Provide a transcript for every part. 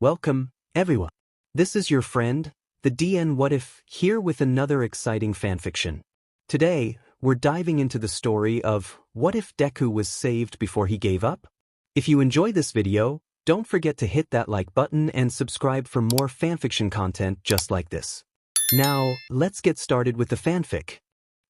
Welcome, everyone. This is your friend, the DN What If, here with another exciting fanfiction. Today, we're diving into the story of What If Deku Was Saved Before He Gave Up? If you enjoy this video, don't forget to hit that like button and subscribe for more fanfiction content just like this. Now, let's get started with the fanfic.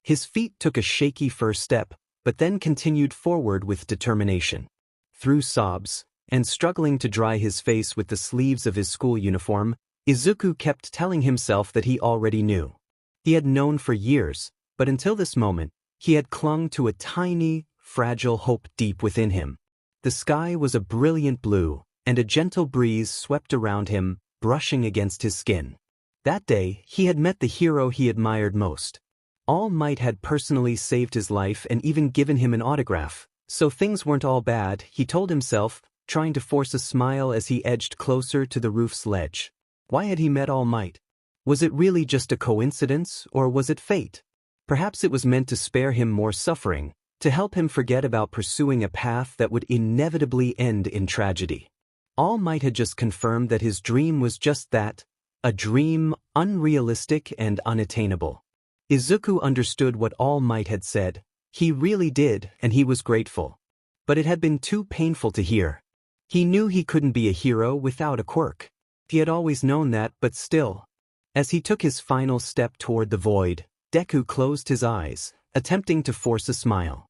His feet took a shaky first step, but then continued forward with determination. Through sobs, and struggling to dry his face with the sleeves of his school uniform, Izuku kept telling himself that he already knew. He had known for years, but until this moment, he had clung to a tiny, fragile hope deep within him. The sky was a brilliant blue, and a gentle breeze swept around him, brushing against his skin. That day, he had met the hero he admired most. All Might had personally saved his life and even given him an autograph, so things weren't all bad, he told himself, trying to force a smile as he edged closer to the roof's ledge. Why had he met All Might? Was it really just a coincidence, or was it fate? Perhaps it was meant to spare him more suffering, to help him forget about pursuing a path that would inevitably end in tragedy. All Might had just confirmed that his dream was just that, a dream, unrealistic and unattainable. Izuku understood what All Might had said. He really did, and he was grateful. But it had been too painful to hear. He knew he couldn't be a hero without a quirk. He had always known that, but still. As he took his final step toward the void, Deku closed his eyes, attempting to force a smile.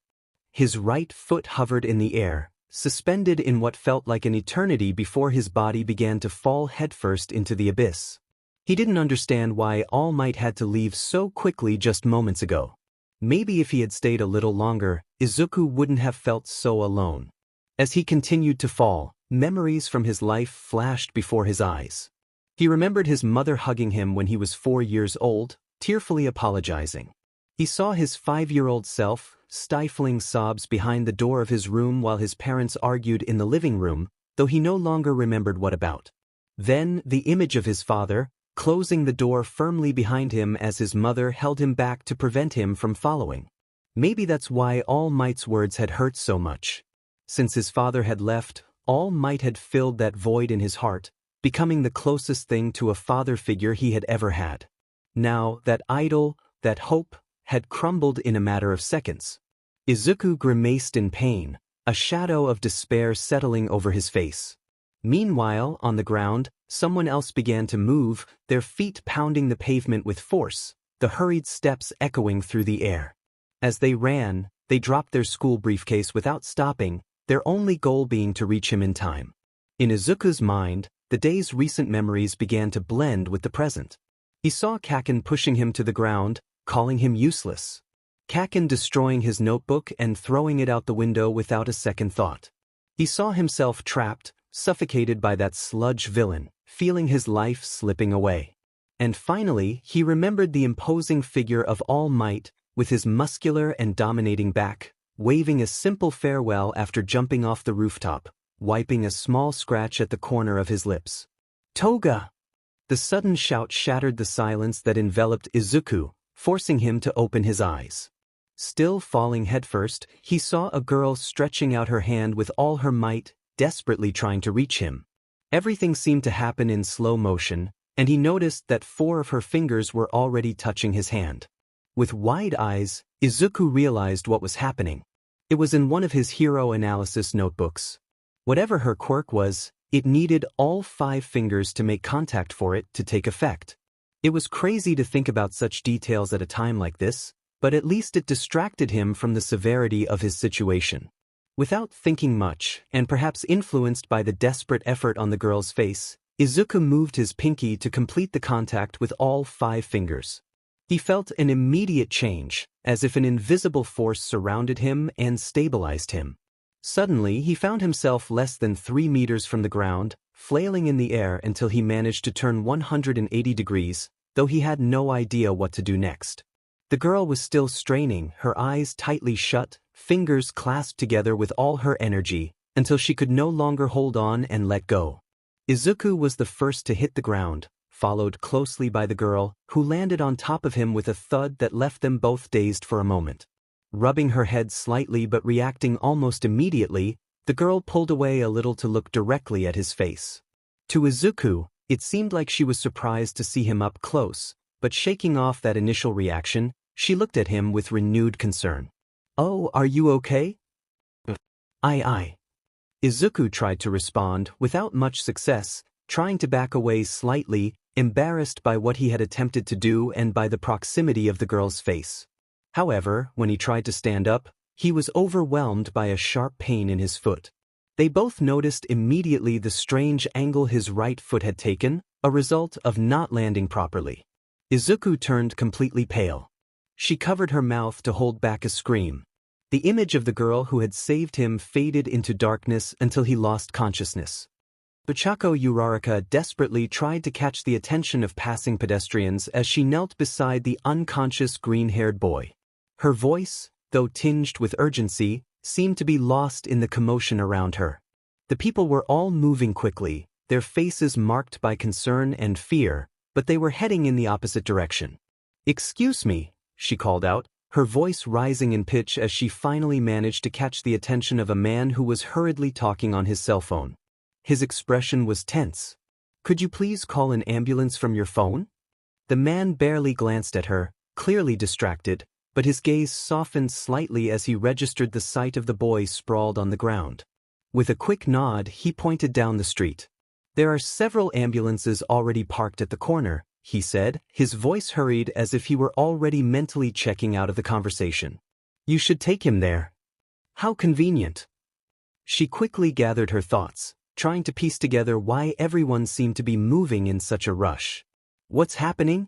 His right foot hovered in the air, suspended in what felt like an eternity before his body began to fall headfirst into the abyss. He didn't understand why All Might had to leave so quickly just moments ago. Maybe if he had stayed a little longer, Izuku wouldn't have felt so alone. As he continued to fall, memories from his life flashed before his eyes. He remembered his mother hugging him when he was 4 years old, tearfully apologizing. He saw his 5-year-old self, stifling sobs behind the door of his room while his parents argued in the living room, though he no longer remembered what about. Then, the image of his father, closing the door firmly behind him as his mother held him back to prevent him from following. Maybe that's why All Might's words had hurt so much. Since his father had left, All Might had filled that void in his heart, becoming the closest thing to a father figure he had ever had. Now, that idol, that hope, had crumbled in a matter of seconds. Izuku grimaced in pain, a shadow of despair settling over his face. Meanwhile, on the ground, someone else began to move, their feet pounding the pavement with force, the hurried steps echoing through the air. As they ran, they dropped their school briefcase without stopping, their only goal being to reach him in time. In Izuku's mind, the day's recent memories began to blend with the present. He saw Kaken pushing him to the ground, calling him useless. Kaken destroying his notebook and throwing it out the window without a second thought. He saw himself trapped, suffocated by that sludge villain, feeling his life slipping away. And finally, he remembered the imposing figure of All Might, with his muscular and dominating back, waving a simple farewell after jumping off the rooftop, wiping a small scratch at the corner of his lips. Toga! The sudden shout shattered the silence that enveloped Izuku, forcing him to open his eyes. Still falling headfirst, he saw a girl stretching out her hand with all her might, desperately trying to reach him. Everything seemed to happen in slow motion, and he noticed that 4 of her fingers were already touching his hand. With wide eyes, Izuku realized what was happening. It was in one of his hero analysis notebooks. Whatever her quirk was, it needed all 5 fingers to make contact for it to take effect. It was crazy to think about such details at a time like this, but at least it distracted him from the severity of his situation. Without thinking much, and perhaps influenced by the desperate effort on the girl's face, Izuku moved his pinky to complete the contact with all 5 fingers. He felt an immediate change, as if an invisible force surrounded him and stabilized him. Suddenly, he found himself less than 3 meters from the ground, flailing in the air until he managed to turn 180 degrees, though he had no idea what to do next. The girl was still straining, her eyes tightly shut, fingers clasped together with all her energy, until she could no longer hold on and let go. Izuku was the first to hit the ground, followed closely by the girl, who landed on top of him with a thud that left them both dazed for a moment. Rubbing her head slightly but reacting almost immediately, the girl pulled away a little to look directly at his face. To Izuku, it seemed like she was surprised to see him up close, but shaking off that initial reaction, she looked at him with renewed concern. "Oh, are you okay?" Aye. Izuku tried to respond, without much success, trying to back away slightly, embarrassed by what he had attempted to do and by the proximity of the girl's face. However, when he tried to stand up, he was overwhelmed by a sharp pain in his foot. They both noticed immediately the strange angle his right foot had taken, a result of not landing properly. Izuku turned completely pale. She covered her mouth to hold back a scream. The image of the girl who had saved him faded into darkness until he lost consciousness. Oaco Uraraka desperately tried to catch the attention of passing pedestrians as she knelt beside the unconscious green-haired boy. Her voice, though tinged with urgency, seemed to be lost in the commotion around her. The people were all moving quickly, their faces marked by concern and fear, but they were heading in the opposite direction. "Excuse me," she called out, her voice rising in pitch as she finally managed to catch the attention of a man who was hurriedly talking on his cell phone. His expression was tense. "Could you please call an ambulance from your phone?" The man barely glanced at her, clearly distracted, but his gaze softened slightly as he registered the sight of the boy sprawled on the ground. With a quick nod, he pointed down the street. "There are several ambulances already parked at the corner," he said, his voice hurried as if he were already mentally checking out of the conversation. "You should take him there." "How convenient." She quickly gathered her thoughts, trying to piece together why everyone seemed to be moving in such a rush. "What's happening?"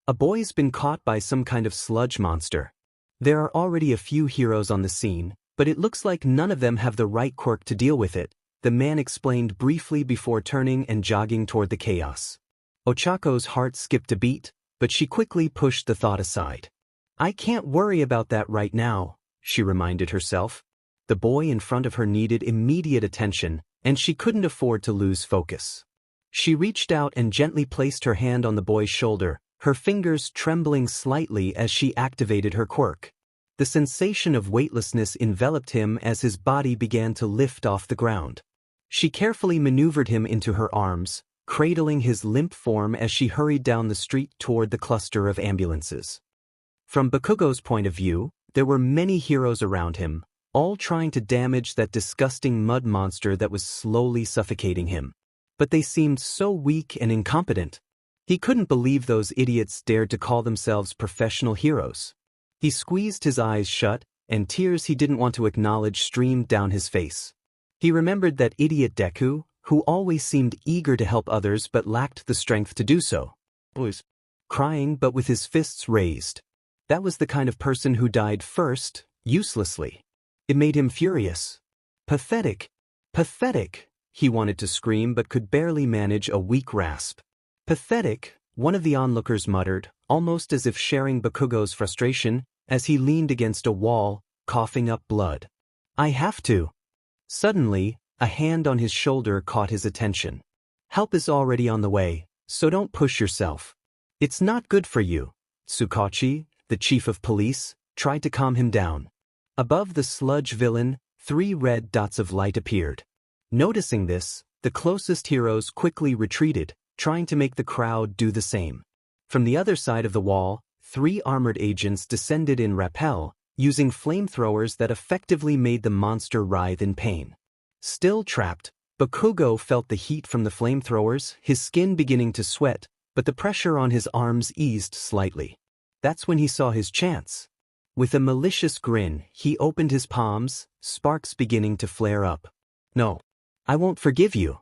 "A boy's been caught by some kind of sludge monster. There are already a few heroes on the scene, but it looks like none of them have the right quirk to deal with it," the man explained briefly before turning and jogging toward the chaos. Ochako's heart skipped a beat, but she quickly pushed the thought aside. "I can't worry about that right now," she reminded herself. The boy in front of her needed immediate attention, and she couldn't afford to lose focus. She reached out and gently placed her hand on the boy's shoulder, her fingers trembling slightly as she activated her quirk. The sensation of weightlessness enveloped him as his body began to lift off the ground. She carefully maneuvered him into her arms, cradling his limp form as she hurried down the street toward the cluster of ambulances. From Bakugo's point of view, there were many heroes around him, all trying to damage that disgusting mud monster that was slowly suffocating him. But they seemed so weak and incompetent. He couldn't believe those idiots dared to call themselves professional heroes. He squeezed his eyes shut, and tears he didn't want to acknowledge streamed down his face. He remembered that idiot Deku, who always seemed eager to help others but lacked the strength to do so. Was crying but with his fists raised. That was the kind of person who died first, uselessly. It made him furious. Pathetic. Pathetic, he wanted to scream but could barely manage a weak rasp. Pathetic, one of the onlookers muttered, almost as if sharing Bakugo's frustration, as he leaned against a wall, coughing up blood. "I have to." Suddenly, a hand on his shoulder caught his attention. "Help is already on the way, so don't push yourself. It's not good for you." Tsukachi, the chief of police, tried to calm him down. Above the sludge villain, 3 red dots of light appeared. Noticing this, the closest heroes quickly retreated, trying to make the crowd do the same. From the other side of the wall, 3 armored agents descended in rappel, using flamethrowers that effectively made the monster writhe in pain. Still trapped, Bakugo felt the heat from the flamethrowers, his skin beginning to sweat, but the pressure on his arms eased slightly. That's when he saw his chance. With a malicious grin, he opened his palms, sparks beginning to flare up. "No. I won't forgive you."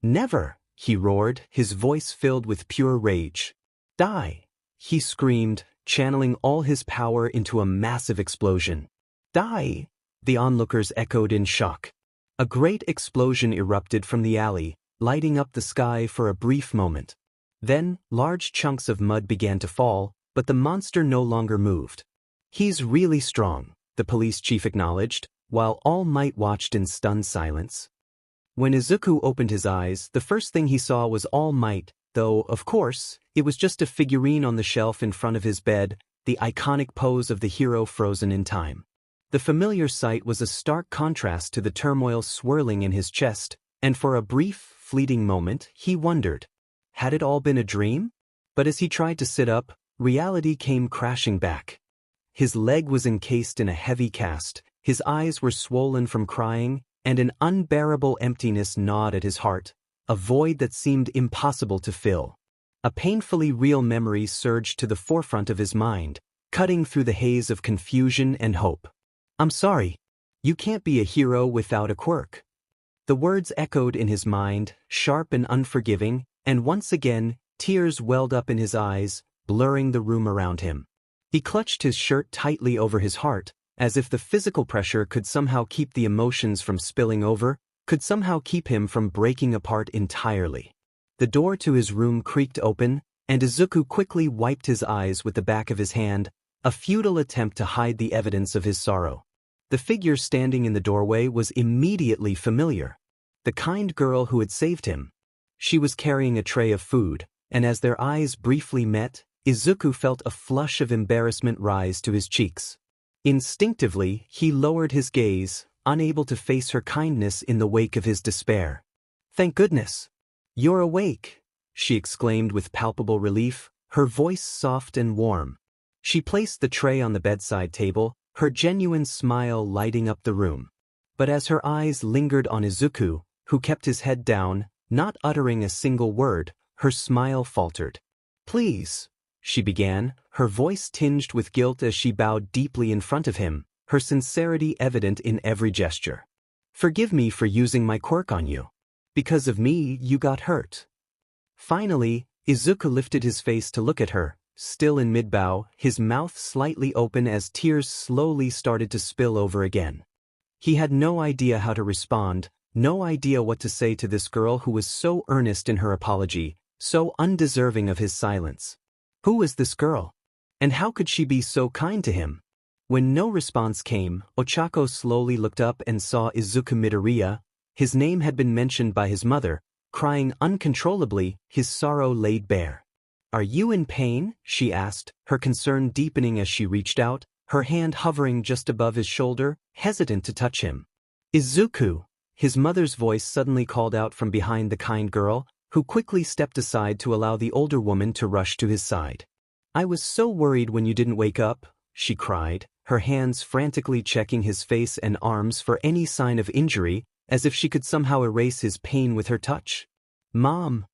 "Never," he roared, his voice filled with pure rage. "Die," he screamed, channeling all his power into a massive explosion. "Die," the onlookers echoed in shock. A great explosion erupted from the alley, lighting up the sky for a brief moment. Then, large chunks of mud began to fall, but the monster no longer moved. "He's really strong," the police chief acknowledged, while All Might watched in stunned silence. When Izuku opened his eyes, the first thing he saw was All Might, though, of course, it was just a figurine on the shelf in front of his bed, the iconic pose of the hero frozen in time. The familiar sight was a stark contrast to the turmoil swirling in his chest, and for a brief, fleeting moment, he wondered. Had it all been a dream? But as he tried to sit up, reality came crashing back. His leg was encased in a heavy cast, his eyes were swollen from crying, and an unbearable emptiness gnawed at his heart, a void that seemed impossible to fill. A painfully real memory surged to the forefront of his mind, cutting through the haze of confusion and hope. "I'm sorry. You can't be a hero without a quirk." The words echoed in his mind, sharp and unforgiving, and once again, tears welled up in his eyes, blurring the room around him. He clutched his shirt tightly over his heart, as if the physical pressure could somehow keep the emotions from spilling over, could somehow keep him from breaking apart entirely. The door to his room creaked open, and Izuku quickly wiped his eyes with the back of his hand, a futile attempt to hide the evidence of his sorrow. The figure standing in the doorway was immediately familiar. The kind girl who had saved him. She was carrying a tray of food, and as their eyes briefly met, Izuku felt a flush of embarrassment rise to his cheeks. Instinctively, he lowered his gaze, unable to face her kindness in the wake of his despair. "Thank goodness! You're awake," she exclaimed with palpable relief, her voice soft and warm. She placed the tray on the bedside table, her genuine smile lighting up the room. But as her eyes lingered on Izuku, who kept his head down, not uttering a single word, her smile faltered. "Please," she began, her voice tinged with guilt as she bowed deeply in front of him, her sincerity evident in every gesture. "Forgive me for using my quirk on you. Because of me, you got hurt." Finally, Izuku lifted his face to look at her, still in mid-bow, his mouth slightly open as tears slowly started to spill over again. He had no idea how to respond, no idea what to say to this girl who was so earnest in her apology, so undeserving of his silence. Who was this girl? And how could she be so kind to him? When no response came, Oaco slowly looked up and saw Izuku Midoriya. His name had been mentioned by his mother. Crying uncontrollably, his sorrow laid bare. "Are you in pain?" she asked, her concern deepening as she reached out, her hand hovering just above his shoulder, hesitant to touch him. "Izuku!" His mother's voice suddenly called out from behind the kind girl, who quickly stepped aside to allow the older woman to rush to his side. "I was so worried when you didn't wake up," she cried, her hands frantically checking his face and arms for any sign of injury, as if she could somehow erase his pain with her touch. "Mom!"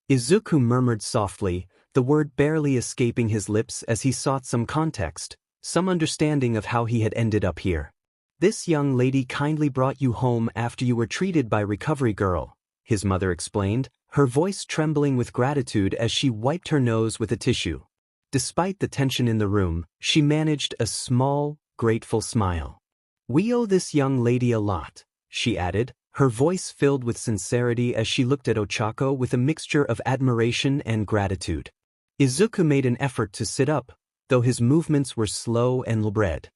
Izuku murmured softly, the word barely escaping his lips as he sought some context, some understanding of how he had ended up here. "This young lady kindly brought you home after you were treated by Recovery Girl," his mother explained, her voice trembling with gratitude as she wiped her nose with a tissue. Despite the tension in the room, she managed a small, grateful smile. "We owe this young lady a lot," she added, her voice filled with sincerity as she looked at Oaco with a mixture of admiration and gratitude. Izuku made an effort to sit up, though his movements were slow and labored.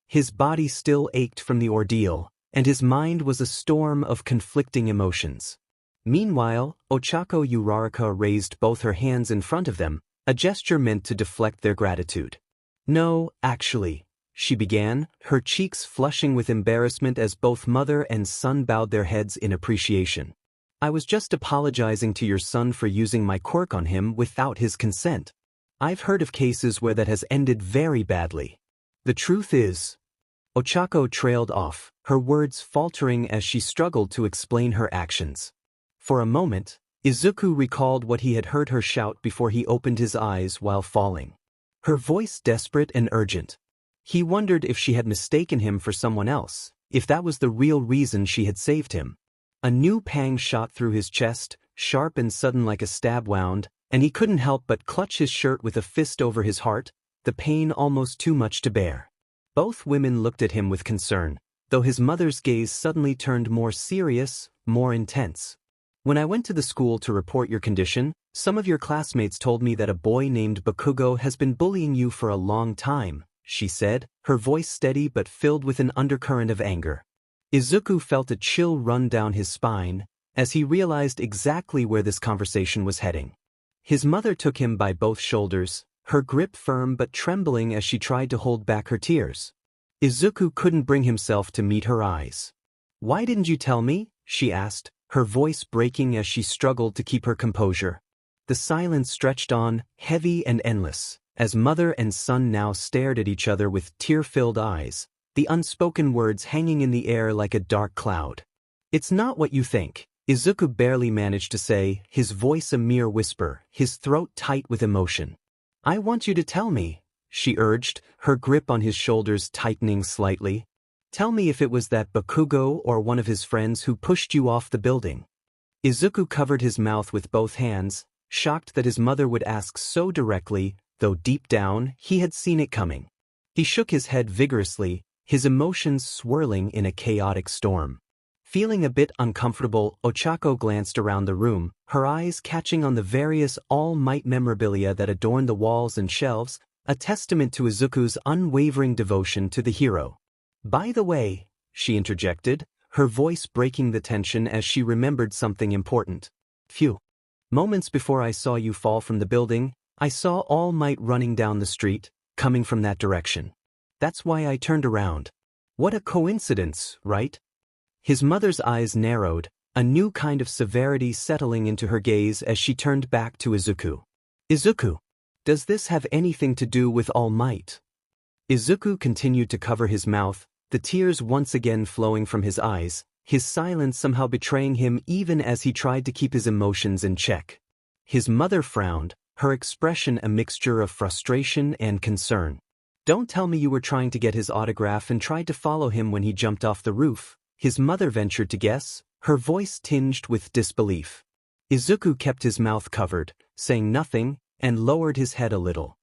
His body still ached from the ordeal, and his mind was a storm of conflicting emotions. Meanwhile, Oaco Uraraka raised both her hands in front of them, a gesture meant to deflect their gratitude. "No, actually," she began, her cheeks flushing with embarrassment as both mother and son bowed their heads in appreciation. "I was just apologizing to your son for using my quirk on him without his consent. I've heard of cases where that has ended very badly. The truth is..." Oaco trailed off, her words faltering as she struggled to explain her actions. For a moment, Izuku recalled what he had heard her shout before he opened his eyes while falling. Her voice desperate and urgent. He wondered if she had mistaken him for someone else, if that was the real reason she had saved him. A new pang shot through his chest, sharp and sudden like a stab wound, and he couldn't help but clutch his shirt with a fist over his heart, the pain almost too much to bear. Both women looked at him with concern, though his mother's gaze suddenly turned more serious, more intense. "When I went to the school to report your condition, some of your classmates told me that a boy named Bakugo has been bullying you for a long time," she said, her voice steady but filled with an undercurrent of anger. Izuku felt a chill run down his spine, as he realized exactly where this conversation was heading. His mother took him by both shoulders, her grip firm but trembling as she tried to hold back her tears. Izuku couldn't bring himself to meet her eyes. "Why didn't you tell me?" she asked, her voice breaking as she struggled to keep her composure. The silence stretched on, heavy and endless, as mother and son now stared at each other with tear-filled eyes, the unspoken words hanging in the air like a dark cloud. "It's not what you think," Izuku barely managed to say, his voice a mere whisper, his throat tight with emotion. "I want you to tell me," she urged, her grip on his shoulders tightening slightly. "Tell me if it was that Bakugo or one of his friends who pushed you off the building." Izuku covered his mouth with both hands, shocked that his mother would ask so directly, though deep down, he had seen it coming. He shook his head vigorously, his emotions swirling in a chaotic storm. Feeling a bit uncomfortable, Oaco glanced around the room, her eyes catching on the various All Might memorabilia that adorned the walls and shelves, a testament to Izuku's unwavering devotion to the hero. "By the way," she interjected, her voice breaking the tension as she remembered something important. "Phew. Moments before I saw you fall from the building, I saw All Might running down the street, coming from that direction. That's why I turned around. What a coincidence, right?" His mother's eyes narrowed, a new kind of severity settling into her gaze as she turned back to Izuku. "Izuku, does this have anything to do with All Might?" Izuku continued to cover his mouth, the tears once again flowing from his eyes, his silence somehow betraying him even as he tried to keep his emotions in check. His mother frowned, her expression a mixture of frustration and concern. "Don't tell me you were trying to get his autograph and tried to follow him when he jumped off the roof," his mother ventured to guess, her voice tinged with disbelief. Izuku kept his mouth covered, saying nothing, and lowered his head a little.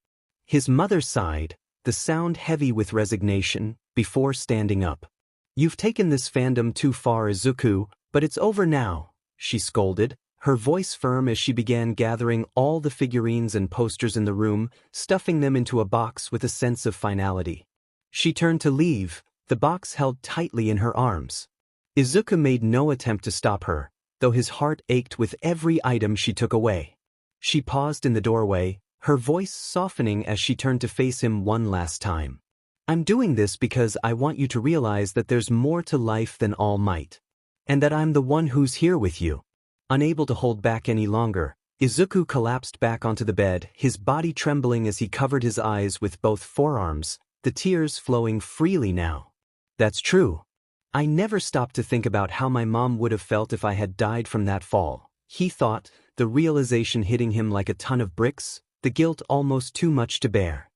His mother sighed, the sound heavy with resignation, before standing up. "You've taken this fandom too far, Izuku, but it's over now," she scolded, her voice firm as she began gathering all the figurines and posters in the room, stuffing them into a box with a sense of finality. She turned to leave, the box held tightly in her arms. Izuku made no attempt to stop her, though his heart ached with every item she took away. She paused in the doorway, her voice softening as she turned to face him one last time. "I'm doing this because I want you to realize that there's more to life than All Might. And that I'm the one who's here with you." Unable to hold back any longer, Izuku collapsed back onto the bed, his body trembling as he covered his eyes with both forearms, the tears flowing freely now. "That's true. I never stopped to think about how my mom would have felt if I had died from that fall," he thought, the realization hitting him like a ton of bricks, the guilt almost too much to bear.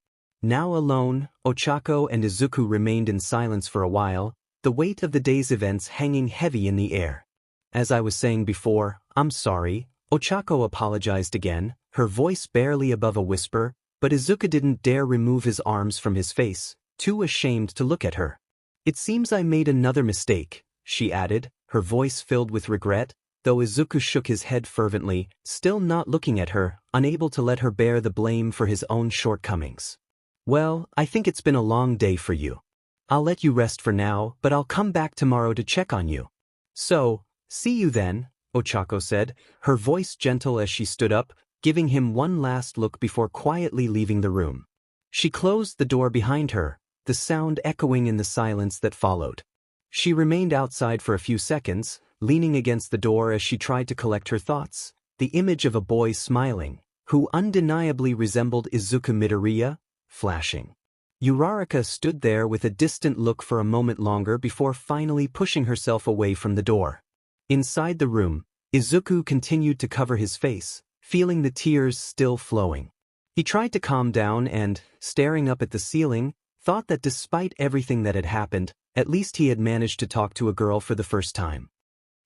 Now alone, Oaco and Izuku remained in silence for a while, the weight of the day's events hanging heavy in the air. "As I was saying before, I'm sorry," Oaco apologized again, her voice barely above a whisper, but Izuku didn't dare remove his arms from his face, too ashamed to look at her. "It seems I made another mistake," she added, her voice filled with regret, though Izuku shook his head fervently, still not looking at her, unable to let her bear the blame for his own shortcomings. "Well, I think it's been a long day for you. I'll let you rest for now, but I'll come back tomorrow to check on you." "So, see you then," Oaco said, her voice gentle as she stood up, giving him one last look before quietly leaving the room. She closed the door behind her, the sound echoing in the silence that followed. She remained outside for a few seconds, leaning against the door as she tried to collect her thoughts, the image of a boy smiling, who undeniably resembled Izuku Midoriya, flashing. Uraraka stood there with a distant look for a moment longer before finally pushing herself away from the door. Inside the room, Izuku continued to cover his face, feeling the tears still flowing. He tried to calm down and, staring up at the ceiling, thought that despite everything that had happened, at least he had managed to talk to a girl for the first time.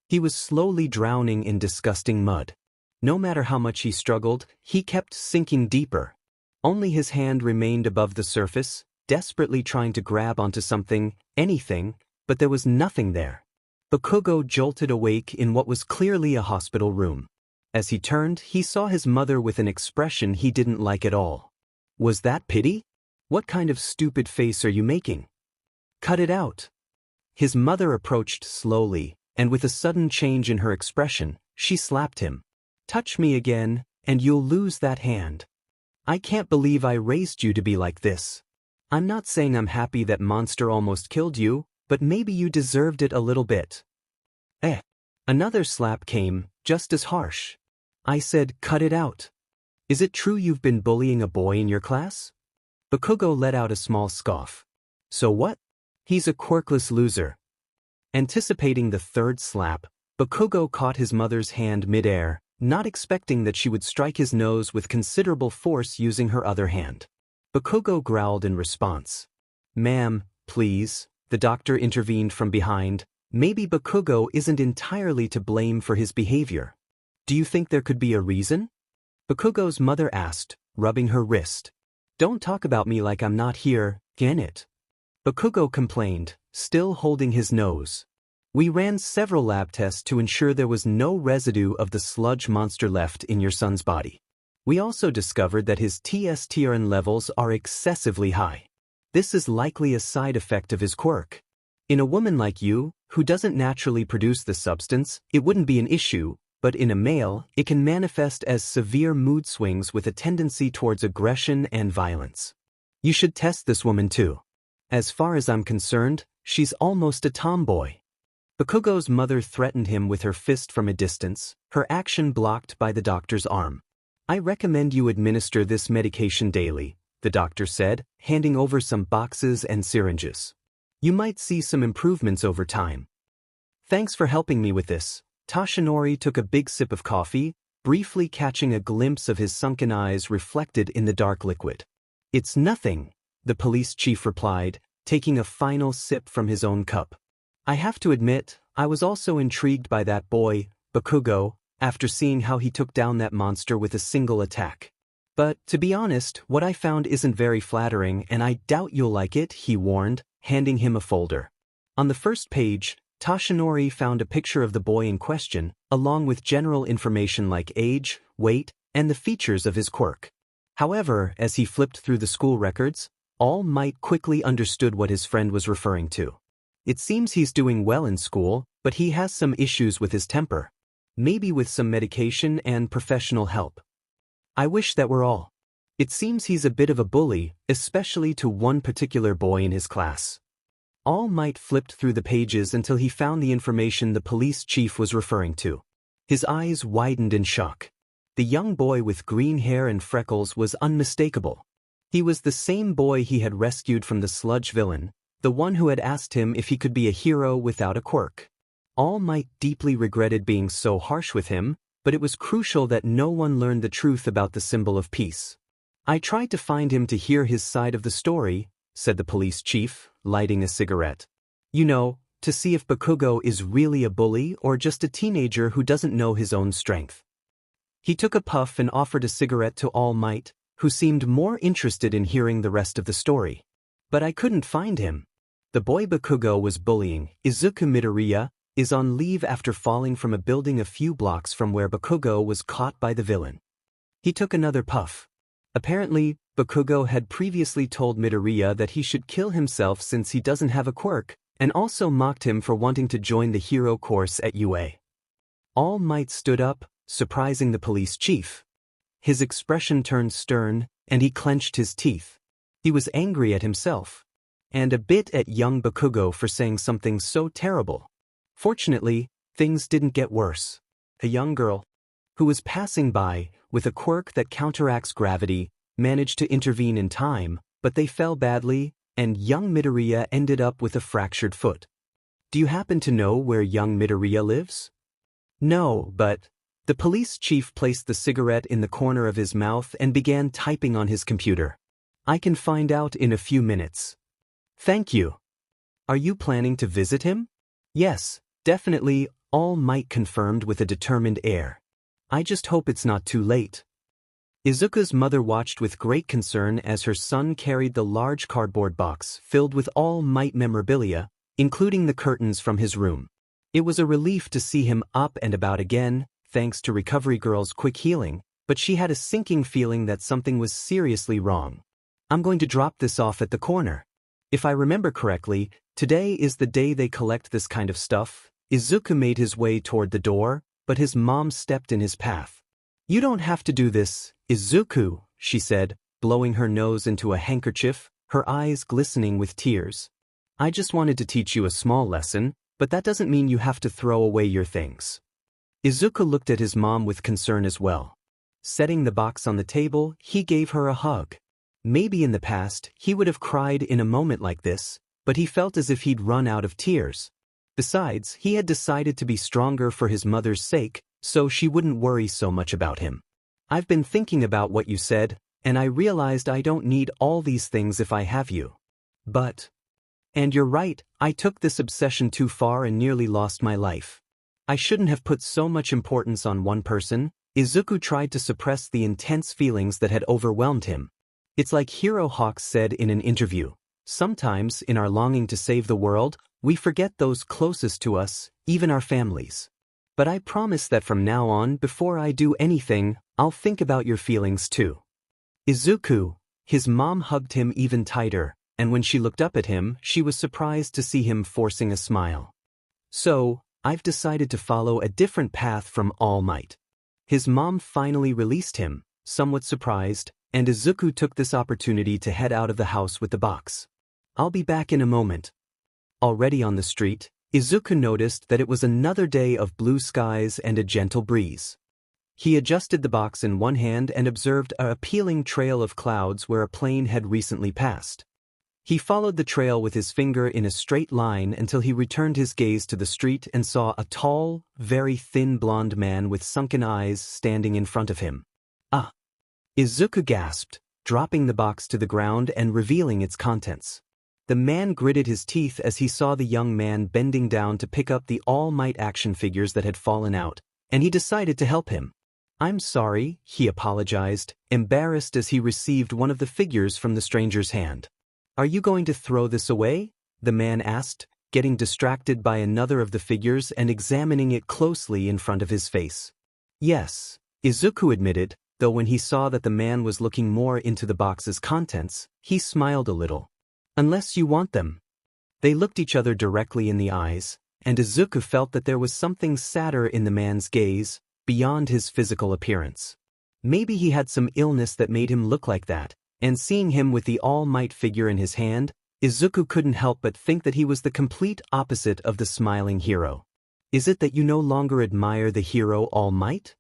He was slowly drowning in disgusting mud. No matter how much he struggled, he kept sinking deeper. Only his hand remained above the surface, desperately trying to grab onto something, anything, but there was nothing there. Bakugo jolted awake in what was clearly a hospital room. As he turned, he saw his mother with an expression he didn't like at all. "Was that pity? What kind of stupid face are you making? Cut it out." His mother approached slowly, and with a sudden change in her expression, she slapped him. "Touch me again, and you'll lose that hand. I can't believe I raised you to be like this. I'm not saying I'm happy that monster almost killed you, but maybe you deserved it a little bit." Another slap came, just as harsh. I said, cut it out. Is it true you've been bullying a boy in your class? Bakugo let out a small scoff. So what? He's a quirkless loser. Anticipating the third slap, Bakugo caught his mother's hand mid-air, not expecting that she would strike his nose with considerable force using her other hand. Bakugo growled in response. Ma'am, please, the doctor intervened from behind. Maybe Bakugo isn't entirely to blame for his behavior. Do you think there could be a reason? Bakugo's mother asked, rubbing her wrist. Don't talk about me like I'm not here, get it? Bakugo complained, still holding his nose. We ran several lab tests to ensure there was no residue of the sludge monster left in your son's body. We also discovered that his testosterone levels are excessively high. This is likely a side effect of his quirk. In a woman like you, who doesn't naturally produce the substance, it wouldn't be an issue, but in a male, it can manifest as severe mood swings with a tendency towards aggression and violence. You should test this woman too. As far as I'm concerned, she's almost a tomboy. Bakugo's mother threatened him with her fist from a distance, her action blocked by the doctor's arm. I recommend you administer this medication daily, the doctor said, handing over some boxes and syringes. You might see some improvements over time. Thanks for helping me with this. Toshinori took a big sip of coffee, briefly catching a glimpse of his sunken eyes reflected in the dark liquid. It's nothing, the police chief replied, taking a final sip from his own cup. I have to admit, I was also intrigued by that boy, Bakugo, after seeing how he took down that monster with a single attack. But, to be honest, what I found isn't very flattering and I doubt you'll like it, he warned, handing him a folder. On the first page, Toshinori found a picture of the boy in question, along with general information like age, weight, and the features of his quirk. However, as he flipped through the school records, All Might quickly understood what his friend was referring to. It seems he's doing well in school, but he has some issues with his temper. Maybe with some medication and professional help. I wish that were all. It seems he's a bit of a bully, especially to one particular boy in his class. All Might flipped through the pages until he found the information the police chief was referring to. His eyes widened in shock. The young boy with green hair and freckles was unmistakable. He was the same boy he had rescued from the sludge villain, the one who had asked him if he could be a hero without a quirk. All Might deeply regretted being so harsh with him, but it was crucial that no one learned the truth about the symbol of peace. I tried to find him to hear his side of the story, said the police chief, lighting a cigarette. You know, to see if Bakugo is really a bully or just a teenager who doesn't know his own strength. He took a puff and offered a cigarette to All Might, who seemed more interested in hearing the rest of the story. But I couldn't find him. The boy Bakugo was bullying, Izuku Midoriya, is on leave after falling from a building a few blocks from where Bakugo was caught by the villain. He took another puff. Apparently, Bakugo had previously told Midoriya that he should kill himself since he doesn't have a quirk, and also mocked him for wanting to join the hero course at UA. All Might stood up, surprising the police chief. His expression turned stern, and he clenched his teeth. He was angry at himself, and a bit at young Bakugo for saying something so terrible. Fortunately, things didn't get worse. A young girl, who was passing by, with a quirk that counteracts gravity, managed to intervene in time, but they fell badly, and young Midoriya ended up with a fractured foot. Do you happen to know where young Midoriya lives? No, but... The police chief placed the cigarette in the corner of his mouth and began typing on his computer. I can find out in a few minutes. Thank you. Are you planning to visit him? Yes, definitely, All Might confirmed with a determined air. I just hope it's not too late. Izuku's mother watched with great concern as her son carried the large cardboard box filled with All Might memorabilia, including the curtains from his room. It was a relief to see him up and about again, thanks to Recovery Girl's quick healing, but she had a sinking feeling that something was seriously wrong. I'm going to drop this off at the corner. If I remember correctly, today is the day they collect this kind of stuff. Izuku made his way toward the door, but his mom stepped in his path. You don't have to do this, Izuku, she said, blowing her nose into a handkerchief, her eyes glistening with tears. I just wanted to teach you a small lesson, but that doesn't mean you have to throw away your things. Izuku looked at his mom with concern as well. Setting the box on the table, he gave her a hug. Maybe in the past, he would have cried in a moment like this, but he felt as if he'd run out of tears. Besides, he had decided to be stronger for his mother's sake, so she wouldn't worry so much about him. I've been thinking about what you said, and I realized I don't need all these things if I have you. And you're right, I took this obsession too far and nearly lost my life. I shouldn't have put so much importance on one person. Izuku tried to suppress the intense feelings that had overwhelmed him. It's like Hero Hawks said in an interview, sometimes in our longing to save the world, we forget those closest to us, even our families. But I promise that from now on, before I do anything, I'll think about your feelings too. Izuku, his mom hugged him even tighter, and when she looked up at him, she was surprised to see him forcing a smile. So, I've decided to follow a different path from All Might. His mom finally released him, somewhat surprised, and Izuku took this opportunity to head out of the house with the box. I'll be back in a moment. Already on the street, Izuku noticed that it was another day of blue skies and a gentle breeze. He adjusted the box in one hand and observed an appealing trail of clouds where a plane had recently passed. He followed the trail with his finger in a straight line until he returned his gaze to the street and saw a tall, very thin blonde man with sunken eyes standing in front of him. Ah! Izuku gasped, dropping the box to the ground and revealing its contents. The man gritted his teeth as he saw the young man bending down to pick up the All Might action figures that had fallen out, and he decided to help him. I'm sorry, he apologized, embarrassed as he received one of the figures from the stranger's hand. Are you going to throw this away? The man asked, getting distracted by another of the figures and examining it closely in front of his face. Yes, Izuku admitted, though when he saw that the man was looking more into the box's contents, he smiled a little. Unless you want them. They looked each other directly in the eyes, and Izuku felt that there was something sadder in the man's gaze, beyond his physical appearance. Maybe he had some illness that made him look like that, and seeing him with the All Might figure in his hand, Izuku couldn't help but think that he was the complete opposite of the smiling hero. Is it that you no longer admire the hero All Might?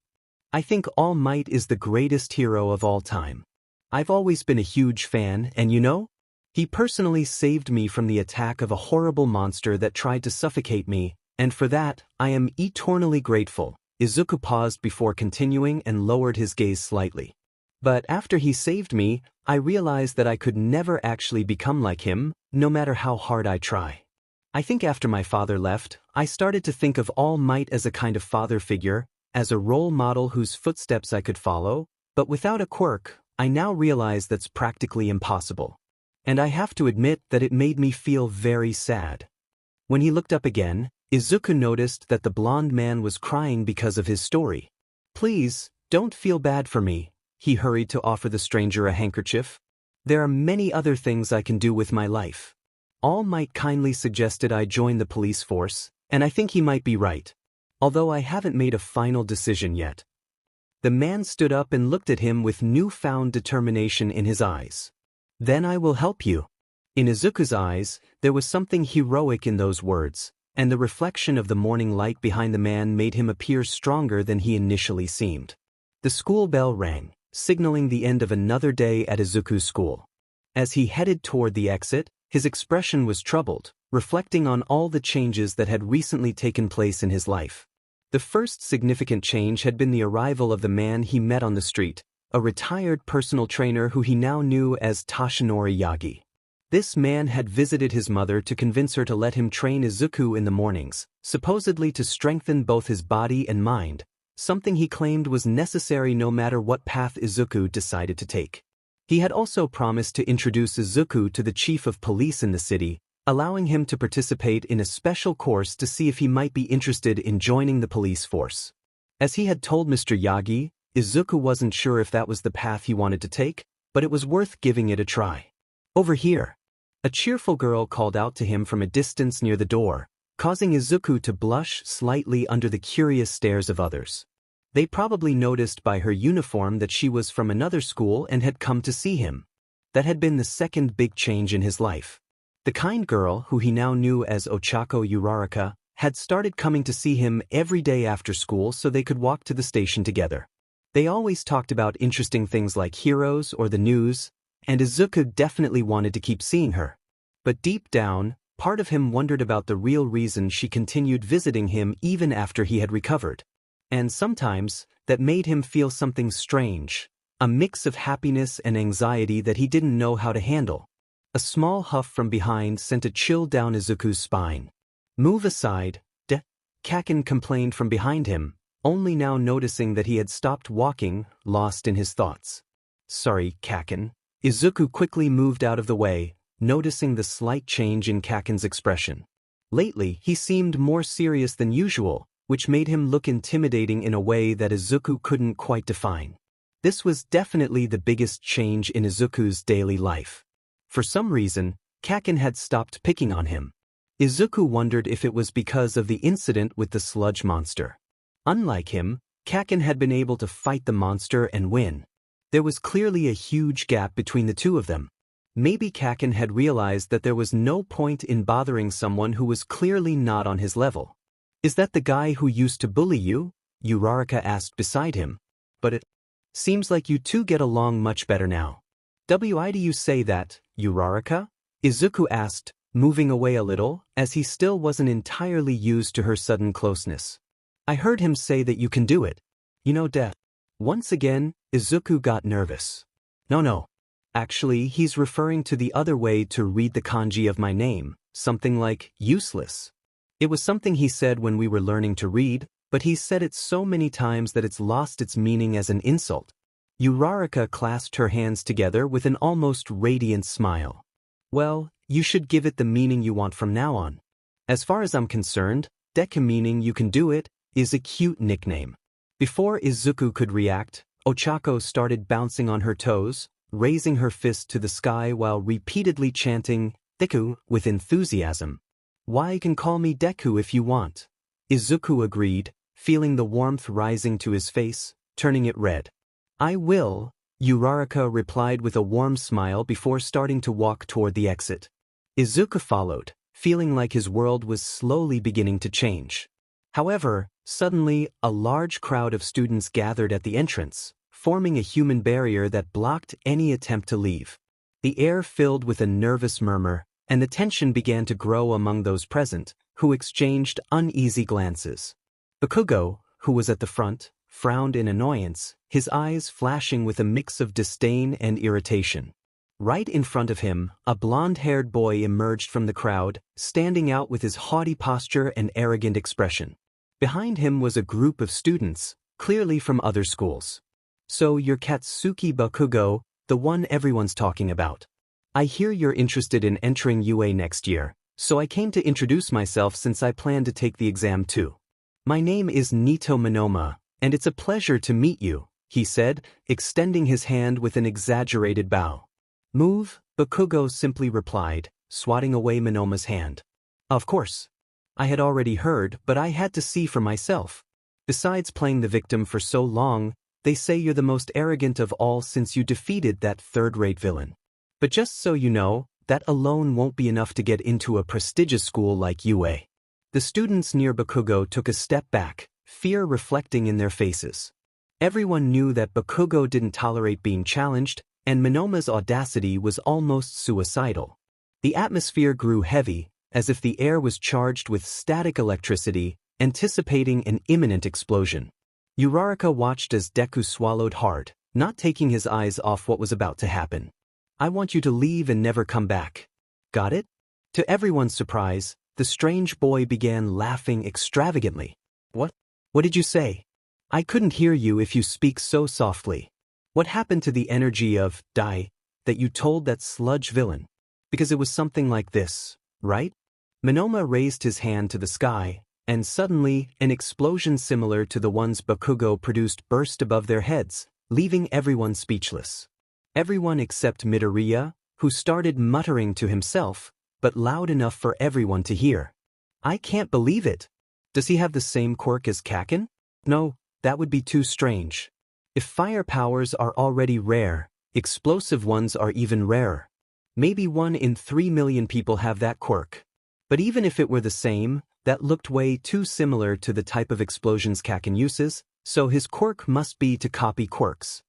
I think All Might is the greatest hero of all time. I've always been a huge fan, and you know? He personally saved me from the attack of a horrible monster that tried to suffocate me, and for that, I am eternally grateful. Izuku paused before continuing and lowered his gaze slightly. But after he saved me, I realized that I could never actually become like him, no matter how hard I try. I think after my father left, I started to think of All Might as a kind of father figure, as a role model whose footsteps I could follow, but without a quirk, I now realize that's practically impossible. And I have to admit that it made me feel very sad. When he looked up again, Izuku noticed that the blonde man was crying because of his story. Please, don't feel bad for me. He hurried to offer the stranger a handkerchief. There are many other things I can do with my life. All Might kindly suggested I join the police force, and I think he might be right. Although I haven't made a final decision yet. The man stood up and looked at him with newfound determination in his eyes. Then I will help you. In Izuku's eyes, there was something heroic in those words, and the reflection of the morning light behind the man made him appear stronger than he initially seemed. The school bell rang, signaling the end of another day at Izuku's school. As he headed toward the exit, his expression was troubled, reflecting on all the changes that had recently taken place in his life. The first significant change had been the arrival of the man he met on the street, a retired personal trainer who he now knew as Toshinori Yagi. This man had visited his mother to convince her to let him train Izuku in the mornings, supposedly to strengthen both his body and mind, something he claimed was necessary no matter what path Izuku decided to take. He had also promised to introduce Izuku to the chief of police in the city, allowing him to participate in a special course to see if he might be interested in joining the police force. As he had told Mr. Yagi, Izuku wasn't sure if that was the path he wanted to take, but it was worth giving it a try. Over here. A cheerful girl called out to him from a distance near the door, causing Izuku to blush slightly under the curious stares of others. They probably noticed by her uniform that she was from another school and had come to see him. That had been the second big change in his life. The kind girl, who he now knew as Oaco Uraraka, had started coming to see him every day after school so they could walk to the station together. They always talked about interesting things like heroes or the news, and Izuku definitely wanted to keep seeing her. But deep down, part of him wondered about the real reason she continued visiting him even after he had recovered. And sometimes, that made him feel something strange, a mix of happiness and anxiety that he didn't know how to handle. A small huff from behind sent a chill down Izuku's spine. "Move aside, Kaken complained from behind him, only now noticing that he had stopped walking, lost in his thoughts. "Sorry, Kaken." Izuku quickly moved out of the way, noticing the slight change in Kaken's expression. Lately, he seemed more serious than usual, which made him look intimidating in a way that Izuku couldn't quite define. This was definitely the biggest change in Izuku's daily life. For some reason, Kaken had stopped picking on him. Izuku wondered if it was because of the incident with the sludge monster. Unlike him, Kaken had been able to fight the monster and win. There was clearly a huge gap between the two of them. Maybe Kaken had realized that there was no point in bothering someone who was clearly not on his level. "Is that the guy who used to bully you?" Uraraka asked beside him. "But it seems like you two get along much better now." "Why do you say that, Uraraka?" Izuku asked, moving away a little, as he still wasn't entirely used to her sudden closeness. "I heard him say that you can do it. You know, Once again, Izuku got nervous. No. Actually, he's referring to the other way to read the kanji of my name, something like useless. It was something he said when we were learning to read, but he's said it so many times that it's lost its meaning as an insult." Uraraka clasped her hands together with an almost radiant smile. "Well, you should give it the meaning you want from now on. As far as I'm concerned, Deku, meaning you can do it, is a cute nickname." Before Izuku could react, Oaco started bouncing on her toes, raising her fist to the sky while repeatedly chanting, "Deku," with enthusiasm. "Why, you can call me Deku if you want." Izuku agreed, feeling the warmth rising to his face, turning it red. "I will," Uraraka replied with a warm smile before starting to walk toward the exit. Izuku followed, feeling like his world was slowly beginning to change. However, suddenly, a large crowd of students gathered at the entrance, forming a human barrier that blocked any attempt to leave. The air filled with a nervous murmur, and the tension began to grow among those present, who exchanged uneasy glances. Bakugo, who was at the front, frowned in annoyance, his eyes flashing with a mix of disdain and irritation. Right in front of him, a blonde-haired boy emerged from the crowd, standing out with his haughty posture and arrogant expression. Behind him was a group of students, clearly from other schools. "So you're Katsuki Bakugo, the one everyone's talking about. I hear you're interested in entering UA next year, so I came to introduce myself since I plan to take the exam too. My name is Nito Monoma, and it's a pleasure to meet you," he said, extending his hand with an exaggerated bow. "Move," Bakugo simply replied, swatting away Monoma's hand. "Of course. I had already heard, but I had to see for myself. Besides playing the victim for so long, they say you're the most arrogant of all since you defeated that third-rate villain. But just so you know, that alone won't be enough to get into a prestigious school like UA." The students near Bakugo took a step back, fear reflecting in their faces. Everyone knew that Bakugo didn't tolerate being challenged, and Monoma's audacity was almost suicidal. The atmosphere grew heavy, as if the air was charged with static electricity, anticipating an imminent explosion. Uraraka watched as Deku swallowed hard, not taking his eyes off what was about to happen. "I want you to leave and never come back. Got it?" To everyone's surprise, the strange boy began laughing extravagantly. What did you say? I couldn't hear you if you speak so softly. What happened to the energy of die that you told that sludge villain? Because it was something like this, right?" Monoma raised his hand to the sky, and suddenly, an explosion similar to the ones Bakugo produced burst above their heads, leaving everyone speechless. Everyone except Midoriya, who started muttering to himself, but loud enough for everyone to hear. "I can't believe it. Does he have the same quirk as Kaken? No, that would be too strange. If fire powers are already rare, explosive ones are even rarer. Maybe 1 in 3 million people have that quirk. But even if it were the same, That looked way too similar to the type of explosions Kaken uses, so his quirk must be to copy quirks.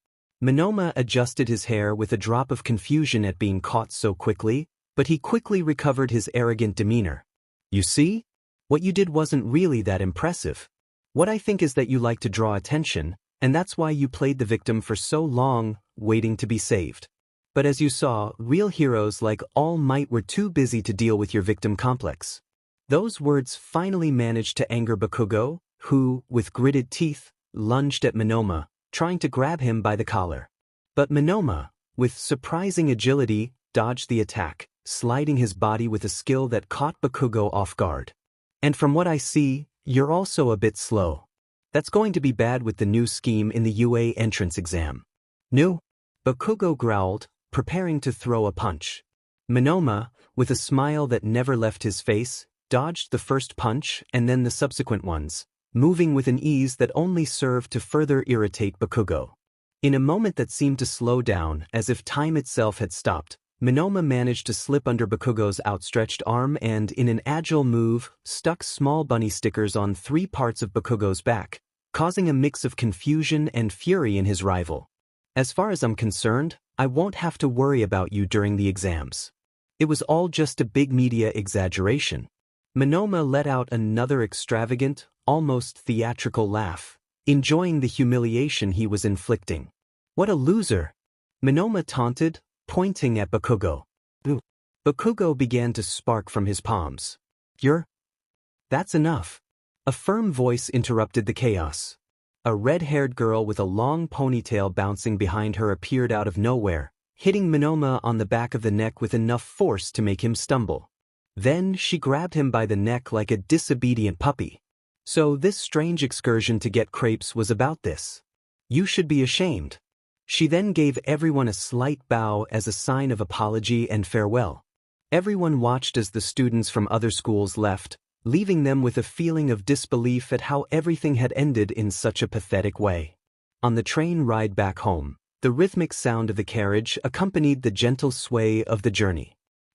Monoma adjusted his hair with a drop of confusion at being caught so quickly, but he quickly recovered his arrogant demeanor. You see? What you did wasn't really that impressive. What I think is that you like to draw attention, and that's why you played the victim for so long, waiting to be saved. But as you saw, real heroes like All Might were too busy to deal with your victim complex. Those words finally managed to anger Bakugo, who, with gritted teeth, lunged at Monoma, trying to grab him by the collar. But Monoma, with surprising agility, dodged the attack, sliding his body with a skill that caught Bakugo off guard. And from what I see, you're also a bit slow. That's going to be bad with the new scheme in the UA entrance exam. No? Bakugo growled, preparing to throw a punch. Monoma, with a smile that never left his face, dodged the first punch and then the subsequent ones, moving with an ease that only served to further irritate Bakugo. In a moment that seemed to slow down, as if time itself had stopped, Monoma managed to slip under Bakugo's outstretched arm and, in an agile move, stuck small bunny stickers on 3 parts of Bakugo's back, causing a mix of confusion and fury in his rival. As far as I'm concerned, I won't have to worry about you during the exams. It was all just a big media exaggeration. Monoma let out another extravagant, almost theatrical laugh, enjoying the humiliation he was inflicting. What a loser! Monoma taunted, pointing at Bakugo. Bakugo began to spark from his palms. That's enough. A firm voice interrupted the chaos. A red-haired girl with a long ponytail bouncing behind her appeared out of nowhere, hitting Monoma on the back of the neck with enough force to make him stumble. Then she grabbed him by the neck like a disobedient puppy. So this strange excursion to get crepes was about this. You should be ashamed. She then gave everyone a slight bow as a sign of apology and farewell. Everyone watched as the students from other schools left, leaving them with a feeling of disbelief at how everything had ended in such a pathetic way. On the train ride back home, the rhythmic sound of the carriage accompanied the gentle sway of the journey.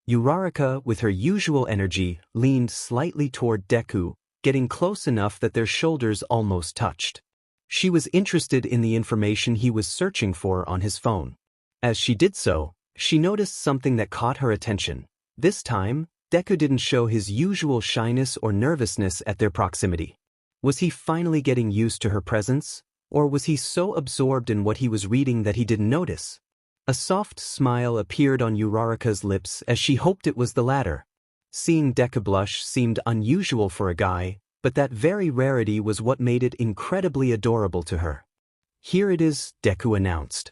Uraraka, with her usual energy, leaned slightly toward Deku, getting close enough that their shoulders almost touched. She was interested in the information he was searching for on his phone. As she did so, she noticed something that caught her attention. This time, Deku didn't show his usual shyness or nervousness at their proximity. Was he finally getting used to her presence, or was he so absorbed in what he was reading that he didn't notice? A soft smile appeared on Uraraka's lips as she hoped it was the latter. Seeing Deku blush seemed unusual for a guy, but that very rarity was what made it incredibly adorable to her. Here it is, Deku announced.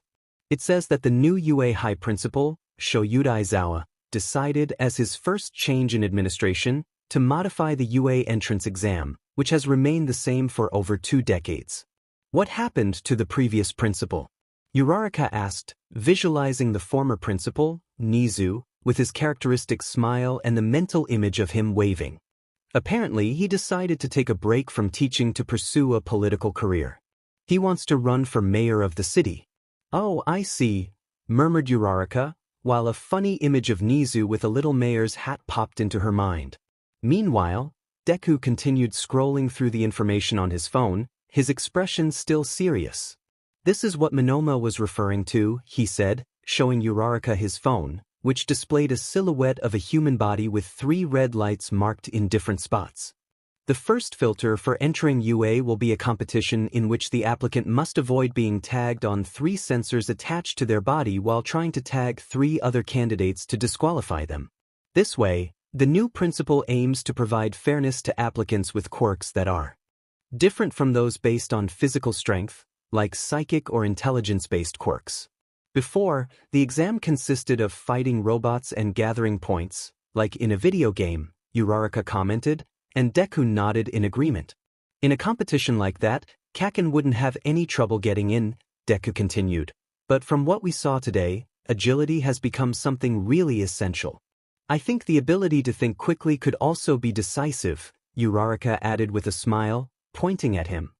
It says that the new UA High Principal, Shoyuda Aizawa, decided as his first change in administration to modify the UA entrance exam, which has remained the same for over 2 decades. What happened to the previous principal? Uraraka asked, visualizing the former principal, Nizu, with his characteristic smile and the mental image of him waving. Apparently, he decided to take a break from teaching to pursue a political career. He wants to run for mayor of the city. Oh, I see, murmured Uraraka, while a funny image of Nizu with a little mayor's hat popped into her mind. Meanwhile, Deku continued scrolling through the information on his phone, his expression still serious. This is what Monoma was referring to, he said, showing Uraraka his phone, which displayed a silhouette of a human body with 3 red lights marked in different spots. The first filter for entering UA will be a competition in which the applicant must avoid being tagged on 3 sensors attached to their body while trying to tag 3 other candidates to disqualify them. This way, the new principle aims to provide fairness to applicants with quirks that are different from those based on physical strength, like psychic or intelligence-based quirks. Before, the exam consisted of fighting robots and gathering points, like in a video game, Uraraka commented, and Deku nodded in agreement. In a competition like that, Kaken wouldn't have any trouble getting in, Deku continued. But from what we saw today, agility has become something really essential. I think the ability to think quickly could also be decisive, Uraraka added with a smile, pointing at him.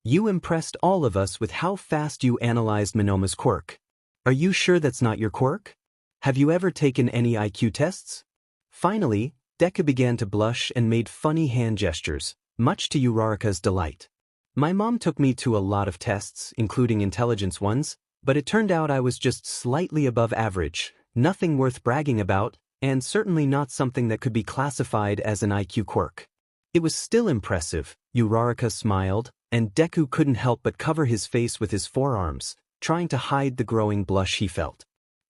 You impressed all of us with how fast you analyzed Monoma's quirk. Are you sure that's not your quirk? Have you ever taken any IQ tests? Finally, Deku began to blush and made funny hand gestures, much to Uraraka's delight. My mom took me to a lot of tests, including intelligence ones, but it turned out I was just slightly above average, nothing worth bragging about, and certainly not something that could be classified as an IQ quirk. It was still impressive, Uraraka smiled, and Deku couldn't help but cover his face with his forearms, trying to hide the growing blush he felt.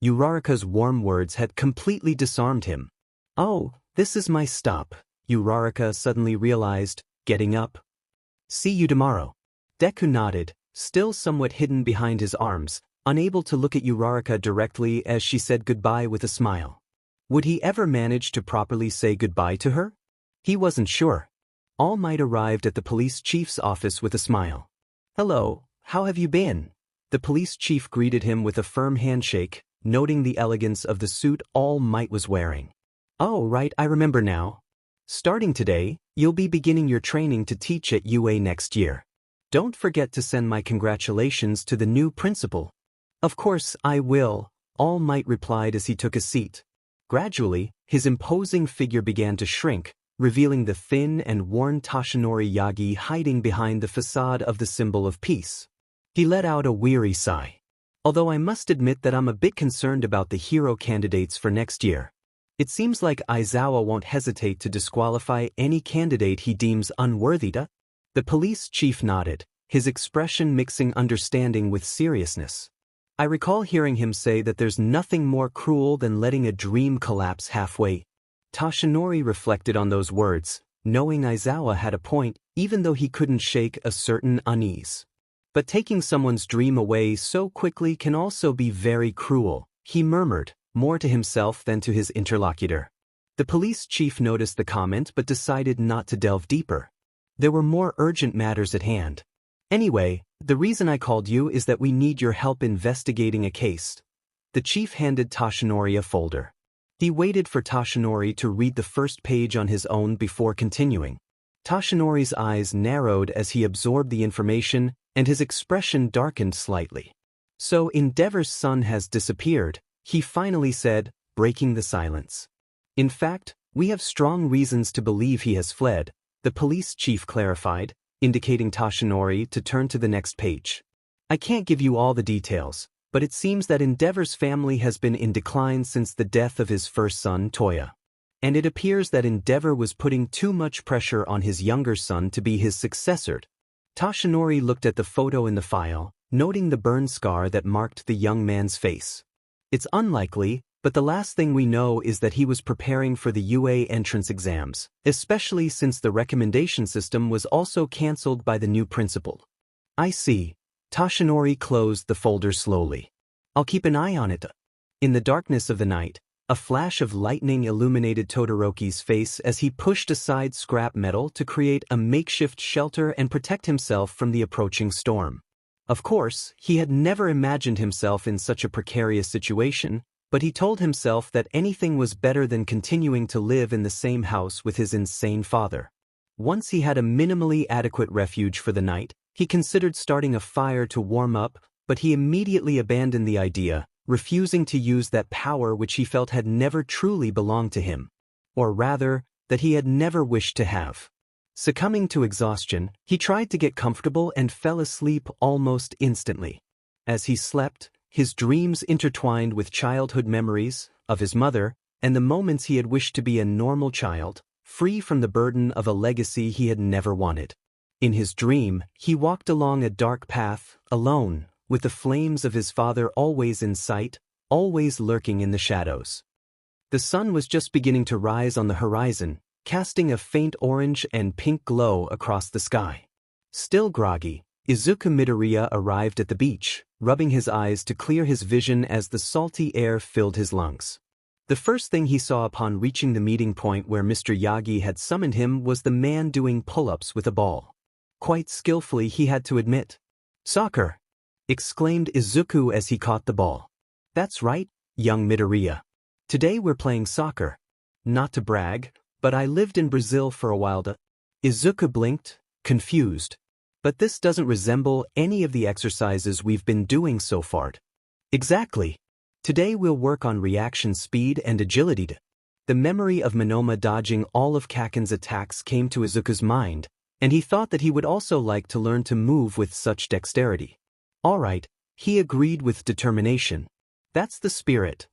Uraraka's warm words had completely disarmed him. "Oh, this is my stop," Uraraka suddenly realized, getting up. "See you tomorrow." Deku nodded, still somewhat hidden behind his arms, unable to look at Uraraka directly as she said goodbye with a smile. Would he ever manage to properly say goodbye to her? He wasn't sure. All Might arrived at the police chief's office with a smile. "Hello, how have you been?" The police chief greeted him with a firm handshake, noting the elegance of the suit All Might was wearing. "Oh, right, I remember now. Starting today, you'll be beginning your training to teach at UA next year. Don't forget to send my congratulations to the new principal." "Of course, I will," All Might replied as he took a seat. Gradually, his imposing figure began to shrink, revealing the thin and worn Toshinori Yagi hiding behind the facade of the symbol of peace. He let out a weary sigh. "Although I must admit that I'm a bit concerned about the hero candidates for next year. It seems like Aizawa won't hesitate to disqualify any candidate he deems unworthy to." The police chief nodded, his expression mixing understanding with seriousness. "I recall hearing him say that there's nothing more cruel than letting a dream collapse halfway." Toshinori reflected on those words, knowing Aizawa had a point, even though he couldn't shake a certain unease. "But taking someone's dream away so quickly can also be very cruel," he murmured, more to himself than to his interlocutor. The police chief noticed the comment but decided not to delve deeper. There were more urgent matters at hand. "Anyway, the reason I called you is that we need your help investigating a case." The chief handed Toshinori a folder. He waited for Toshinori to read the first page on his own before continuing. Toshinori's eyes narrowed as he absorbed the information, and his expression darkened slightly. "So Endeavor's son has disappeared," he finally said, breaking the silence. "In fact, we have strong reasons to believe he has fled," the police chief clarified, indicating Toshinori to turn to the next page. "I can't give you all the details, but it seems that Endeavor's family has been in decline since the death of his first son, Toya. And it appears that Endeavor was putting too much pressure on his younger son to be his successor." Toshinori looked at the photo in the file, noting the burn scar that marked the young man's face. "It's unlikely, but the last thing we know is that he was preparing for the UA entrance exams, especially since the recommendation system was also cancelled by the new principal." "I see." Toshinori closed the folder slowly. "I'll keep an eye on it." In the darkness of the night, a flash of lightning illuminated Todoroki's face as he pushed aside scrap metal to create a makeshift shelter and protect himself from the approaching storm. Of course, he had never imagined himself in such a precarious situation, but he told himself that anything was better than continuing to live in the same house with his insane father. Once he had a minimally adequate refuge for the night, he considered starting a fire to warm up, but he immediately abandoned the idea, refusing to use that power which he felt had never truly belonged to him. Or rather, that he had never wished to have. Succumbing to exhaustion, he tried to get comfortable and fell asleep almost instantly. As he slept, his dreams intertwined with childhood memories of his mother and the moments he had wished to be a normal child, free from the burden of a legacy he had never wanted. In his dream, he walked along a dark path, alone, with the flames of his father always in sight, always lurking in the shadows. The sun was just beginning to rise on the horizon, casting a faint orange and pink glow across the sky. Still groggy, Izuku Midoriya arrived at the beach, rubbing his eyes to clear his vision as the salty air filled his lungs. The first thing he saw upon reaching the meeting point where Mr. Yagi had summoned him was the man doing pull-ups with a ball. Quite skillfully, he had to admit. "Soccer!" exclaimed Izuku as he caught the ball. "That's right, young Midoriya. Today we're playing soccer. Not to brag, but I lived in Brazil for a while." Izuku blinked, confused. "But this doesn't resemble any of the exercises we've been doing so far." "Exactly. Today we'll work on reaction speed and agility." The memory of Monoma dodging all of Kaken's attacks came to Izuku's mind, and he thought that he would also like to learn to move with such dexterity. Alright, he agreed with determination. That's the spirit.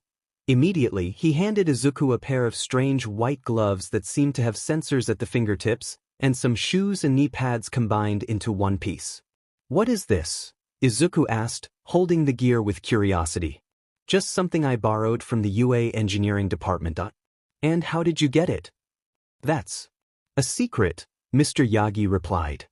Immediately, he handed Izuku a pair of strange white gloves that seemed to have sensors at the fingertips, and some shoes and knee pads combined into one piece. What is this? Izuku asked, holding the gear with curiosity. Just something I borrowed from the UA engineering department. And how did you get it? That's a secret, Mr. Yagi replied.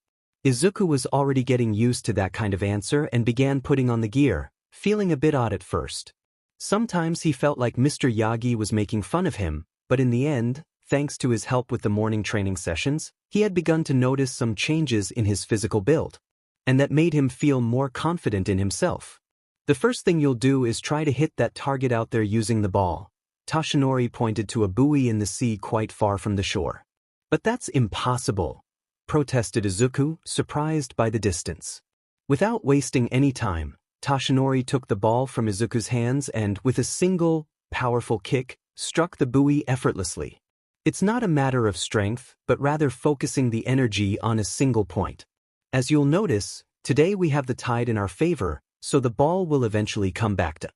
Izuku was already getting used to that kind of answer and began putting on the gear, feeling a bit odd at first. Sometimes he felt like Mr. Yagi was making fun of him, but in the end, thanks to his help with the morning training sessions, he had begun to notice some changes in his physical build, and that made him feel more confident in himself. The first thing you'll do is try to hit that target out there using the ball. Toshinori pointed to a buoy in the sea quite far from the shore. But that's impossible, protested Izuku, surprised by the distance. Without wasting any time, Toshinori took the ball from Izuku's hands and, with a single, powerful kick, struck the buoy effortlessly. It's not a matter of strength, but rather focusing the energy on a single point. As you'll notice, today we have the tide in our favor, so the ball will eventually come back to.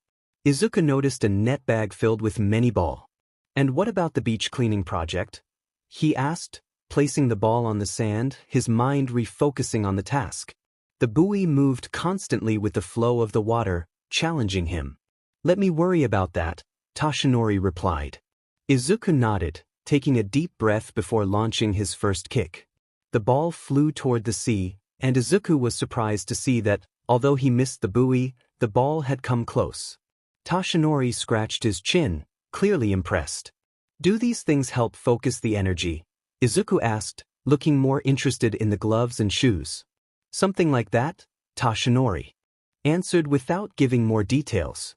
Izuku noticed a net bag filled with many ball. And what about the beach cleaning project? He asked, placing the ball on the sand, his mind refocusing on the task. The buoy moved constantly with the flow of the water, challenging him. Let me worry about that, Toshinori replied. Izuku nodded, taking a deep breath before launching his first kick. The ball flew toward the sea, and Izuku was surprised to see that, although he missed the buoy, the ball had come close. Toshinori scratched his chin, clearly impressed. Do these things help focus the energy? Izuku asked, looking more interested in the gloves and shoes. Something like that, Toshinori answered without giving more details.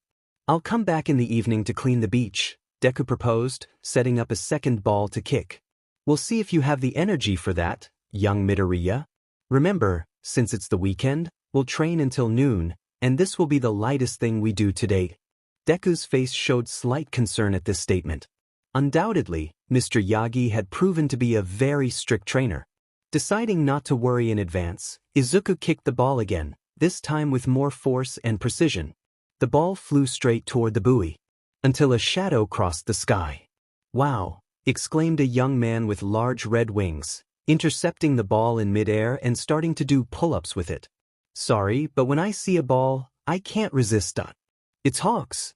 I'll come back in the evening to clean the beach, Deku proposed, setting up a second ball to kick. We'll see if you have the energy for that, young Midoriya. Remember, since it's the weekend, we'll train until noon, and this will be the lightest thing we do today. Deku's face showed slight concern at this statement. Undoubtedly, Mr. Yagi had proven to be a very strict trainer. Deciding not to worry in advance, Izuku kicked the ball again, this time with more force and precision. The ball flew straight toward the buoy, until a shadow crossed the sky. Wow, exclaimed a young man with large red wings, intercepting the ball in midair and starting to do pull-ups with it. Sorry, but when I see a ball, I can't resist. It's Hawks.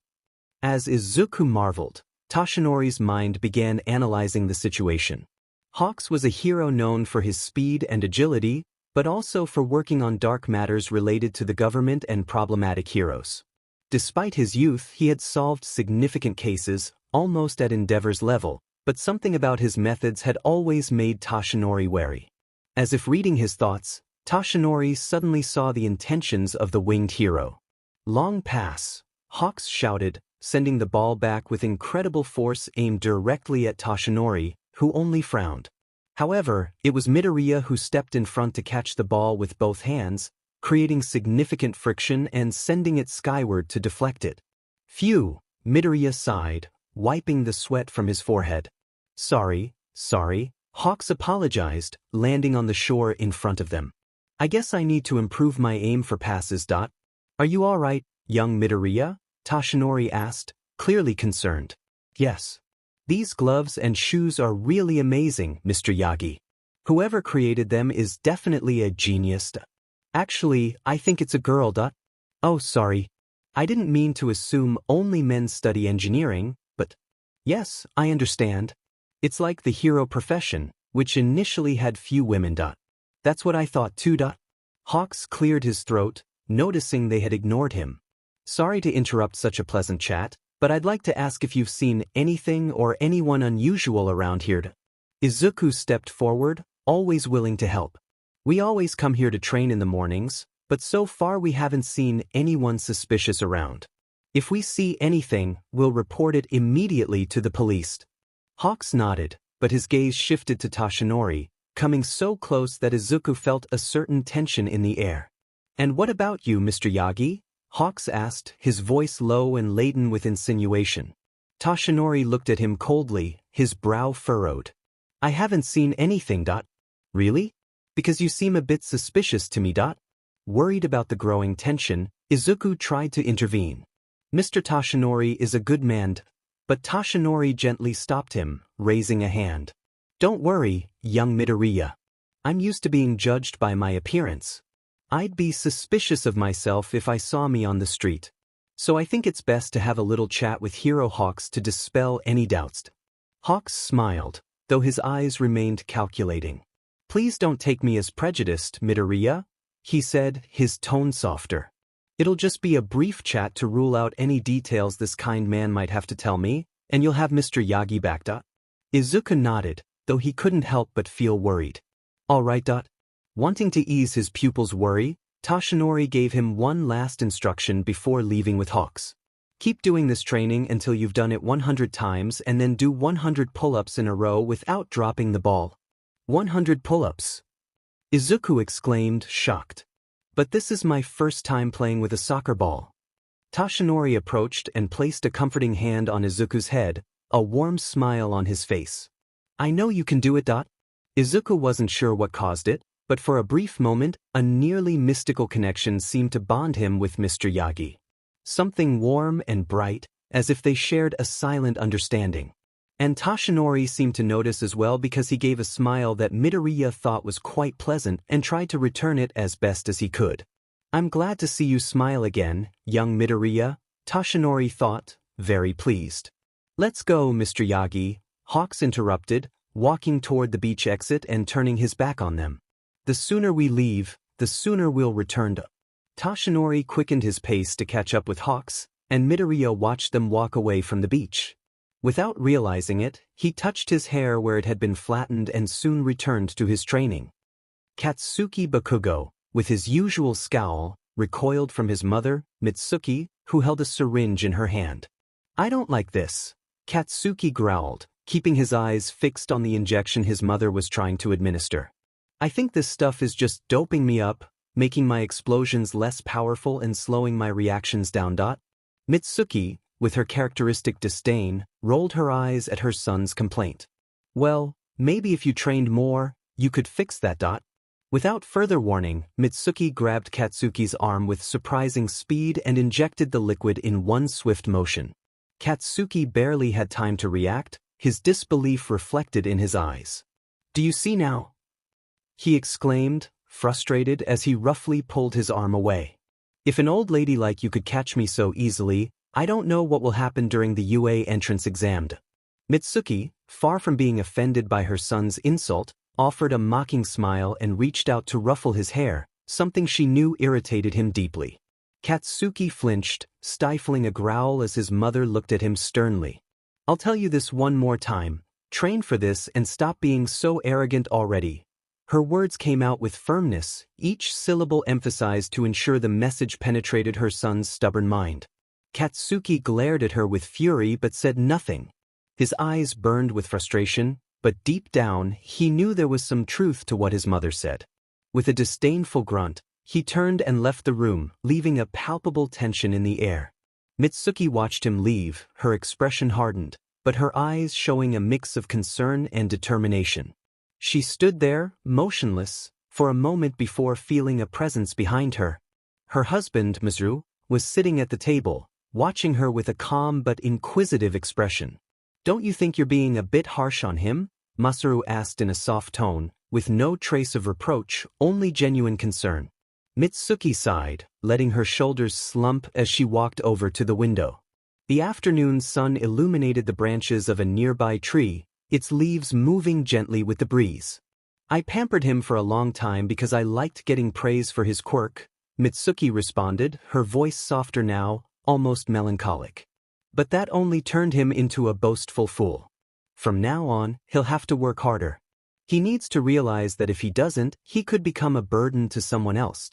As Izuku marveled, Toshinori's mind began analyzing the situation. Hawks was a hero known for his speed and agility, but also for working on dark matters related to the government and problematic heroes. Despite his youth, he had solved significant cases, almost at Endeavor's level, but something about his methods had always made Toshinori wary. As if reading his thoughts, Toshinori suddenly saw the intentions of the winged hero. Long pass, Hawks shouted, sending the ball back with incredible force aimed directly at Toshinori, who only frowned. However, it was Midoriya who stepped in front to catch the ball with both hands, creating significant friction and sending it skyward to deflect it. Phew, Midoriya sighed, wiping the sweat from his forehead. Sorry, Hawks apologized, landing on the shore in front of them. I guess I need to improve my aim for passes. Are you all right, young Midoriya? Toshinori asked, clearly concerned. Yes. These gloves and shoes are really amazing, Mr. Yagi. Whoever created them is definitely a genius. Actually, I think it's a girl. Oh, sorry. I didn't mean to assume only men study engineering, but yes, I understand. It's like the hero profession, which initially had few women. That's what I thought too. Hawks cleared his throat, noticing they had ignored him. Sorry to interrupt such a pleasant chat, but I'd like to ask if you've seen anything or anyone unusual around here. Izuku stepped forward, always willing to help. We always come here to train in the mornings, but so far we haven't seen anyone suspicious around. If we see anything, we'll report it immediately to the police. Hawks nodded, but his gaze shifted to Toshinori, coming so close that Izuku felt a certain tension in the air. And what about you, Mr. Yagi? Hawks asked, his voice low and laden with insinuation. Toshinori looked at him coldly, his brow furrowed. I haven't seen anything. Really? Because you seem a bit suspicious to me. Worried about the growing tension, Izuku tried to intervene. Mr. Toshinori is a good man, but Toshinori gently stopped him, raising a hand. Don't worry, young Midoriya. I'm used to being judged by my appearance. I'd be suspicious of myself if I saw me on the street. So I think it's best to have a little chat with Hero Hawks to dispel any doubts. Hawks smiled, though his eyes remained calculating. Please don't take me as prejudiced, Midoriya, he said, his tone softer. It'll just be a brief chat to rule out any details this kind man might have to tell me, and you'll have Mr. Yagi back. Izuku nodded, though he couldn't help but feel worried. All right. Wanting to ease his pupil's worry, Toshinori gave him one last instruction before leaving with Hawks. Keep doing this training until you've done it 100 times and then do 100 pull-ups in a row without dropping the ball. 100 pull-ups. Izuku exclaimed, shocked. But this is my first time playing with a soccer ball. Toshinori approached and placed a comforting hand on Izuku's head, a warm smile on his face. I know you can do it. Izuku wasn't sure what caused it, but for a brief moment, a nearly mystical connection seemed to bond him with Mr. Yagi. Something warm and bright, as if they shared a silent understanding. And Toshinori seemed to notice as well because he gave a smile that Midoriya thought was quite pleasant and tried to return it as best as he could. I'm glad to see you smile again, young Midoriya, Toshinori thought, very pleased. Let's go, Mr. Yagi, Hawks interrupted, walking toward the beach exit and turning his back on them. The sooner we leave, the sooner we'll return. Toshinori quickened his pace to catch up with Hawks, and Midoriya watched them walk away from the beach. Without realizing it, he touched his hair where it had been flattened and soon returned to his training. Katsuki Bakugo, with his usual scowl, recoiled from his mother, Mitsuki, who held a syringe in her hand. I don't like this, Katsuki growled, keeping his eyes fixed on the injection his mother was trying to administer. I think this stuff is just doping me up, making my explosions less powerful and slowing my reactions down. Mitsuki, with her characteristic disdain, rolled her eyes at her son's complaint. Well, maybe if you trained more, you could fix that. Without further warning, Mitsuki grabbed Katsuki's arm with surprising speed and injected the liquid in one swift motion. Katsuki barely had time to react, his disbelief reflected in his eyes. Do you see now? He exclaimed, frustrated as he roughly pulled his arm away. If an old lady like you could catch me so easily, I don't know what will happen during the UA entrance exam. Mitsuki, far from being offended by her son's insult, offered a mocking smile and reached out to ruffle his hair, something she knew irritated him deeply. Katsuki flinched, stifling a growl as his mother looked at him sternly. I'll tell you this one more time, train for this and stop being so arrogant already. Her words came out with firmness, each syllable emphasized to ensure the message penetrated her son's stubborn mind. Katsuki glared at her with fury but said nothing. His eyes burned with frustration, but deep down he knew there was some truth to what his mother said. With a disdainful grunt, he turned and left the room, leaving a palpable tension in the air. Mitsuki watched him leave, her expression hardened, but her eyes showing a mix of concern and determination. She stood there, motionless, for a moment before feeling a presence behind her. Her husband, Masaru, was sitting at the table, watching her with a calm but inquisitive expression. Don't you think you're being a bit harsh on him? Masaru asked in a soft tone, with no trace of reproach, only genuine concern. Mitsuki sighed, letting her shoulders slump as she walked over to the window. The afternoon sun illuminated the branches of a nearby tree, its leaves moving gently with the breeze. I pampered him for a long time because I liked getting praise for his quirk, Mitsuki responded, her voice softer now, almost melancholic. But that only turned him into a boastful fool. From now on, he'll have to work harder. He needs to realize that if he doesn't, he could become a burden to someone else.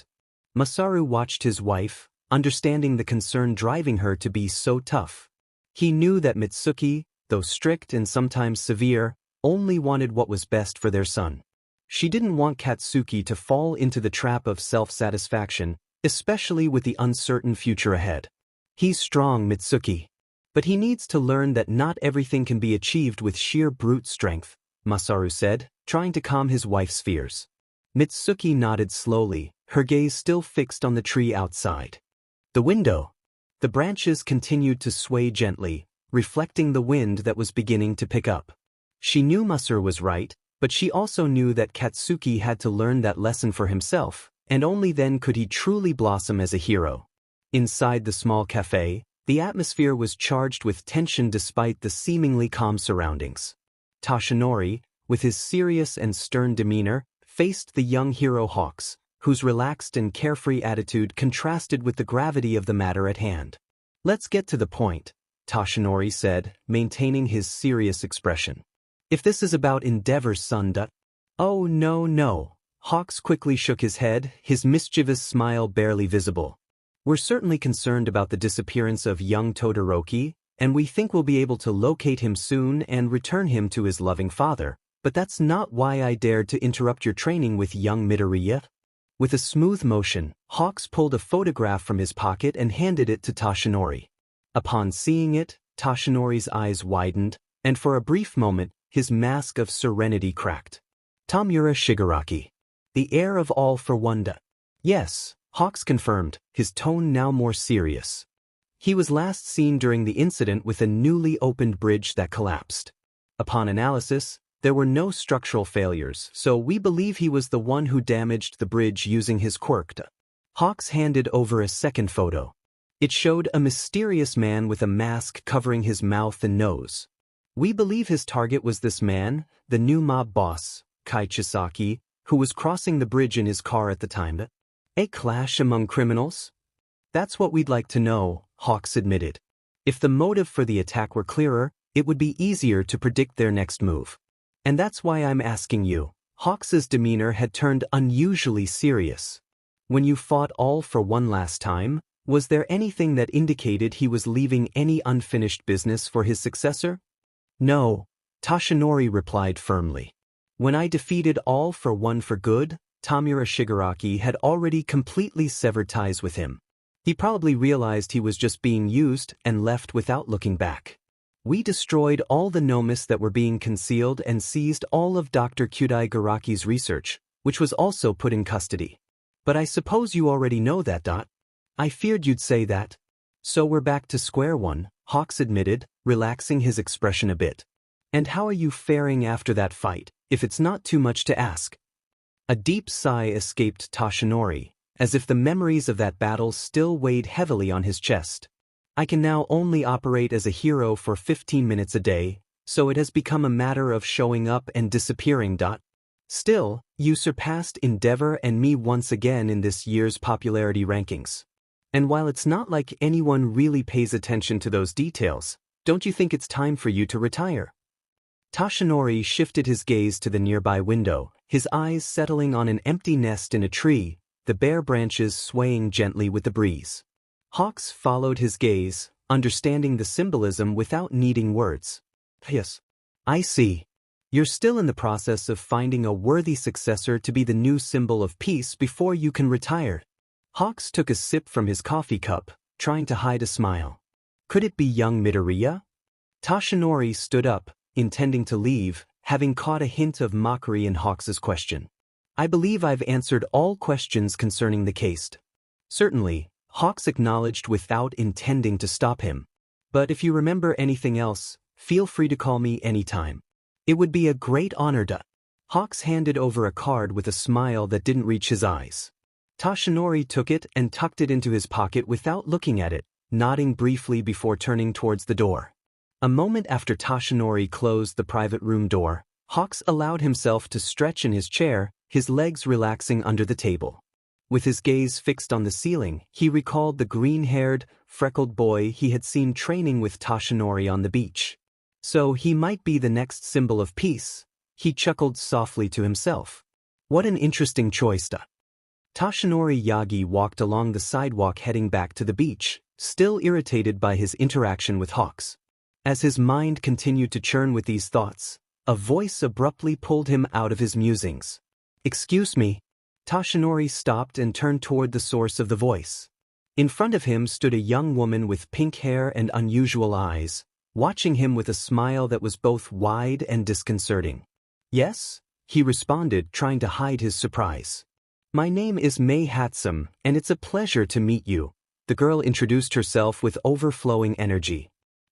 Masaru watched his wife, understanding the concern driving her to be so tough. He knew that Mitsuki, though strict and sometimes severe, only wanted what was best for their son. She didn't want Katsuki to fall into the trap of self-satisfaction, especially with the uncertain future ahead. He's strong, Mitsuki. But he needs to learn that not everything can be achieved with sheer brute strength, Masaru said, trying to calm his wife's fears. Mitsuki nodded slowly, her gaze still fixed on the tree outside. The window. The branches continued to sway gently, reflecting the wind that was beginning to pick up. She knew Masaru was right, but she also knew that Katsuki had to learn that lesson for himself, and only then could he truly blossom as a hero. Inside the small cafe, the atmosphere was charged with tension despite the seemingly calm surroundings. Toshinori, with his serious and stern demeanor, faced the young hero Hawks, whose relaxed and carefree attitude contrasted with the gravity of the matter at hand. "Let's get to the point," Toshinori said, maintaining his serious expression. "If this is about Endeavor's son, Oh no. Hawks quickly shook his head, his mischievous smile barely visible. "We're certainly concerned about the disappearance of young Todoroki, and we think we'll be able to locate him soon and return him to his loving father, but that's not why I dared to interrupt your training with young Midoriya." With a smooth motion, Hawks pulled a photograph from his pocket and handed it to Toshinori. Upon seeing it, Toshinori's eyes widened, and for a brief moment, his mask of serenity cracked. "Tamura Shigaraki. The heir of All for One. Yes, Hawks confirmed, his tone now more serious. He was last seen during the incident with a newly opened bridge that collapsed. Upon analysis, there were no structural failures, so we believe he was the one who damaged the bridge using his quirk. Hawks handed over a second photo. It showed a mysterious man with a mask covering his mouth and nose. We believe his target was this man, the new mob boss, Kai Chisaki, who was crossing the bridge in his car at the time. A clash among criminals? That's what we'd like to know, Hawks admitted. If the motive for the attack were clearer, it would be easier to predict their next move. And that's why I'm asking you. Hawks's demeanor had turned unusually serious. When you fought All for One last time, was there anything that indicated he was leaving any unfinished business for his successor? No, Toshinori replied firmly. When I defeated All for One for good, Tamura Shigaraki had already completely severed ties with him. He probably realized he was just being used and left without looking back. We destroyed all the nomis that were being concealed and seized all of Dr. Kyudai Garaki's research, which was also put in custody. But I suppose you already know that. I feared you'd say that. So we're back to square one, Hawks admitted, relaxing his expression a bit. And how are you faring after that fight, if it's not too much to ask? A deep sigh escaped Toshinori, as if the memories of that battle still weighed heavily on his chest. I can now only operate as a hero for 15 minutes a day, so it has become a matter of showing up and disappearing. Still, you surpassed Endeavor and me once again in this year's popularity rankings. And while it's not like anyone really pays attention to those details, don't you think it's time for you to retire? Toshinori shifted his gaze to the nearby window, his eyes settling on an empty nest in a tree, the bare branches swaying gently with the breeze. Hawks followed his gaze, understanding the symbolism without needing words. Yes. I see. You're still in the process of finding a worthy successor to be the new symbol of peace before you can retire. Hawks took a sip from his coffee cup, trying to hide a smile. Could it be young Midoriya? Toshinori stood up, intending to leave, having caught a hint of mockery in Hawks's question. I believe I've answered all questions concerning the case. Certainly, Hawks acknowledged without intending to stop him. But if you remember anything else, feel free to call me anytime. It would be a great honor. Hawks handed over a card with a smile that didn't reach his eyes. Toshinori took it and tucked it into his pocket without looking at it, nodding briefly before turning towards the door. A moment after Toshinori closed the private room door, Hawks allowed himself to stretch in his chair, his legs relaxing under the table. With his gaze fixed on the ceiling, he recalled the green-haired, freckled boy he had seen training with Toshinori on the beach. So he might be the next symbol of peace, he chuckled softly to himself. What an interesting choice. Toshinori Yagi walked along the sidewalk heading back to the beach, still irritated by his interaction with Hawks. As his mind continued to churn with these thoughts, a voice abruptly pulled him out of his musings. Excuse me. Toshinori stopped and turned toward the source of the voice. In front of him stood a young woman with pink hair and unusual eyes, watching him with a smile that was both wide and disconcerting. "Yes?" he responded, trying to hide his surprise. "My name is Mei Hatsum, and it's a pleasure to meet you." The girl introduced herself with overflowing energy.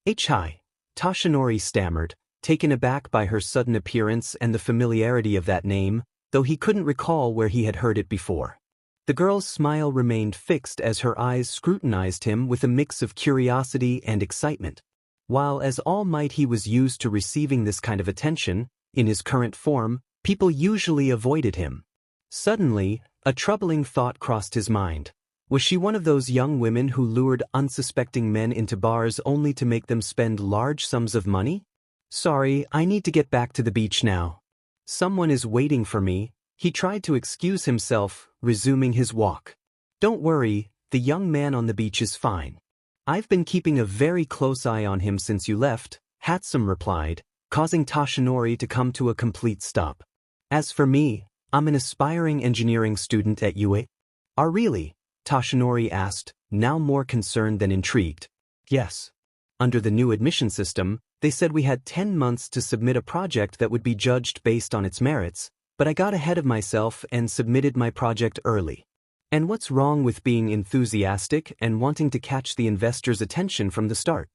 "Hi." Toshinori stammered, taken aback by her sudden appearance and the familiarity of that name, though he couldn't recall where he had heard it before. The girl's smile remained fixed as her eyes scrutinized him with a mix of curiosity and excitement. While as All Might he was used to receiving this kind of attention, in his current form, people usually avoided him. Suddenly, a troubling thought crossed his mind. Was she one of those young women who lured unsuspecting men into bars only to make them spend large sums of money? "Sorry, I need to get back to the beach now. Someone is waiting for me." He tried to excuse himself, resuming his walk. "Don't worry, the young man on the beach is fine. I've been keeping a very close eye on him since you left," Hatsum replied, causing Toshinori to come to a complete stop. "As for me, I'm an aspiring engineering student at UA." "Are really?" Toshinori asked, now more concerned than intrigued. "Yes. Under the new admission system, they said we had 10 months to submit a project that would be judged based on its merits, but I got ahead of myself and submitted my project early. And what's wrong with being enthusiastic and wanting to catch the investors' attention from the start?"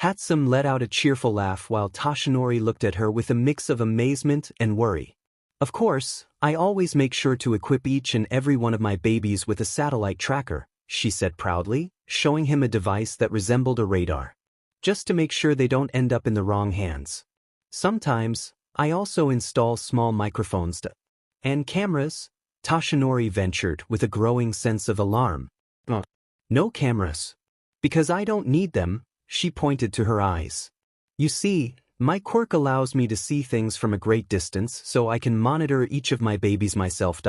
Hatsum let out a cheerful laugh while Toshinori looked at her with a mix of amazement and worry. "Of course, I always make sure to equip each and every one of my babies with a satellite tracker," she said proudly, showing him a device that resembled a radar. "Just to make sure they don't end up in the wrong hands. Sometimes, I also install small microphones and cameras," Toshinori ventured with a growing sense of alarm. "No cameras. Because I don't need them," she pointed to her eyes. "You see, my quirk allows me to see things from a great distance so I can monitor each of my babies myself."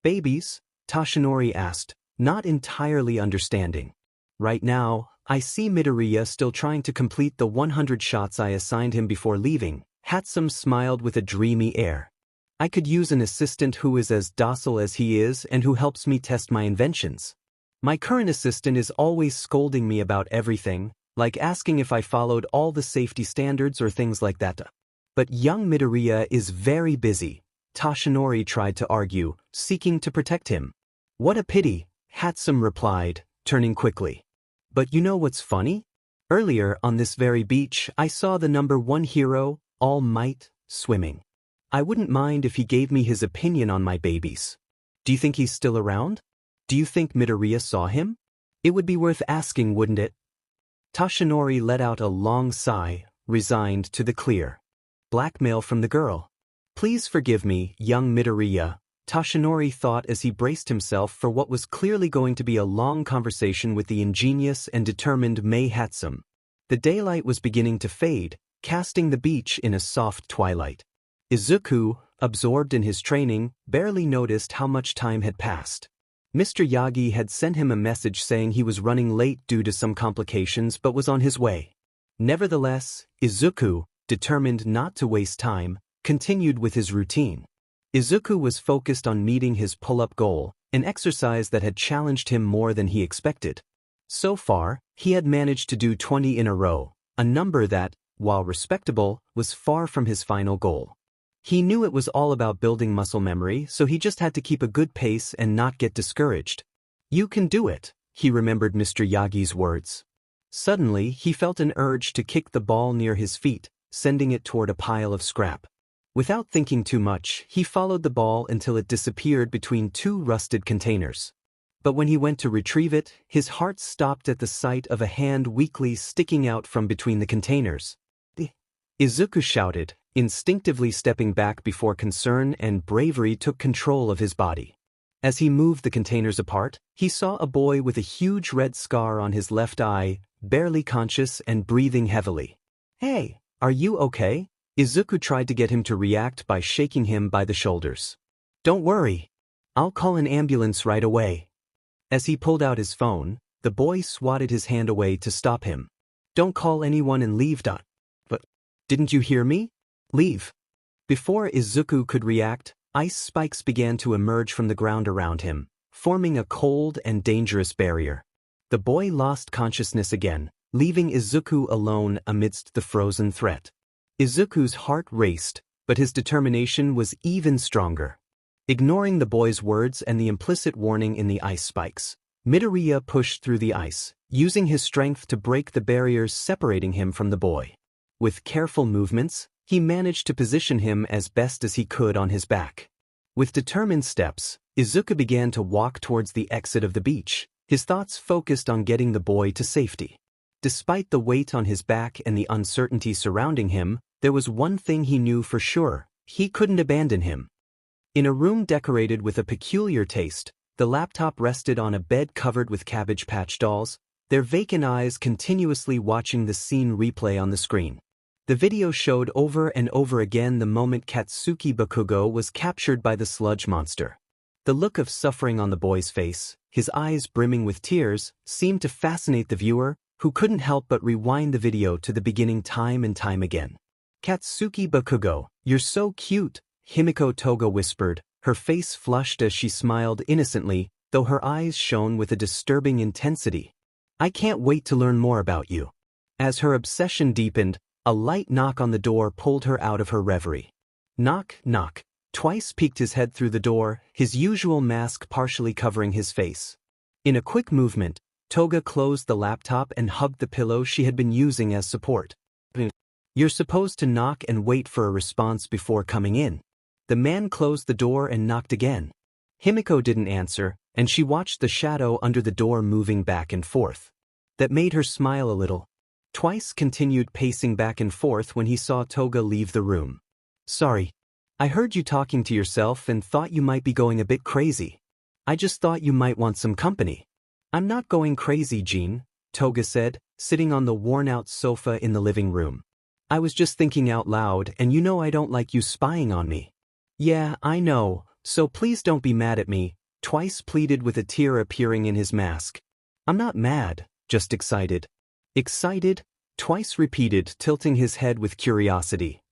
"Babies?" Toshinori asked, not entirely understanding. "Right now, I see Midoriya still trying to complete the 100 shots I assigned him before leaving." Hatsum smiled with a dreamy air. "I could use an assistant who is as docile as he is and who helps me test my inventions. My current assistant is always scolding me about everything, like asking if I followed all the safety standards or things like that. But young Midoriya is very busy," Toshinori tried to argue, seeking to protect him. "What a pity," Hatsum replied, turning quickly. "But you know what's funny? Earlier on this very beach I saw the #1 hero, All Might, swimming. I wouldn't mind if he gave me his opinion on my babies. Do you think he's still around? Do you think Midoriya saw him? It would be worth asking, wouldn't it?" Toshinori let out a long sigh, resigned to the clear. Blackmail from the girl. "Please forgive me, young Midoriya," Toshinori thought as he braced himself for what was clearly going to be a long conversation with the ingenious and determined Mei Hatsum. The daylight was beginning to fade, casting the beach in a soft twilight. Izuku, absorbed in his training, barely noticed how much time had passed. Mr. Yagi had sent him a message saying he was running late due to some complications but was on his way. Nevertheless, Izuku, determined not to waste time, continued with his routine. Izuku was focused on meeting his pull-up goal, an exercise that had challenged him more than he expected. So far, he had managed to do 20 in a row, a number that, while respectable, was far from his final goal. He knew it was all about building muscle memory, so he just had to keep a good pace and not get discouraged. "You can do it," he remembered Mr. Yagi's words. Suddenly, he felt an urge to kick the ball near his feet, sending it toward a pile of scrap. Without thinking too much, he followed the ball until it disappeared between 2 rusted containers. But when he went to retrieve it, his heart stopped at the sight of a hand weakly sticking out from between the containers. Izuku shouted, instinctively stepping back before concern and bravery took control of his body. As he moved the containers apart, he saw a boy with a huge red scar on his left eye, barely conscious and breathing heavily. "Hey, are you okay?" Izuku tried to get him to react by shaking him by the shoulders. "Don't worry. I'll call an ambulance right away." As he pulled out his phone, the boy swatted his hand away to stop him. "Don't call anyone and leave. But didn't you hear me? Leave." Before Izuku could react, ice spikes began to emerge from the ground around him, forming a cold and dangerous barrier. The boy lost consciousness again, leaving Izuku alone amidst the frozen threat. Izuku's heart raced, but his determination was even stronger. Ignoring the boy's words and the implicit warning in the ice spikes, Midoriya pushed through the ice, using his strength to break the barriers separating him from the boy. With careful movements, he managed to position him as best as he could on his back. With determined steps, Izuku began to walk towards the exit of the beach, his thoughts focused on getting the boy to safety. Despite the weight on his back and the uncertainty surrounding him, there was one thing he knew for sure: he couldn't abandon him. In a room decorated with a peculiar taste, the laptop rested on a bed covered with Cabbage Patch dolls, their vacant eyes continuously watching the scene replay on the screen. The video showed over and over again the moment Katsuki Bakugo was captured by the sludge monster. The look of suffering on the boy's face, his eyes brimming with tears, seemed to fascinate the viewer, who couldn't help but rewind the video to the beginning time and time again. "Katsuki Bakugo, you're so cute," Himiko Toga whispered, her face flushed as she smiled innocently, though her eyes shone with a disturbing intensity. "I can't wait to learn more about you." As her obsession deepened, a light knock on the door pulled her out of her reverie. Knock, knock. Twice peeked his head through the door, his usual mask partially covering his face. In a quick movement, Toga closed the laptop and hugged the pillow she had been using as support. "You're supposed to knock and wait for a response before coming in." The man closed the door and knocked again. Himiko didn't answer, and she watched the shadow under the door moving back and forth. That made her smile a little. Twice continued pacing back and forth when he saw Toga leave the room. "Sorry. I heard you talking to yourself and thought you might be going a bit crazy. I just thought you might want some company." "I'm not going crazy, Jean," Toga said, sitting on the worn-out sofa in the living room. "I was just thinking out loud, and you know I don't like you spying on me." "Yeah, I know, so please don't be mad at me," Twice pleaded with a tear appearing in his mask. "I'm not mad, just excited." "Excited?" Twice repeated, tilting his head with curiosity.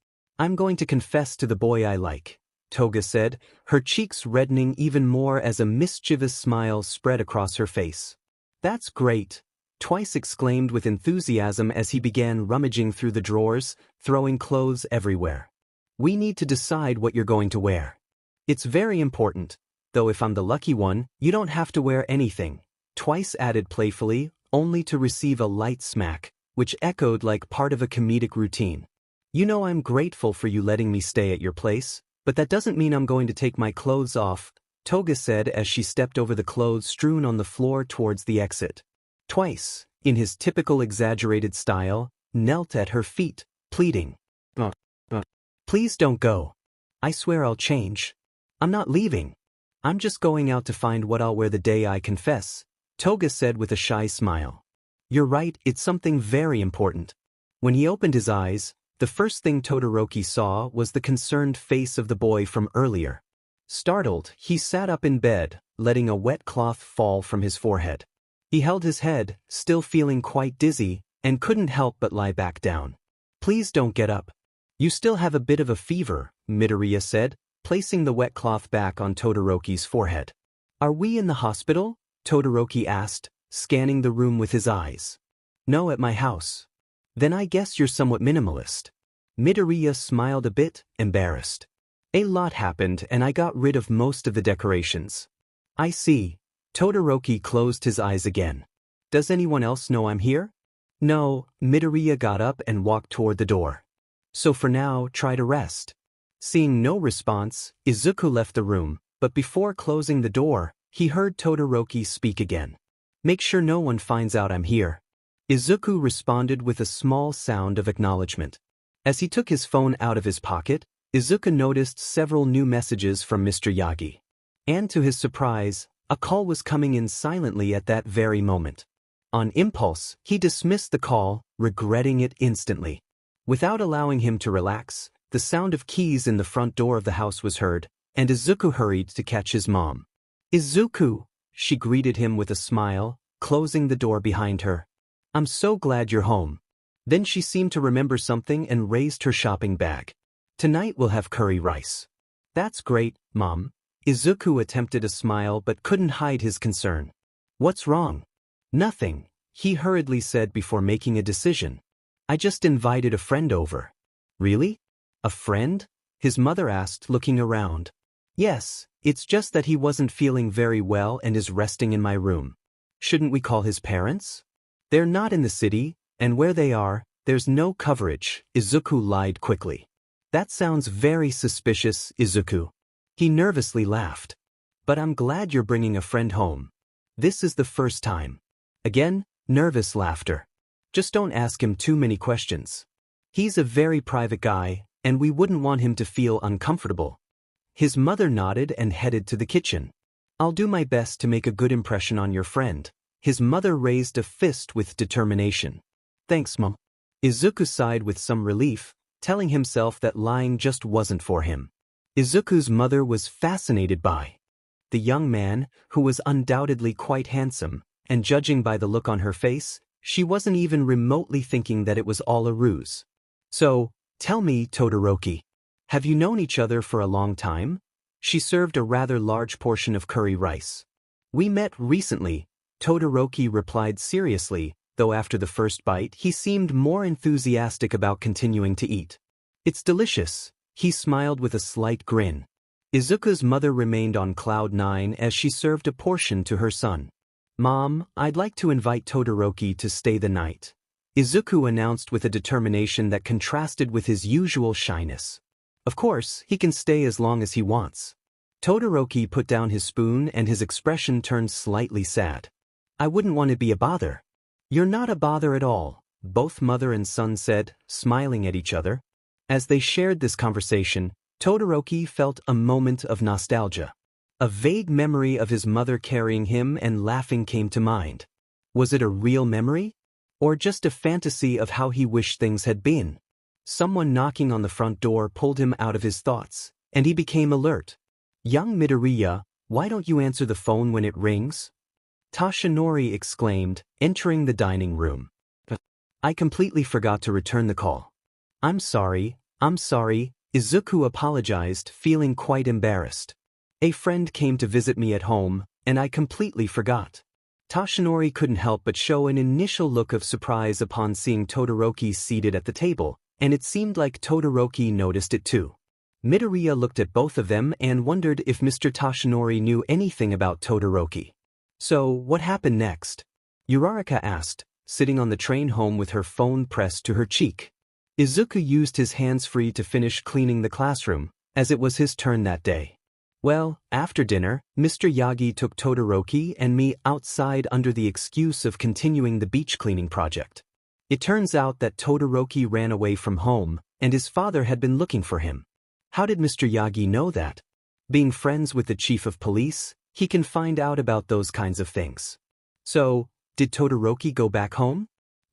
"I'm going to confess to the boy I like," Toga said, her cheeks reddening even more as a mischievous smile spread across her face. "That's great," Twice exclaimed with enthusiasm as he began rummaging through the drawers, throwing clothes everywhere. "We need to decide what you're going to wear. It's very important, though if I'm the lucky one, you don't have to wear anything," Twice added playfully, only to receive a light smack, which echoed like part of a comedic routine. "You know I'm grateful for you letting me stay at your place, but that doesn't mean I'm going to take my clothes off," Toga said as she stepped over the clothes strewn on the floor towards the exit. Twice, in his typical exaggerated style, knelt at her feet, pleading. "Please don't go. I swear I'll change. I'm not leaving. I'm just going out to find what I'll wear the day I confess," Toga said with a shy smile. "You're right, it's something very important." When he opened his eyes, the first thing Todoroki saw was the concerned face of the boy from earlier. Startled, he sat up in bed, letting a wet cloth fall from his forehead. He held his head, still feeling quite dizzy, and couldn't help but lie back down. "Please don't get up. You still have a bit of a fever," Midoriya said, placing the wet cloth back on Todoroki's forehead. "Are we in the hospital?" Todoroki asked, scanning the room with his eyes. "No, at my house." "Then I guess you're somewhat minimalist." Midoriya smiled a bit, embarrassed. "A lot happened and I got rid of most of the decorations." "I see." Todoroki closed his eyes again. "Does anyone else know I'm here?" "No." Midoriya got up and walked toward the door. "So for now, try to rest." Seeing no response, Izuku left the room, but before closing the door, he heard Todoroki speak again. "Make sure no one finds out I'm here." Izuku responded with a small sound of acknowledgement. As he took his phone out of his pocket, Izuku noticed several new messages from Mr. Yagi. And to his surprise, a call was coming in silently at that very moment. On impulse, he dismissed the call, regretting it instantly. Without allowing him to relax, the sound of keys in the front door of the house was heard, and Izuku hurried to catch his mom. "Izuku!" She greeted him with a smile, closing the door behind her. "I'm so glad you're home." Then she seemed to remember something and raised her shopping bag. "Tonight we'll have curry rice." "That's great, Mom." Izuku attempted a smile but couldn't hide his concern. "What's wrong?" Nothing, he hurriedly said before making a decision. I just invited a friend over. Really? A friend? His mother asked, looking around. Yes, it's just that he wasn't feeling very well and is resting in my room. Shouldn't we call his parents? They're not in the city, and where they are, there's no coverage, Izuku lied quickly. That sounds very suspicious, Izuku. He nervously laughed. But I'm glad you're bringing a friend home. This is the first time. Again, nervous laughter. Just don't ask him too many questions. He's a very private guy, and we wouldn't want him to feel uncomfortable. His mother nodded and headed to the kitchen. I'll do my best to make a good impression on your friend. His mother raised a fist with determination. Thanks, Mom. Izuku sighed with some relief, telling himself that lying just wasn't for him. Izuku's mother was fascinated by the young man, who was undoubtedly quite handsome, and judging by the look on her face, she wasn't even remotely thinking that it was all a ruse. So, tell me, Todoroki, have you known each other for a long time? She served a rather large portion of curry rice. We met recently, Todoroki replied seriously, though after the first bite he seemed more enthusiastic about continuing to eat. It's delicious, he smiled with a slight grin. Izuku's mother remained on cloud nine as she served a portion to her son. Mom, I'd like to invite Todoroki to stay the night, Izuku announced with a determination that contrasted with his usual shyness. Of course, he can stay as long as he wants. Todoroki put down his spoon and his expression turned slightly sad. I wouldn't want to be a bother. You're not a bother at all, both mother and son said, smiling at each other. As they shared this conversation, Todoroki felt a moment of nostalgia. A vague memory of his mother carrying him and laughing came to mind. Was it a real memory? Or just a fantasy of how he wished things had been? Someone knocking on the front door pulled him out of his thoughts, and he became alert. Young Midoriya, why don't you answer the phone when it rings? Tashinori exclaimed, entering the dining room. I completely forgot to return the call. I'm sorry, Izuku apologized, feeling quite embarrassed. A friend came to visit me at home, and I completely forgot. Tashinori couldn't help but show an initial look of surprise upon seeing Todoroki seated at the table, and it seemed like Todoroki noticed it too. Midoriya looked at both of them and wondered if Mr. Tashinori knew anything about Todoroki. So, what happened next? Uraraka asked, sitting on the train home with her phone pressed to her cheek. Izuku used his hands-free to finish cleaning the classroom, as it was his turn that day. Well, after dinner, Mr. Yagi took Todoroki and me outside under the excuse of continuing the beach cleaning project. It turns out that Todoroki ran away from home, and his father had been looking for him. How did Mr. Yagi know that? Being friends with the chief of police, he can find out about those kinds of things. So, did Todoroki go back home?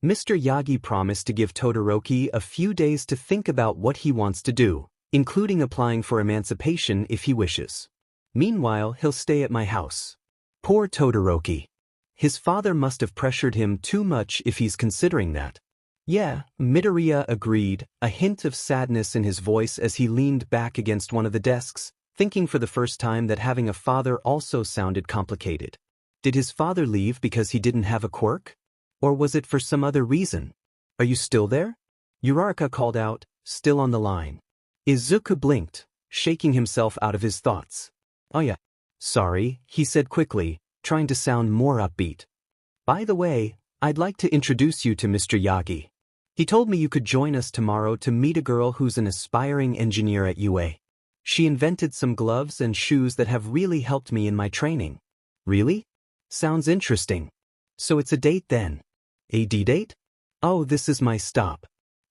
Mr. Yagi promised to give Todoroki a few days to think about what he wants to do, including applying for emancipation if he wishes. Meanwhile, he'll stay at my house. Poor Todoroki. His father must have pressured him too much if he's considering that. Yeah, Midoriya agreed, a hint of sadness in his voice as he leaned back against one of the desks, thinking for the first time that having a father also sounded complicated. Did his father leave because he didn't have a quirk? Or was it for some other reason? Are you still there? Uraraka called out, still on the line. Izuku blinked, shaking himself out of his thoughts. Oh yeah. Sorry, he said quickly, trying to sound more upbeat. By the way, I'd like to introduce you to Mr. Yagi. He told me you could join us tomorrow to meet a girl who's an aspiring engineer at UA. She invented some gloves and shoes that have really helped me in my training. Really? Sounds interesting. So it's a date then? A date? Oh, this is my stop.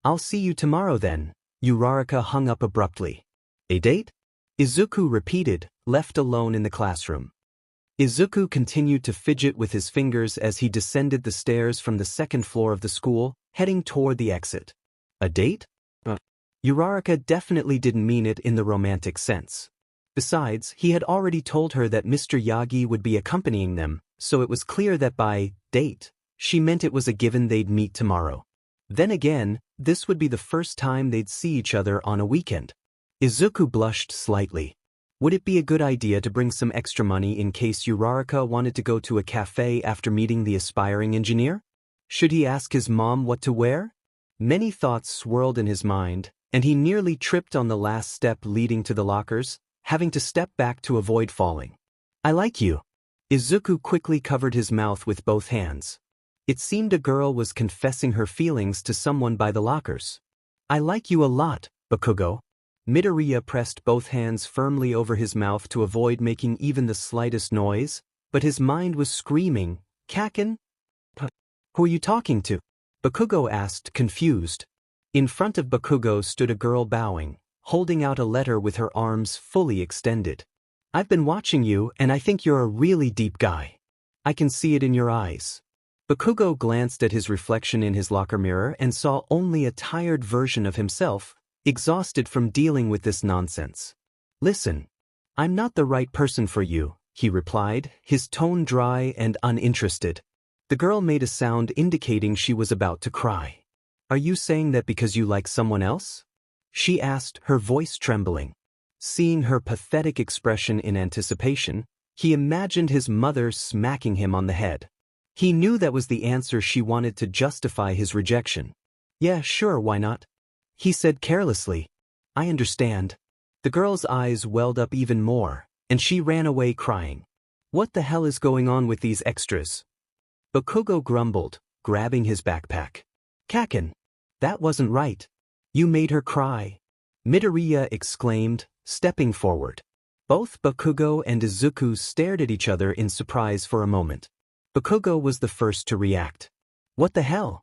I'll see you tomorrow then. Uraraka hung up abruptly. A date? Izuku repeated, left alone in the classroom. Izuku continued to fidget with his fingers as he descended the stairs from the second floor of the school, heading toward the exit. A date? Uraraka definitely didn't mean it in the romantic sense. Besides, he had already told her that Mr. Yagi would be accompanying them, so it was clear that by date, she meant it was a given they'd meet tomorrow. Then again, this would be the first time they'd see each other on a weekend. Izuku blushed slightly. Would it be a good idea to bring some extra money in case Uraraka wanted to go to a cafe after meeting the aspiring engineer? Should he ask his mom what to wear? Many thoughts swirled in his mind, and he nearly tripped on the last step leading to the lockers, having to step back to avoid falling. I like you. Izuku quickly covered his mouth with both hands. It seemed a girl was confessing her feelings to someone by the lockers. I like you a lot, Bakugo. Midoriya pressed both hands firmly over his mouth to avoid making even the slightest noise, but his mind was screaming, Kaken? Who are you talking to? Bakugo asked, confused. In front of Bakugo stood a girl bowing, holding out a letter with her arms fully extended. I've been watching you and I think you're a really deep guy. I can see it in your eyes. Bakugo glanced at his reflection in his locker mirror and saw only a tired version of himself, exhausted from dealing with this nonsense. Listen. I'm not the right person for you, he replied, his tone dry and uninterested. The girl made a sound indicating she was about to cry. Are you saying that because you like someone else? She asked, her voice trembling. Seeing her pathetic expression in anticipation, he imagined his mother smacking him on the head. He knew that was the answer she wanted to justify his rejection. Yeah, sure, why not? He said carelessly. I understand. The girl's eyes welled up even more, and she ran away crying. What the hell is going on with these extras? Bakugo grumbled, grabbing his backpack. Kaken, that wasn't right. You made her cry. Midoriya exclaimed, stepping forward. Both Bakugo and Izuku stared at each other in surprise for a moment. Bakugo was the first to react. What the hell?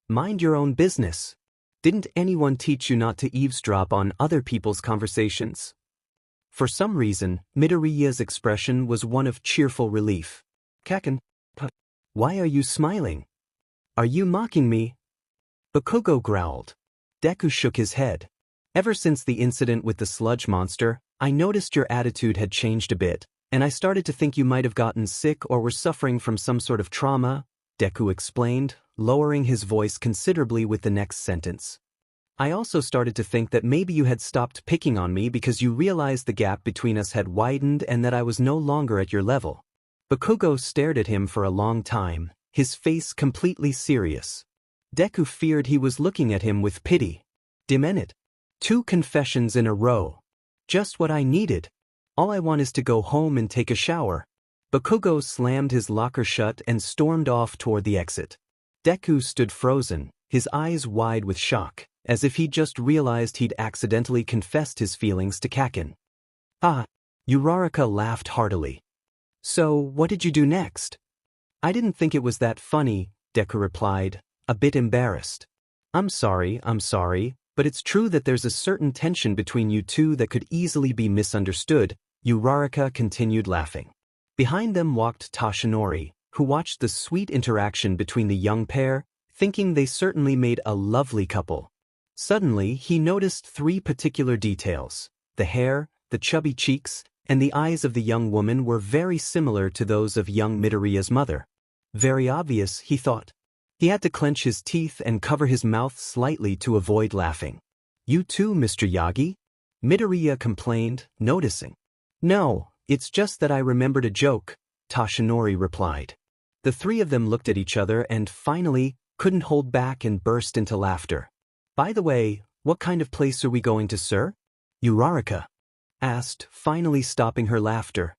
Mind your own business. Didn't anyone teach you not to eavesdrop on other people's conversations? For some reason, Midoriya's expression was one of cheerful relief. Kaken, why are you smiling? Are you mocking me? Bakugo growled. Deku shook his head. Ever since the incident with the sludge monster, I noticed your attitude had changed a bit, and I started to think you might have gotten sick or were suffering from some sort of trauma, Deku explained, lowering his voice considerably with the next sentence. I also started to think that maybe you had stopped picking on me because you realized the gap between us had widened and that I was no longer at your level. Bakugo stared at him for a long time, his face completely serious. Deku feared he was looking at him with pity. Demented. 2 confessions in a row. Just what I needed. All I want is to go home and take a shower. Bakugo slammed his locker shut and stormed off toward the exit. Deku stood frozen, his eyes wide with shock, as if he'd just realized he'd accidentally confessed his feelings to Kaken. Ah, Uraraka laughed heartily. So, what did you do next? I didn't think it was that funny, Deku replied, a bit embarrassed. I'm sorry, but it's true that there's a certain tension between you two that could easily be misunderstood, Uraraka continued laughing. Behind them walked Toshinori, who watched the sweet interaction between the young pair, thinking they certainly made a lovely couple. Suddenly, he noticed 3 particular details. The hair, the chubby cheeks, and the eyes of the young woman were very similar to those of young Midoriya's mother. Very obvious, he thought. He had to clench his teeth and cover his mouth slightly to avoid laughing. You too, Mr. Yagi? Midoriya complained, noticing. No, it's just that I remembered a joke, Toshinori replied. The 3 of them looked at each other and, finally, couldn't hold back and burst into laughter. By the way, what kind of place are we going to, sir? Uraraka asked, finally stopping her laughter.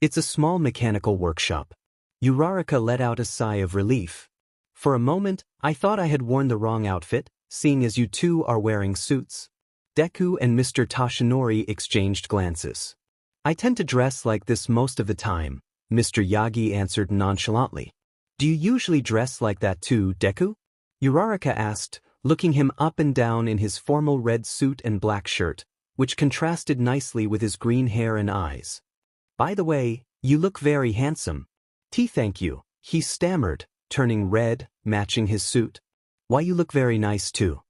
It's a small mechanical workshop. Uraraka let out a sigh of relief. For a moment, I thought I had worn the wrong outfit, seeing as you two are wearing suits. Deku and Mr. Toshinori exchanged glances. I tend to dress like this most of the time, Mr. Yagi answered nonchalantly. Do you usually dress like that too, Deku? Uraraka asked, looking him up and down in his formal red suit and black shirt, which contrasted nicely with his green hair and eyes. By the way, you look very handsome. Thank you, he stammered, turning red, matching his suit. Why, you look very nice too.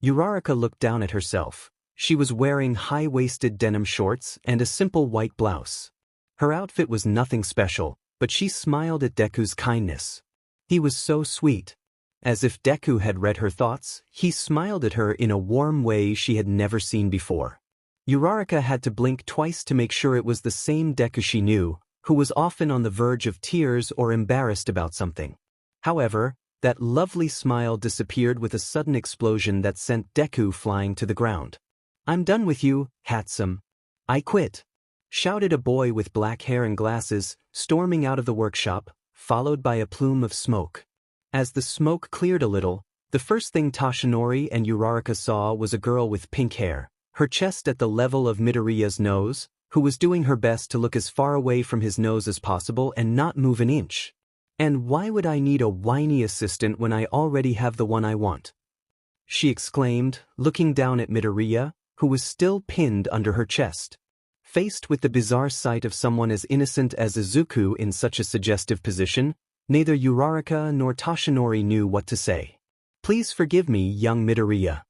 Uraraka looked down at herself. She was wearing high-waisted denim shorts and a simple white blouse. Her outfit was nothing special, but she smiled at Deku's kindness. He was so sweet. As if Deku had read her thoughts, he smiled at her in a warm way she had never seen before. Uraraka had to blink twice to make sure it was the same Deku she knew, who was often on the verge of tears or embarrassed about something. However, that lovely smile disappeared with a sudden explosion that sent Deku flying to the ground. "I'm done with you, Hatsum. I quit," shouted a boy with black hair and glasses, storming out of the workshop, followed by a plume of smoke. As the smoke cleared a little, the first thing Toshinori and Uraraka saw was a girl with pink hair, her chest at the level of Midoriya's nose, who was doing her best to look as far away from his nose as possible and not move an inch. "And why would I need a whiny assistant when I already have the one I want?" she exclaimed, looking down at Midoriya, who was still pinned under her chest. Faced with the bizarre sight of someone as innocent as Izuku in such a suggestive position, neither Uraraka nor Toshinori knew what to say. "Please forgive me, young Midoriya.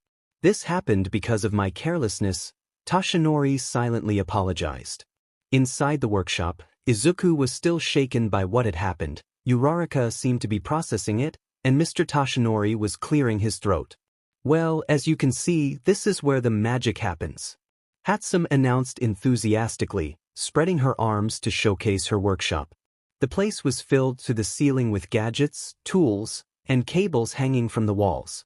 This happened because of my carelessness," Toshinori silently apologized. Inside the workshop, Izuku was still shaken by what had happened, Uraraka seemed to be processing it, and Mr. Toshinori was clearing his throat. "Well, as you can see, this is where the magic happens," Hatsum announced enthusiastically, spreading her arms to showcase her workshop. The place was filled to the ceiling with gadgets, tools, and cables hanging from the walls.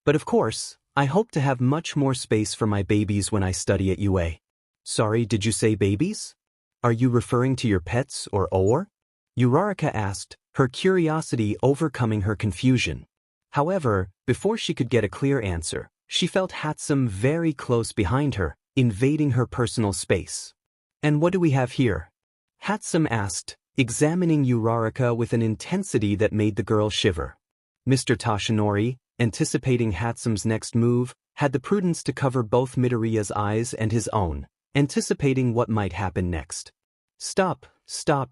"But of course, I hope to have much more space for my babies when I study at UA." "Sorry, did you say babies? Are you referring to your pets or Or?" Uraraka asked, her curiosity overcoming her confusion. However, before she could get a clear answer, she felt Hatsum very close behind her, invading her personal space. "And what do we have here?" Hatsum asked, examining Uraraka with an intensity that made the girl shiver. Mr. Toshinori, anticipating Hatsum's next move, had the prudence to cover both Midoriya's eyes and his own, anticipating what might happen next. Stop,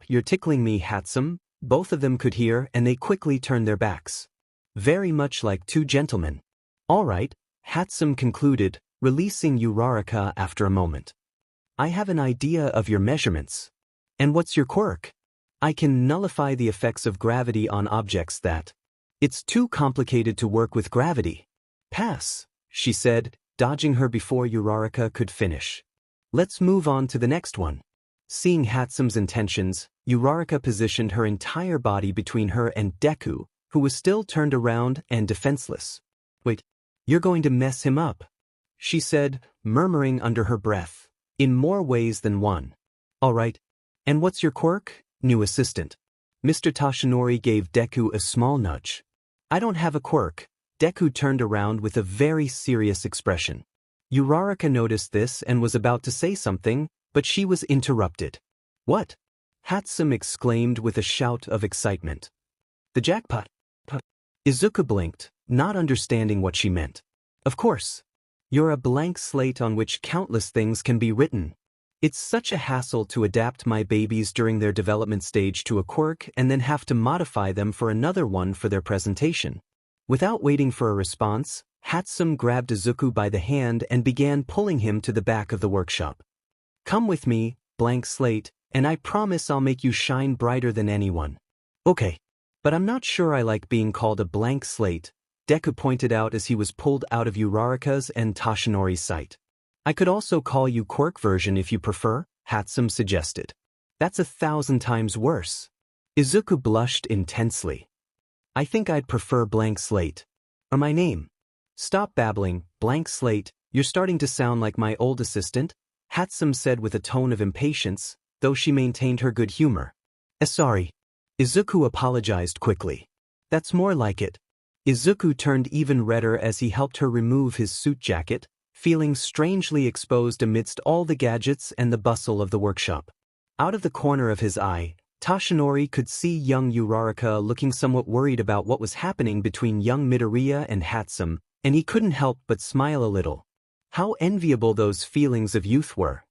you're tickling me, Hatsum," both of them could hear, and they quickly turned their backs. Very much like two gentlemen. "All right," Hatsum concluded, releasing Uraraka after a moment. "I have an idea of your measurements. And what's your quirk?" "I can nullify the effects of gravity on objects that..." "It's too complicated to work with gravity." "Pass," she said, dodging her before Uraraka could finish. "Let's move on to the next one." Seeing Hatsum's intentions, Uraraka positioned her entire body between her and Deku, who was still turned around and defenseless. "Wait, you're going to mess him up," she said, murmuring under her breath, "in more ways than one." "All right. And what's your quirk, new assistant?" Mr. Toshinori gave Deku a small nudge. "I don't have a quirk." Deku turned around with a very serious expression. Uraraka noticed this and was about to say something, but she was interrupted. "What?" Hatsum exclaimed with a shout of excitement. "The jackpot." Izuku blinked, not understanding what she meant. "Of course. You're a blank slate on which countless things can be written. It's such a hassle to adapt my babies during their development stage to a quirk and then have to modify them for another one for their presentation." Without waiting for a response, Hatsum grabbed Izuku by the hand and began pulling him to the back of the workshop. "Come with me, blank slate, and I promise I'll make you shine brighter than anyone." "Okay. But I'm not sure I like being called a blank slate," Deku pointed out as he was pulled out of Uraraka's and Toshinori's sight. "I could also call you quirk version if you prefer," Hatsum suggested. "That's 1,000 times worse." Izuku blushed intensely. "I think I'd prefer blank slate. Or my name." "Stop babbling, blank slate, you're starting to sound like my old assistant," Hatsum said with a tone of impatience, though she maintained her good humor. Sorry." Izuku apologized quickly. "That's more like it." Izuku turned even redder as he helped her remove his suit jacket, feeling strangely exposed amidst all the gadgets and the bustle of the workshop. Out of the corner of his eye, Toshinori could see young Uraraka looking somewhat worried about what was happening between young Midoriya and Hatsum, and he couldn't help but smile a little. How enviable those feelings of youth were.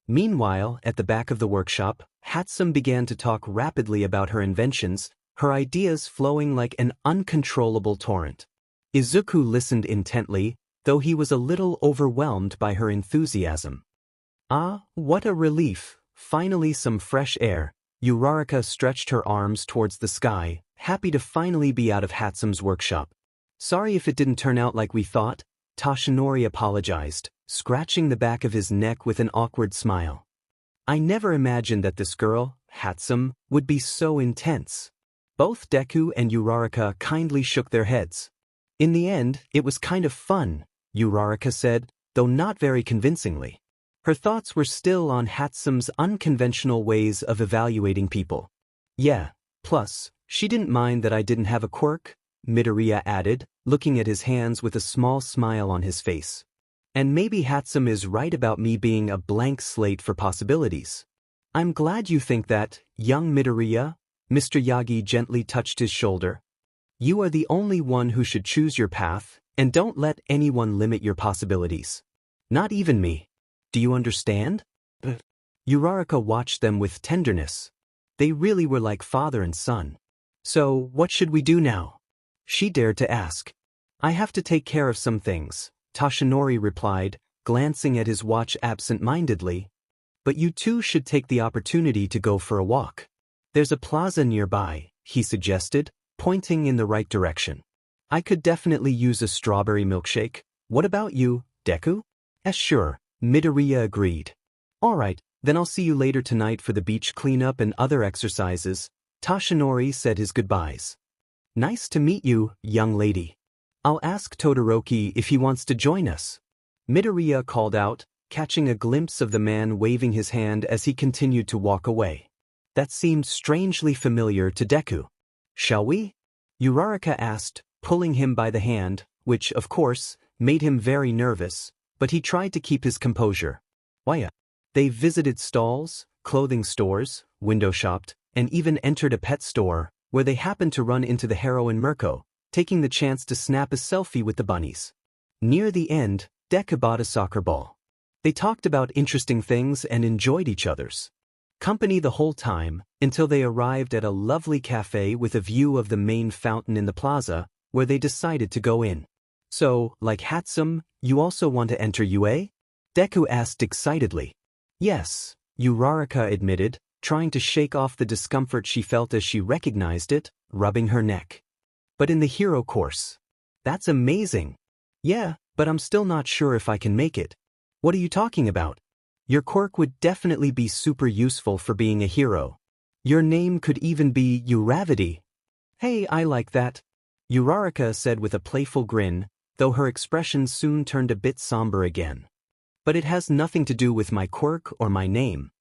Meanwhile, at the back of the workshop, Hatsum began to talk rapidly about her inventions, her ideas flowing like an uncontrollable torrent. Izuku listened intently, though he was a little overwhelmed by her enthusiasm. "Ah, what a relief, finally some fresh air." Uraraka stretched her arms towards the sky, happy to finally be out of Hatsum's workshop. "Sorry if it didn't turn out like we thought," Toshinori apologized, scratching the back of his neck with an awkward smile. I never imagined that this girl, Hatsum, would be so intense. Both Deku and Uraraka kindly shook their heads. In the end, it was kind of fun, Uraraka said, though not very convincingly. Her thoughts were still on Hatsum's unconventional ways of evaluating people. Yeah, plus, she didn't mind that I didn't have a quirk, Midoriya added, looking at his hands with a small smile on his face. And maybe Hatsum is right about me being a blank slate for possibilities. I'm glad you think that, young Midoriya, Mr. Yagi gently touched his shoulder. You are the only one who should choose your path, and don't let anyone limit your possibilities. Not even me. Do you understand? Uraraka watched them with tenderness. They really were like father and son. So, what should we do now? She dared to ask. I have to take care of some things, Toshinori replied, glancing at his watch absent-mindedly. But you two should take the opportunity to go for a walk. There's a plaza nearby, he suggested, pointing in the right direction. I could definitely use a strawberry milkshake. What about you, Deku? Sure, Midoriya agreed. Alright, then I'll see you later tonight for the beach cleanup and other exercises. Toshinori said his goodbyes. Nice to meet you, young lady. I'll ask Todoroki if he wants to join us. Midoriya called out, catching a glimpse of the man waving his hand as he continued to walk away. That seemed strangely familiar to Deku. Shall we? Uraraka asked, pulling him by the hand, which, of course, made him very nervous, but he tried to keep his composure. Why? They visited stalls, clothing stores, window shopped, and even entered a pet store, where they happened to run into the heroine Mirko, taking the chance to snap a selfie with the bunnies. Near the end, Deku bought a soccer ball. They talked about interesting things and enjoyed each other's company the whole time, until they arrived at a lovely cafe with a view of the main fountain in the plaza, where they decided to go in. So, like Hatsum, you also want to enter UA? Deku asked excitedly. Yes, Uraraka admitted, trying to shake off the discomfort she felt as she recognized it, rubbing her neck. But in the hero course. That's amazing. Yeah, but I'm still not sure if I can make it. What are you talking about? Your quirk would definitely be super useful for being a hero. Your name could even be Uravity. Hey, I like that. Uraraka said with a playful grin, though her expression soon turned a bit somber again. But it has nothing to do with my quirk or my name.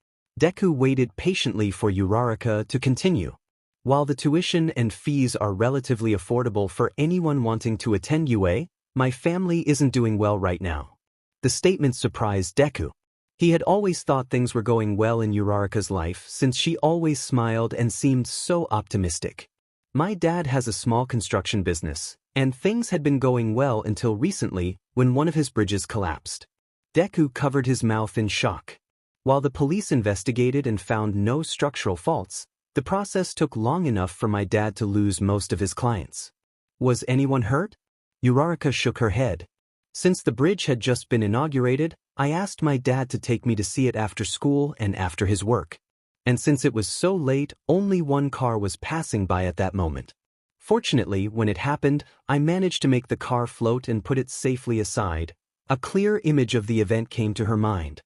Deku waited patiently for Uraraka to continue. While the tuition and fees are relatively affordable for anyone wanting to attend UA, my family isn't doing well right now. The statement surprised Deku. He had always thought things were going well in Uraraka's life since she always smiled and seemed so optimistic. My dad has a small construction business, and things had been going well until recently when one of his bridges collapsed. Deku covered his mouth in shock. While the police investigated and found no structural faults, the process took long enough for my dad to lose most of his clients. Was anyone hurt? Uraraka shook her head. Since the bridge had just been inaugurated, I asked my dad to take me to see it after school and after his work. And since it was so late, only one car was passing by at that moment. Fortunately, when it happened, I managed to make the car float and put it safely aside. A clear image of the event came to her mind.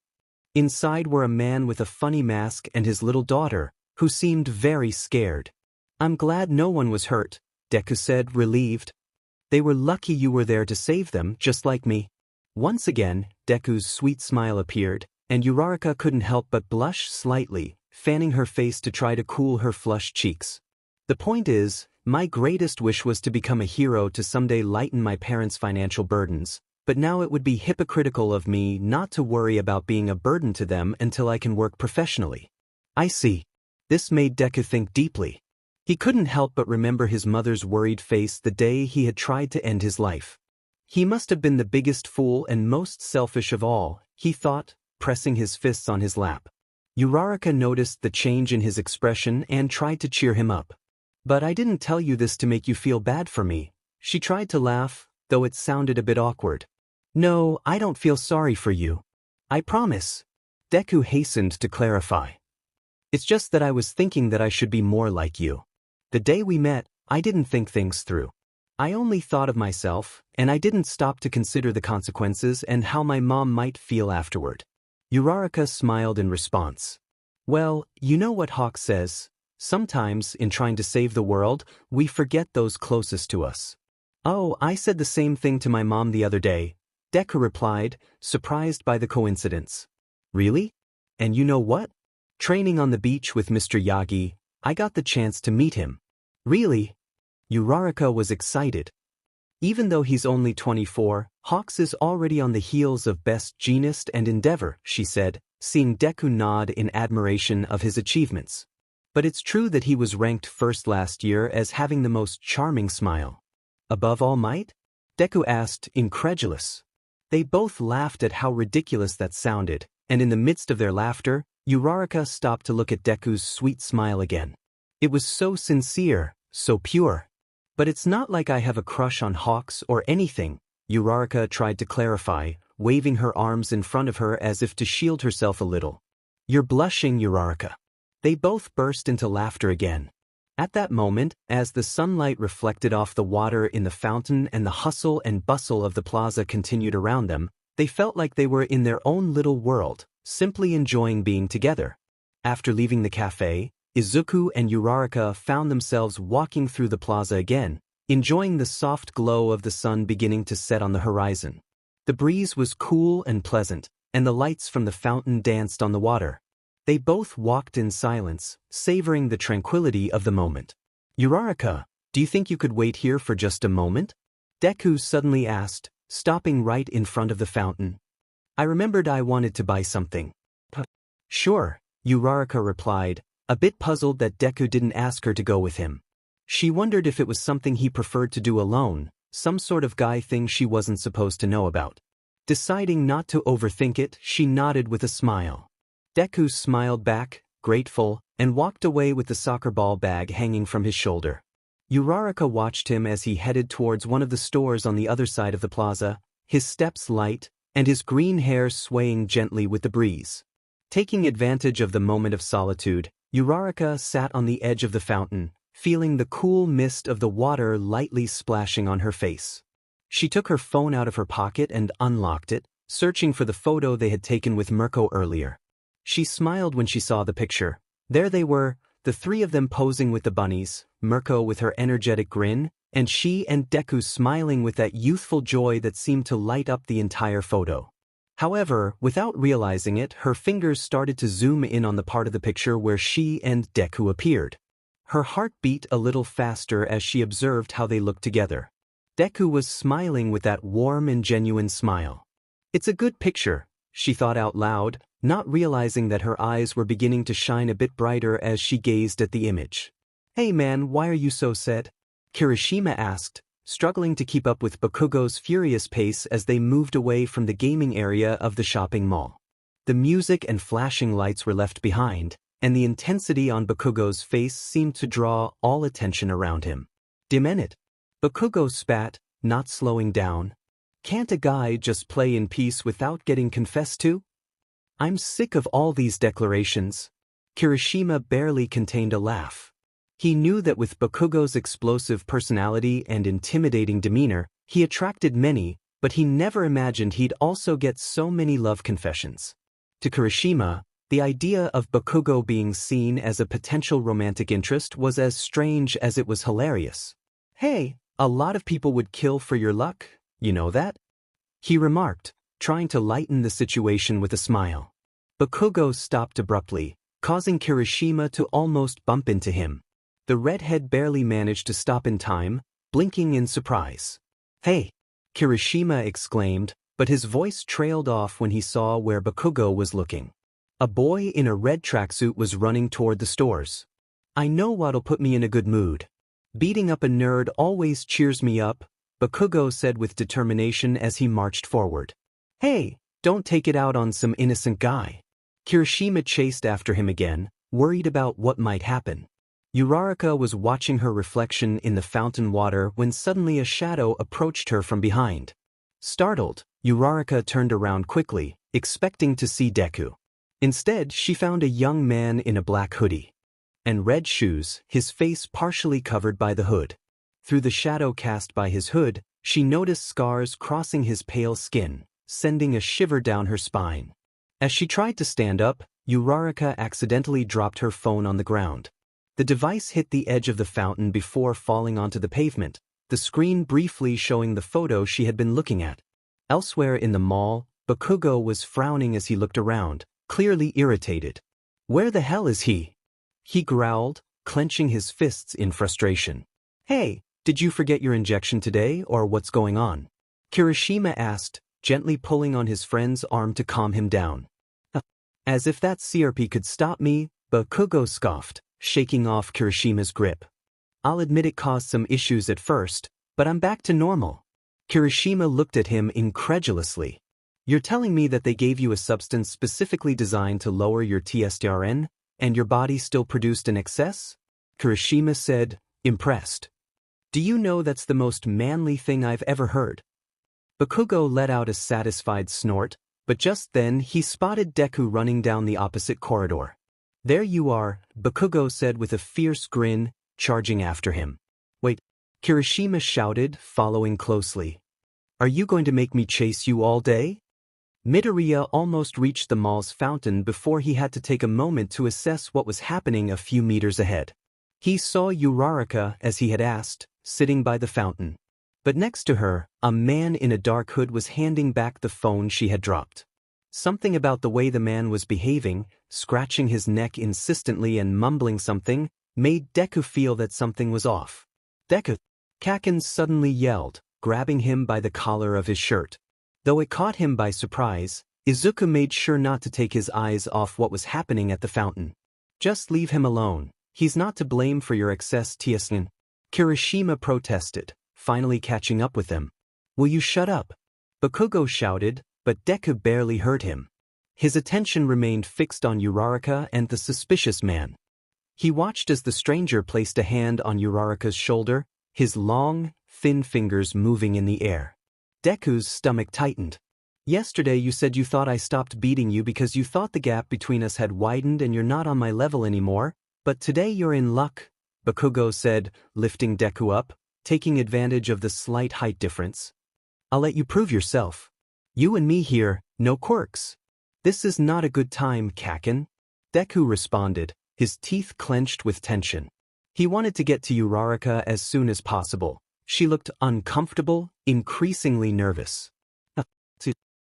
Inside were a man with a funny mask and his little daughter, who seemed very scared. I'm glad no one was hurt, Deku said, relieved. They were lucky you were there to save them, just like me. Once again, Deku's sweet smile appeared, and Uraraka couldn't help but blush slightly, fanning her face to try to cool her flushed cheeks. The point is, my greatest wish was to become a hero to someday lighten my parents' financial burdens, but now it would be hypocritical of me not to worry about being a burden to them until I can work professionally. I see. This made Deku think deeply. He couldn't help but remember his mother's worried face the day he had tried to end his life. He must have been the biggest fool and most selfish of all, he thought, pressing his fists on his lap. Uraraka noticed the change in his expression and tried to cheer him up. But I didn't tell you this to make you feel bad for me. She tried to laugh, though it sounded a bit awkward. No, I don't feel sorry for you. I promise. Deku hastened to clarify. It's just that I was thinking that I should be more like you. The day we met, I didn't think things through. I only thought of myself, and I didn't stop to consider the consequences and how my mom might feel afterward. Uraraka smiled in response. Well, you know what Hawk says, sometimes, in trying to save the world, we forget those closest to us. Oh, I said the same thing to my mom the other day, Deku replied, surprised by the coincidence. Really? And you know what? Training on the beach with Mr. Yagi, I got the chance to meet him. Really? Uraraka was excited. Even though he's only 24, Hawks is already on the heels of Best Jeanist and Endeavor, she said, seeing Deku nod in admiration of his achievements. But it's true that he was ranked first last year as having the most charming smile. Above All Might? Deku asked, incredulous. They both laughed at how ridiculous that sounded, and in the midst of their laughter, Uraraka stopped to look at Deku's sweet smile again. It was so sincere, so pure. But it's not like I have a crush on Hawks or anything, Uraraka tried to clarify, waving her arms in front of her as if to shield herself a little. You're blushing, Uraraka. They both burst into laughter again. At that moment, as the sunlight reflected off the water in the fountain and the hustle and bustle of the plaza continued around them, they felt like they were in their own little world, simply enjoying being together. After leaving the cafe, Izuku and Uraraka found themselves walking through the plaza again, enjoying the soft glow of the sun beginning to set on the horizon. The breeze was cool and pleasant, and the lights from the fountain danced on the water. They both walked in silence, savoring the tranquility of the moment. Uraraka, do you think you could wait here for just a moment? Deku suddenly asked, stopping right in front of the fountain. I remembered I wanted to buy something. Sure, Uraraka replied, a bit puzzled that Deku didn't ask her to go with him. She wondered if it was something he preferred to do alone, some sort of guy thing she wasn't supposed to know about. Deciding not to overthink it, she nodded with a smile. Deku smiled back, grateful, and walked away with the soccer ball bag hanging from his shoulder. Uraraka watched him as he headed towards one of the stores on the other side of the plaza, his steps light, and his green hair swaying gently with the breeze. Taking advantage of the moment of solitude, Uraraka sat on the edge of the fountain, feeling the cool mist of the water lightly splashing on her face. She took her phone out of her pocket and unlocked it, searching for the photo they had taken with Mirko earlier. She smiled when she saw the picture. There they were, the three of them posing with the bunnies, Mirko with her energetic grin, and she and Deku smiling with that youthful joy that seemed to light up the entire photo. However, without realizing it, her fingers started to zoom in on the part of the picture where she and Deku appeared. Her heart beat a little faster as she observed how they looked together. Deku was smiling with that warm and genuine smile. It's a good picture, she thought out loud, not realizing that her eyes were beginning to shine a bit brighter as she gazed at the image. Hey man, why are you so sad? Kirishima asked, struggling to keep up with Bakugo's furious pace as they moved away from the gaming area of the shopping mall. The music and flashing lights were left behind, and the intensity on Bakugo's face seemed to draw all attention around him. Damn it! Bakugo spat, not slowing down. Can't a guy just play in peace without getting confessed to? I'm sick of all these declarations. Kirishima barely contained a laugh. He knew that with Bakugo's explosive personality and intimidating demeanor, he attracted many, but he never imagined he'd also get so many love confessions. To Kirishima, the idea of Bakugo being seen as a potential romantic interest was as strange as it was hilarious. Hey, a lot of people would kill for your luck, you know that? He remarked, trying to lighten the situation with a smile. Bakugo stopped abruptly, causing Kirishima to almost bump into him. The redhead barely managed to stop in time, blinking in surprise. Hey! Kirishima exclaimed, but his voice trailed off when he saw where Bakugo was looking. A boy in a red tracksuit was running toward the stores. I know what'll put me in a good mood. Beating up a nerd always cheers me up, Bakugo said with determination as he marched forward. Hey, don't take it out on some innocent guy. Kirishima chased after him again, worried about what might happen. Uraraka was watching her reflection in the fountain water when suddenly a shadow approached her from behind. Startled, Uraraka turned around quickly, expecting to see Deku. Instead, she found a young man in a black hoodie and red shoes, his face partially covered by the hood. Through the shadow cast by his hood, she noticed scars crossing his pale skin, sending a shiver down her spine. As she tried to stand up, Uraraka accidentally dropped her phone on the ground. The device hit the edge of the fountain before falling onto the pavement, the screen briefly showing the photo she had been looking at. Elsewhere in the mall, Bakugo was frowning as he looked around, clearly irritated. "Where the hell is he?" he growled, clenching his fists in frustration. "Hey, did you forget your injection today, or what's going on?" Kirishima asked, gently pulling on his friend's arm to calm him down. As if that CRP could stop me, Bakugo scoffed, shaking off Kirishima's grip. "I'll admit it caused some issues at first, but I'm back to normal." Kirishima looked at him incredulously. "You're telling me that they gave you a substance specifically designed to lower your testosterone, and your body still produced in excess?" Kirishima said, impressed. "Do you know that's the most manly thing I've ever heard?" Bakugo let out a satisfied snort, but just then he spotted Deku running down the opposite corridor. "There you are," Bakugo said with a fierce grin, charging after him. "Wait," Kirishima shouted, following closely. "Are you going to make me chase you all day?" Midoriya almost reached the mall's fountain before he had to take a moment to assess what was happening a few meters ahead. He saw Uraraka, as he had asked, sitting by the fountain. But next to her, a man in a dark hood was handing back the phone she had dropped. Something about the way the man was behaving, scratching his neck insistently and mumbling something, made Deku feel that something was off. "Deku!" Kaken suddenly yelled, grabbing him by the collar of his shirt. Though it caught him by surprise, Izuku made sure not to take his eyes off what was happening at the fountain. "Just leave him alone. He's not to blame for your excess testosterone," Kirishima protested, finally catching up with them. "Will you shut up?" Bakugo shouted, but Deku barely heard him. His attention remained fixed on Uraraka and the suspicious man. He watched as the stranger placed a hand on Uraraka's shoulder, his long, thin fingers moving in the air. Deku's stomach tightened. "Yesterday you said you thought I stopped beating you because you thought the gap between us had widened and you're not on my level anymore, but today you're in luck," Bakugo said, lifting Deku up, taking advantage of the slight height difference. "I'll let you prove yourself. You and me here, no quirks." "This is not a good time, Kaken," Deku responded, his teeth clenched with tension. He wanted to get to Uraraka as soon as possible. She looked uncomfortable, increasingly nervous.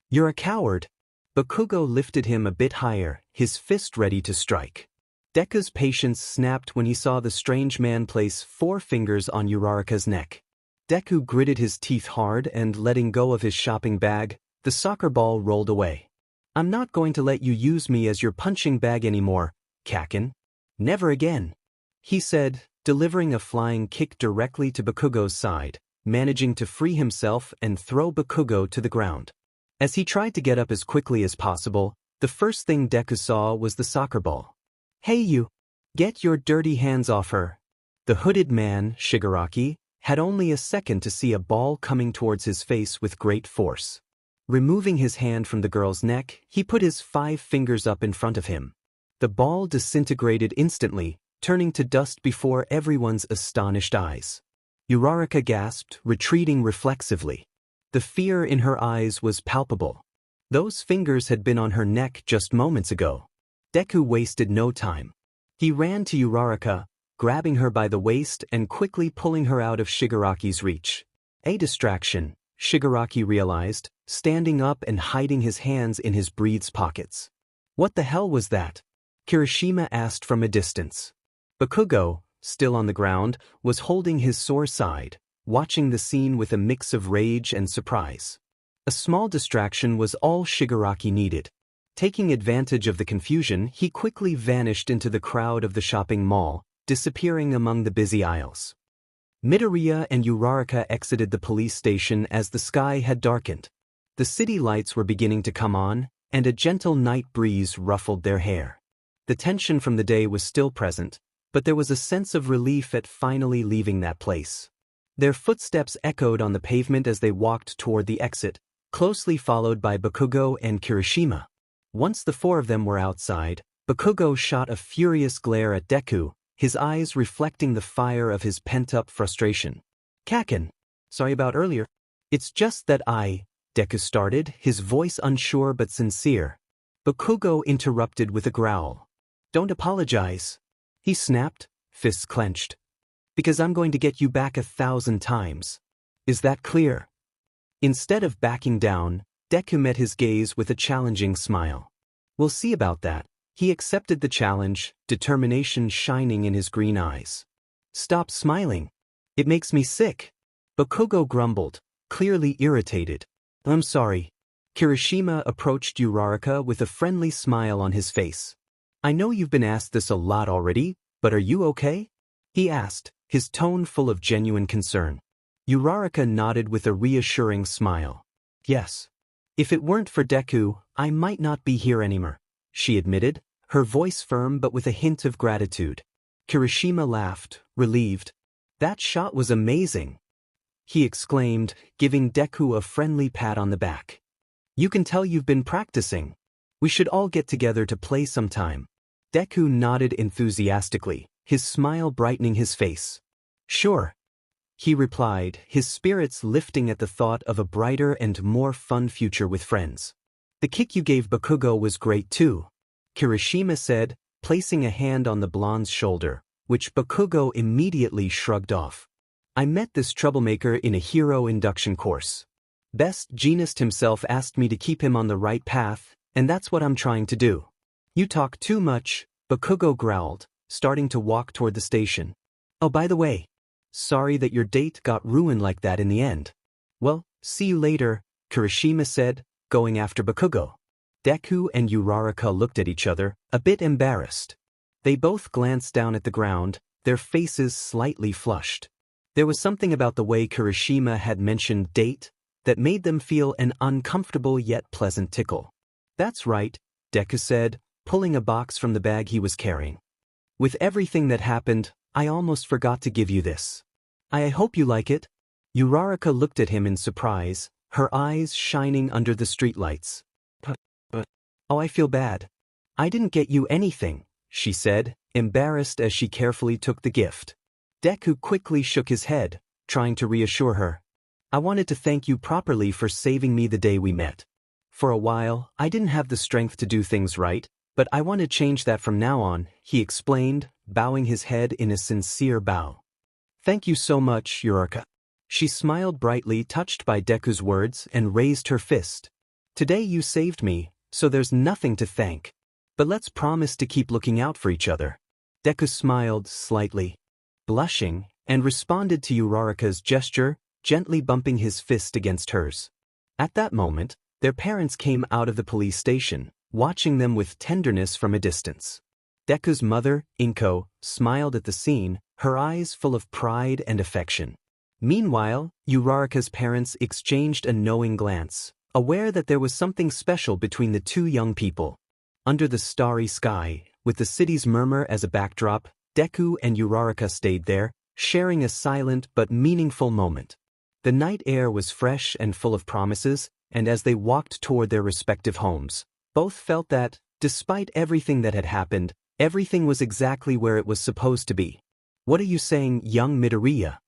"You're a coward." Bakugo lifted him a bit higher, his fist ready to strike. Deku's patience snapped when he saw the strange man place 4 fingers on Uraraka's neck. Deku gritted his teeth hard and, letting go of his shopping bag, the soccer ball rolled away. "I'm not going to let you use me as your punching bag anymore, Kaken. Never again," he said, delivering a flying kick directly to Bakugo's side, managing to free himself and throw Bakugo to the ground. As he tried to get up as quickly as possible, the first thing Deku saw was the soccer ball. "Hey you! Get your dirty hands off her!" The hooded man, Shigaraki, had only a second to see a ball coming towards his face with great force. Removing his hand from the girl's neck, he put his 5 fingers up in front of him. The ball disintegrated instantly, turning to dust before everyone's astonished eyes. Uraraka gasped, retreating reflexively. The fear in her eyes was palpable. Those fingers had been on her neck just moments ago. Deku wasted no time. He ran to Uraraka, grabbing her by the waist and quickly pulling her out of Shigaraki's reach. A distraction, Shigaraki realized, standing up and hiding his hands in his breath's pockets. "What the hell was that?" Kirishima asked from a distance. Bakugo, still on the ground, was holding his sore side, watching the scene with a mix of rage and surprise. A small distraction was all Shigaraki needed. Taking advantage of the confusion, he quickly vanished into the crowd of the shopping mall, disappearing among the busy aisles. Midoriya and Uraraka exited the police station as the sky had darkened. The city lights were beginning to come on, and a gentle night breeze ruffled their hair. The tension from the day was still present, but there was a sense of relief at finally leaving that place. Their footsteps echoed on the pavement as they walked toward the exit, closely followed by Bakugo and Kirishima. Once the 4 of them were outside, Bakugo shot a furious glare at Deku, his eyes reflecting the fire of his pent-up frustration. Kaken. Sorry about earlier. It's just that Deku started, his voice unsure but sincere. Bakugo interrupted with a growl. Don't apologize. He snapped, fists clenched. Because I'm going to get you back 1,000 times. Is that clear? Instead of backing down, Deku met his gaze with a challenging smile. We'll see about that. He accepted the challenge, determination shining in his green eyes. Stop smiling. It makes me sick. Bakugo grumbled, clearly irritated. I'm sorry. Kirishima approached Uraraka with a friendly smile on his face. I know you've been asked this a lot already, but are you okay? He asked, his tone full of genuine concern. Uraraka nodded with a reassuring smile. Yes. If it weren't for Deku, I might not be here anymore, she admitted, her voice firm but with a hint of gratitude. Kirishima laughed, relieved. That shot was amazing, he exclaimed, giving Deku a friendly pat on the back. You can tell you've been practicing. We should all get together to play sometime. Deku nodded enthusiastically, his smile brightening his face. Sure, he replied, his spirits lifting at the thought of a brighter and more fun future with friends. The kick you gave Bakugo was great too, Kirishima said, placing a hand on the blonde's shoulder, which Bakugo immediately shrugged off. I met this troublemaker in a hero induction course. Best Jeanist himself asked me to keep him on the right path, and that's what I'm trying to do. You talk too much, Bakugo growled, starting to walk toward the station. Oh, by the way, sorry that your date got ruined like that in the end. Well, see you later, Kirishima said, going after Bakugo. Deku and Uraraka looked at each other, a bit embarrassed. They both glanced down at the ground, their faces slightly flushed. There was something about the way Kirishima had mentioned date that made them feel an uncomfortable yet pleasant tickle. That's right, Deku said, pulling a box from the bag he was carrying. With everything that happened, I almost forgot to give you this. I hope you like it. Uraraka looked at him in surprise, her eyes shining under the streetlights. But, oh, I feel bad. I didn't get you anything, she said, embarrassed as she carefully took the gift. Deku quickly shook his head, trying to reassure her. I wanted to thank you properly for saving me the day we met. For a while, I didn't have the strength to do things right, but I want to change that from now on, he explained, bowing his head in a sincere bow. Thank you so much, Uraraka. She smiled brightly, touched by Deku's words, and raised her fist. Today you saved me, so there's nothing to thank. But let's promise to keep looking out for each other. Deku smiled slightly, blushing, and responded to Uraraka's gesture, gently bumping his fist against hers. At that moment, their parents came out of the police station, watching them with tenderness from a distance. Deku's mother, Inko, smiled at the scene, her eyes full of pride and affection. Meanwhile, Uraraka's parents exchanged a knowing glance, aware that there was something special between the two young people. Under the starry sky, with the city's murmur as a backdrop, Deku and Uraraka stayed there, sharing a silent but meaningful moment. The night air was fresh and full of promises, and as they walked toward their respective homes, both felt that, despite everything that had happened, everything was exactly where it was supposed to be. What are you saying, young Midoriya?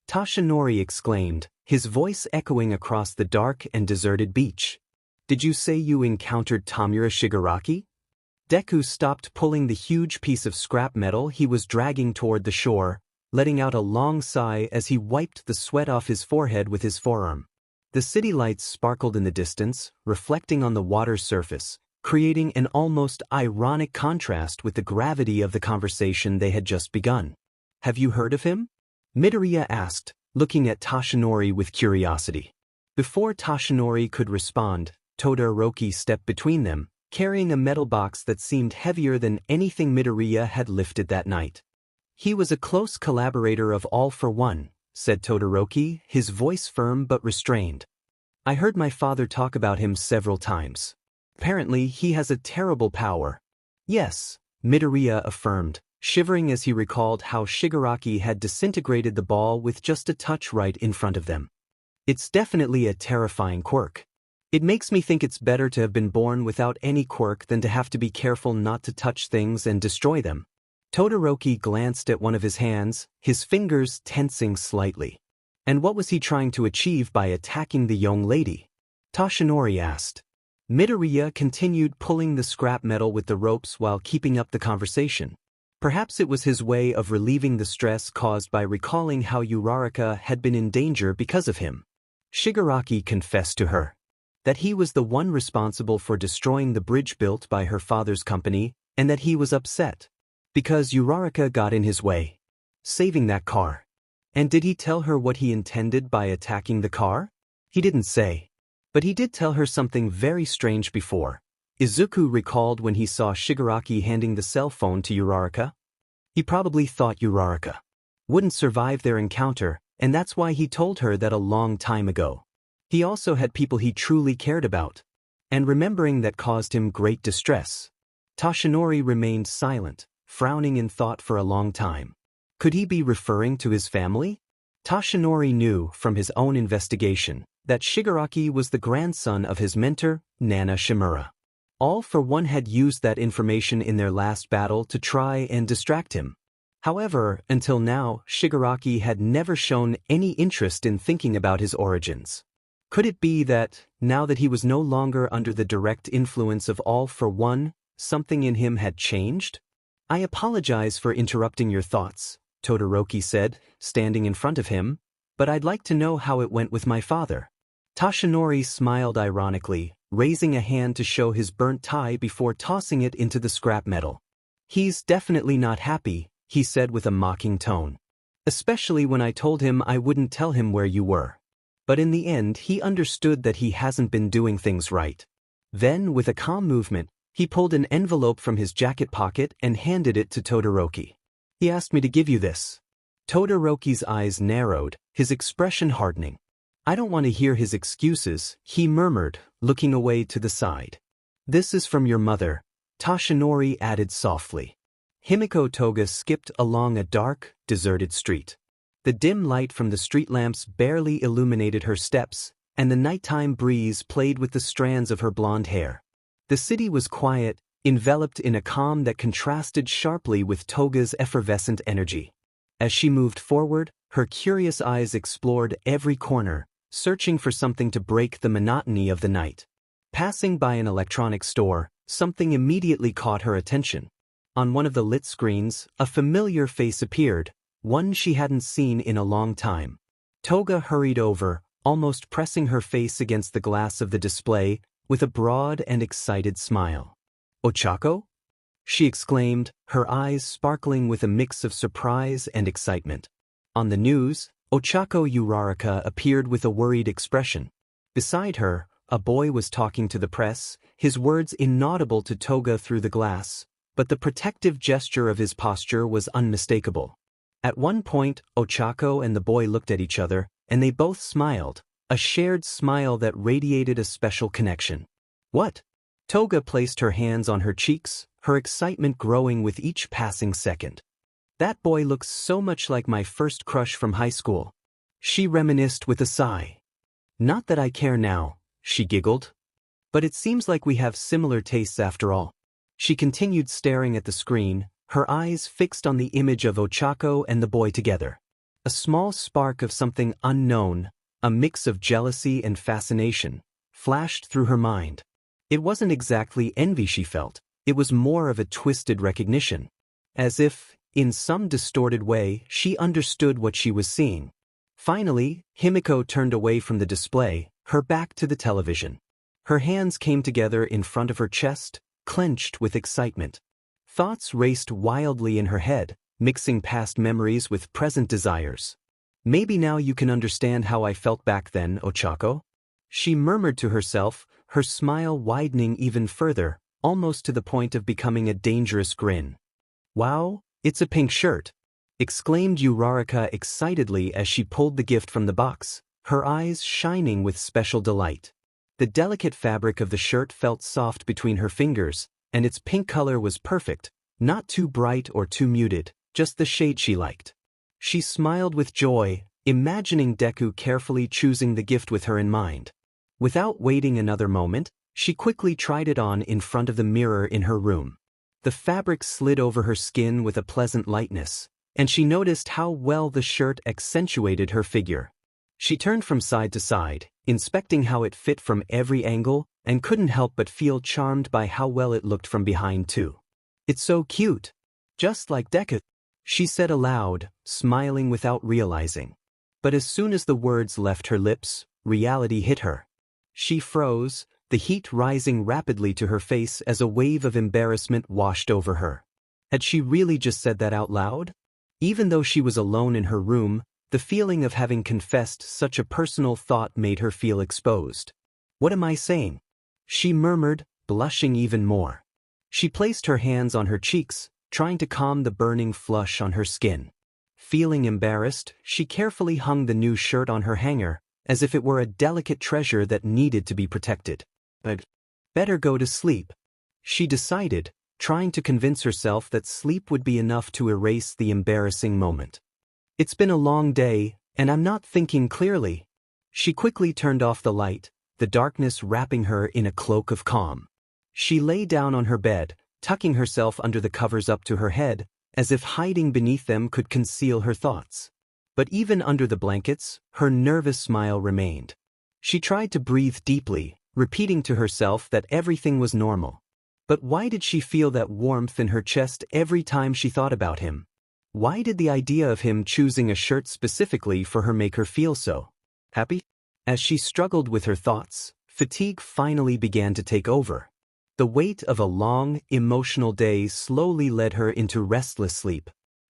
Toshinori exclaimed, his voice echoing across the dark and deserted beach. Did you say you encountered Tamura Shigaraki? Deku stopped pulling the huge piece of scrap metal he was dragging toward the shore, letting out a long sigh as he wiped the sweat off his forehead with his forearm. The city lights sparkled in the distance, reflecting on the water's surface, creating an almost ironic contrast with the gravity of the conversation they had just begun. Have you heard of him? Midoriya asked, looking at Toshinori with curiosity. Before Toshinori could respond, Todoroki stepped between them, carrying a metal box that seemed heavier than anything Midoriya had lifted that night. He was a close collaborator of All for One, said Todoroki, his voice firm but restrained. I heard my father talk about him several times. Apparently, he has a terrible power. Yes, Midoriya affirmed, shivering as he recalled how Shigaraki had disintegrated the ball with just a touch right in front of them. It's definitely a terrifying quirk. It makes me think it's better to have been born without any quirk than to have to be careful not to touch things and destroy them. Todoroki glanced at one of his hands, his fingers tensing slightly. And what was he trying to achieve by attacking the young lady? Toshinori asked. Midoriya continued pulling the scrap metal with the ropes while keeping up the conversation. Perhaps it was his way of relieving the stress caused by recalling how Uraraka had been in danger because of him. Shigaraki confessed to her that he was the one responsible for destroying the bridge built by her father's company and that he was upset because Uraraka got in his way, saving that car. And did he tell her what he intended by attacking the car? He didn't say. But he did tell her something very strange before. Izuku recalled when he saw Shigaraki handing the cell phone to Uraraka. He probably thought Uraraka wouldn't survive their encounter, and that's why he told her that a long time ago. He also had people he truly cared about, and remembering that caused him great distress. Toshinori remained silent, frowning in thought for a long time. Could he be referring to his family? Toshinori knew from his own investigation that Shigaraki was the grandson of his mentor, Nana Shimura. All for One had used that information in their last battle to try and distract him. However, until now, Shigaraki had never shown any interest in thinking about his origins. Could it be that, now that he was no longer under the direct influence of All for One, something in him had changed? I apologize for interrupting your thoughts, Todoroki said, standing in front of him, but I'd like to know how it went with my father. Toshinori smiled ironically, raising a hand to show his burnt tie before tossing it into the scrap metal. He's definitely not happy, he said with a mocking tone. Especially when I told him I wouldn't tell him where you were. But in the end he understood that he hasn't been doing things right. Then, with a calm movement, he pulled an envelope from his jacket pocket and handed it to Todoroki. He asked me to give you this. Todoroki's eyes narrowed, his expression hardening. I don't want to hear his excuses, he murmured, looking away to the side. This is from your mother, Toshinori added softly. Himiko Toga skipped along a dark, deserted street. The dim light from the street lamps barely illuminated her steps, and the nighttime breeze played with the strands of her blonde hair. The city was quiet, enveloped in a calm that contrasted sharply with Toga's effervescent energy. As she moved forward, her curious eyes explored every corner, searching for something to break the monotony of the night. Passing by an electronics store, something immediately caught her attention. On one of the lit screens, a familiar face appeared, one she hadn't seen in a long time. Toga hurried over, almost pressing her face against the glass of the display, with a broad and excited smile. Oaco? She exclaimed, her eyes sparkling with a mix of surprise and excitement. On the news, Oaco Uraraka appeared with a worried expression. Beside her, a boy was talking to the press, his words inaudible to Toga through the glass, but the protective gesture of his posture was unmistakable. At one point, Oaco and the boy looked at each other, and they both smiled, a shared smile that radiated a special connection. What? Toga placed her hands on her cheeks, her excitement growing with each passing second. That boy looks so much like my first crush from high school. She reminisced with a sigh. Not that I care now, she giggled. But it seems like we have similar tastes after all. She continued staring at the screen, her eyes fixed on the image of Oaco and the boy together. A small spark of something unknown, a mix of jealousy and fascination, flashed through her mind. It wasn't exactly envy she felt, it was more of a twisted recognition. As if, in some distorted way, she understood what she was seeing. Finally, Himiko turned away from the display, her back to the television. Her hands came together in front of her chest, clenched with excitement. Thoughts raced wildly in her head, mixing past memories with present desires. Maybe now you can understand how I felt back then, Oaco? She murmured to herself, her smile widening even further, almost to the point of becoming a dangerous grin. Wow, it's a pink shirt! Exclaimed Uraraka excitedly as she pulled the gift from the box, her eyes shining with special delight. The delicate fabric of the shirt felt soft between her fingers, and its pink color was perfect, not too bright or too muted, just the shade she liked. She smiled with joy, imagining Deku carefully choosing the gift with her in mind. Without waiting another moment, she quickly tried it on in front of the mirror in her room. The fabric slid over her skin with a pleasant lightness, and she noticed how well the shirt accentuated her figure. She turned from side to side, inspecting how it fit from every angle, and couldn't help but feel charmed by how well it looked from behind too. "It's so cute. Just like Deku," she said aloud, smiling without realizing. But as soon as the words left her lips, reality hit her. She froze, the heat rising rapidly to her face as a wave of embarrassment washed over her. Had she really just said that out loud? Even though she was alone in her room, the feeling of having confessed such a personal thought made her feel exposed. "What am I saying?" she murmured, blushing even more. She placed her hands on her cheeks, trying to calm the burning flush on her skin. Feeling embarrassed, she carefully hung the new shirt on her hanger, as if it were a delicate treasure that needed to be protected. "But better go to sleep," she decided, trying to convince herself that sleep would be enough to erase the embarrassing moment. "It's been a long day, and I'm not thinking clearly." She quickly turned off the light, the darkness wrapping her in a cloak of calm. She lay down on her bed, tucking herself under the covers up to her head, as if hiding beneath them could conceal her thoughts. But even under the blankets, her nervous smile remained. She tried to breathe deeply, repeating to herself that everything was normal. But why did she feel that warmth in her chest every time she thought about him? Why did the idea of him choosing a shirt specifically for her make her feel so happy? As she struggled with her thoughts, fatigue finally began to take over. The weight of a long, emotional day slowly led her into restless sleep.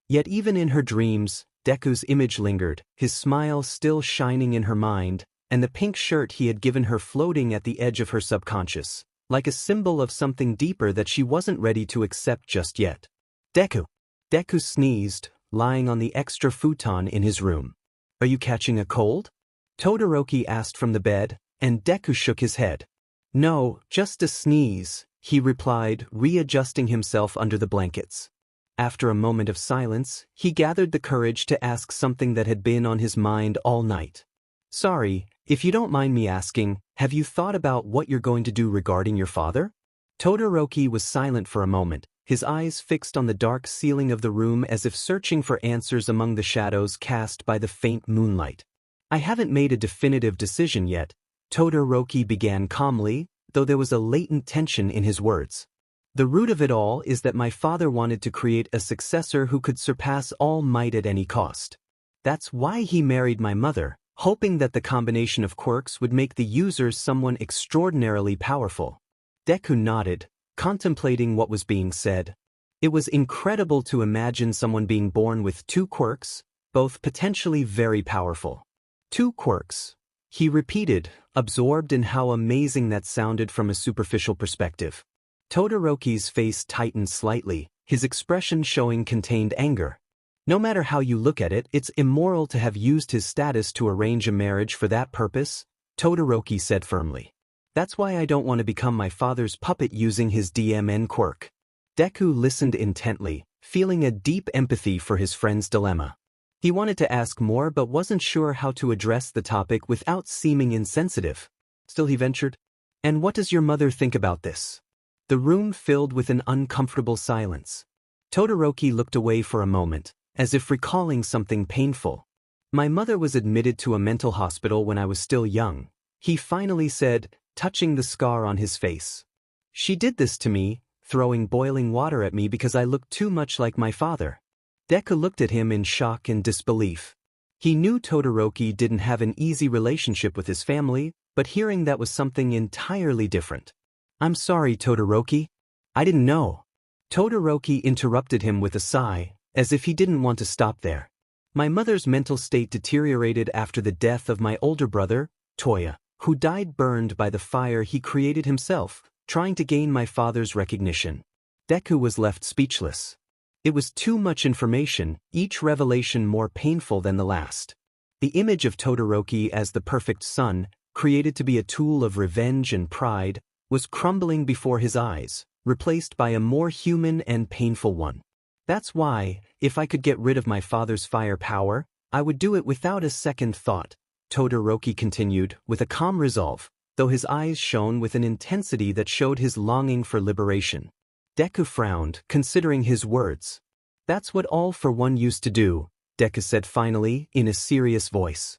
Yet even in her dreams, Deku's image lingered, his smile still shining in her mind, and the pink shirt he had given her floating at the edge of her subconscious, like a symbol of something deeper that she wasn't ready to accept just yet. "Deku!" Deku sneezed, lying on the extra futon in his room. "Are you catching a cold?" Todoroki asked from the bed, and Deku shook his head. "No, just a sneeze," he replied, readjusting himself under the blankets. After a moment of silence, he gathered the courage to ask something that had been on his mind all night. "Sorry, if you don't mind me asking, have you thought about what you're going to do regarding your father?" Todoroki was silent for a moment, his eyes fixed on the dark ceiling of the room as if searching for answers among the shadows cast by the faint moonlight. "I haven't made a definitive decision yet," Todoroki began calmly, though there was a latent tension in his words. "The root of it all is that my father wanted to create a successor who could surpass all might at any cost. That's why he married my mother, hoping that the combination of quirks would make the user someone extraordinarily powerful." Deku nodded, contemplating what was being said. It was incredible to imagine someone being born with two quirks, both potentially very powerful. "Two quirks," he repeated, absorbed in how amazing that sounded from a superficial perspective. Todoroki's face tightened slightly, his expression showing contained anger. "No matter how you look at it, it's immoral to have used his status to arrange a marriage for that purpose," Todoroki said firmly. "That's why I don't want to become my father's puppet using his DMN quirk." Deku listened intently, feeling a deep empathy for his friend's dilemma. He wanted to ask more but wasn't sure how to address the topic without seeming insensitive. Still he ventured, "And what does your mother think about this?" The room filled with an uncomfortable silence. Todoroki looked away for a moment, as if recalling something painful. "My mother was admitted to a mental hospital when I was still young," he finally said, touching the scar on his face. "She did this to me, throwing boiling water at me because I looked too much like my father." Deku looked at him in shock and disbelief. He knew Todoroki didn't have an easy relationship with his family, but hearing that was something entirely different. "I'm sorry, Todoroki. I didn't know." Todoroki interrupted him with a sigh, as if he didn't want to stop there. "My mother's mental state deteriorated after the death of my older brother, Toya, who died burned by the fire he created himself, trying to gain my father's recognition." Deku was left speechless. It was too much information, each revelation more painful than the last. The image of Todoroki as the perfect son, created to be a tool of revenge and pride, was crumbling before his eyes, replaced by a more human and painful one. "That's why, if I could get rid of my father's fire power, I would do it without a second thought," Todoroki continued, with a calm resolve, though his eyes shone with an intensity that showed his longing for liberation. Deku frowned, considering his words. "That's what All for One used to do," Deku said finally, in a serious voice.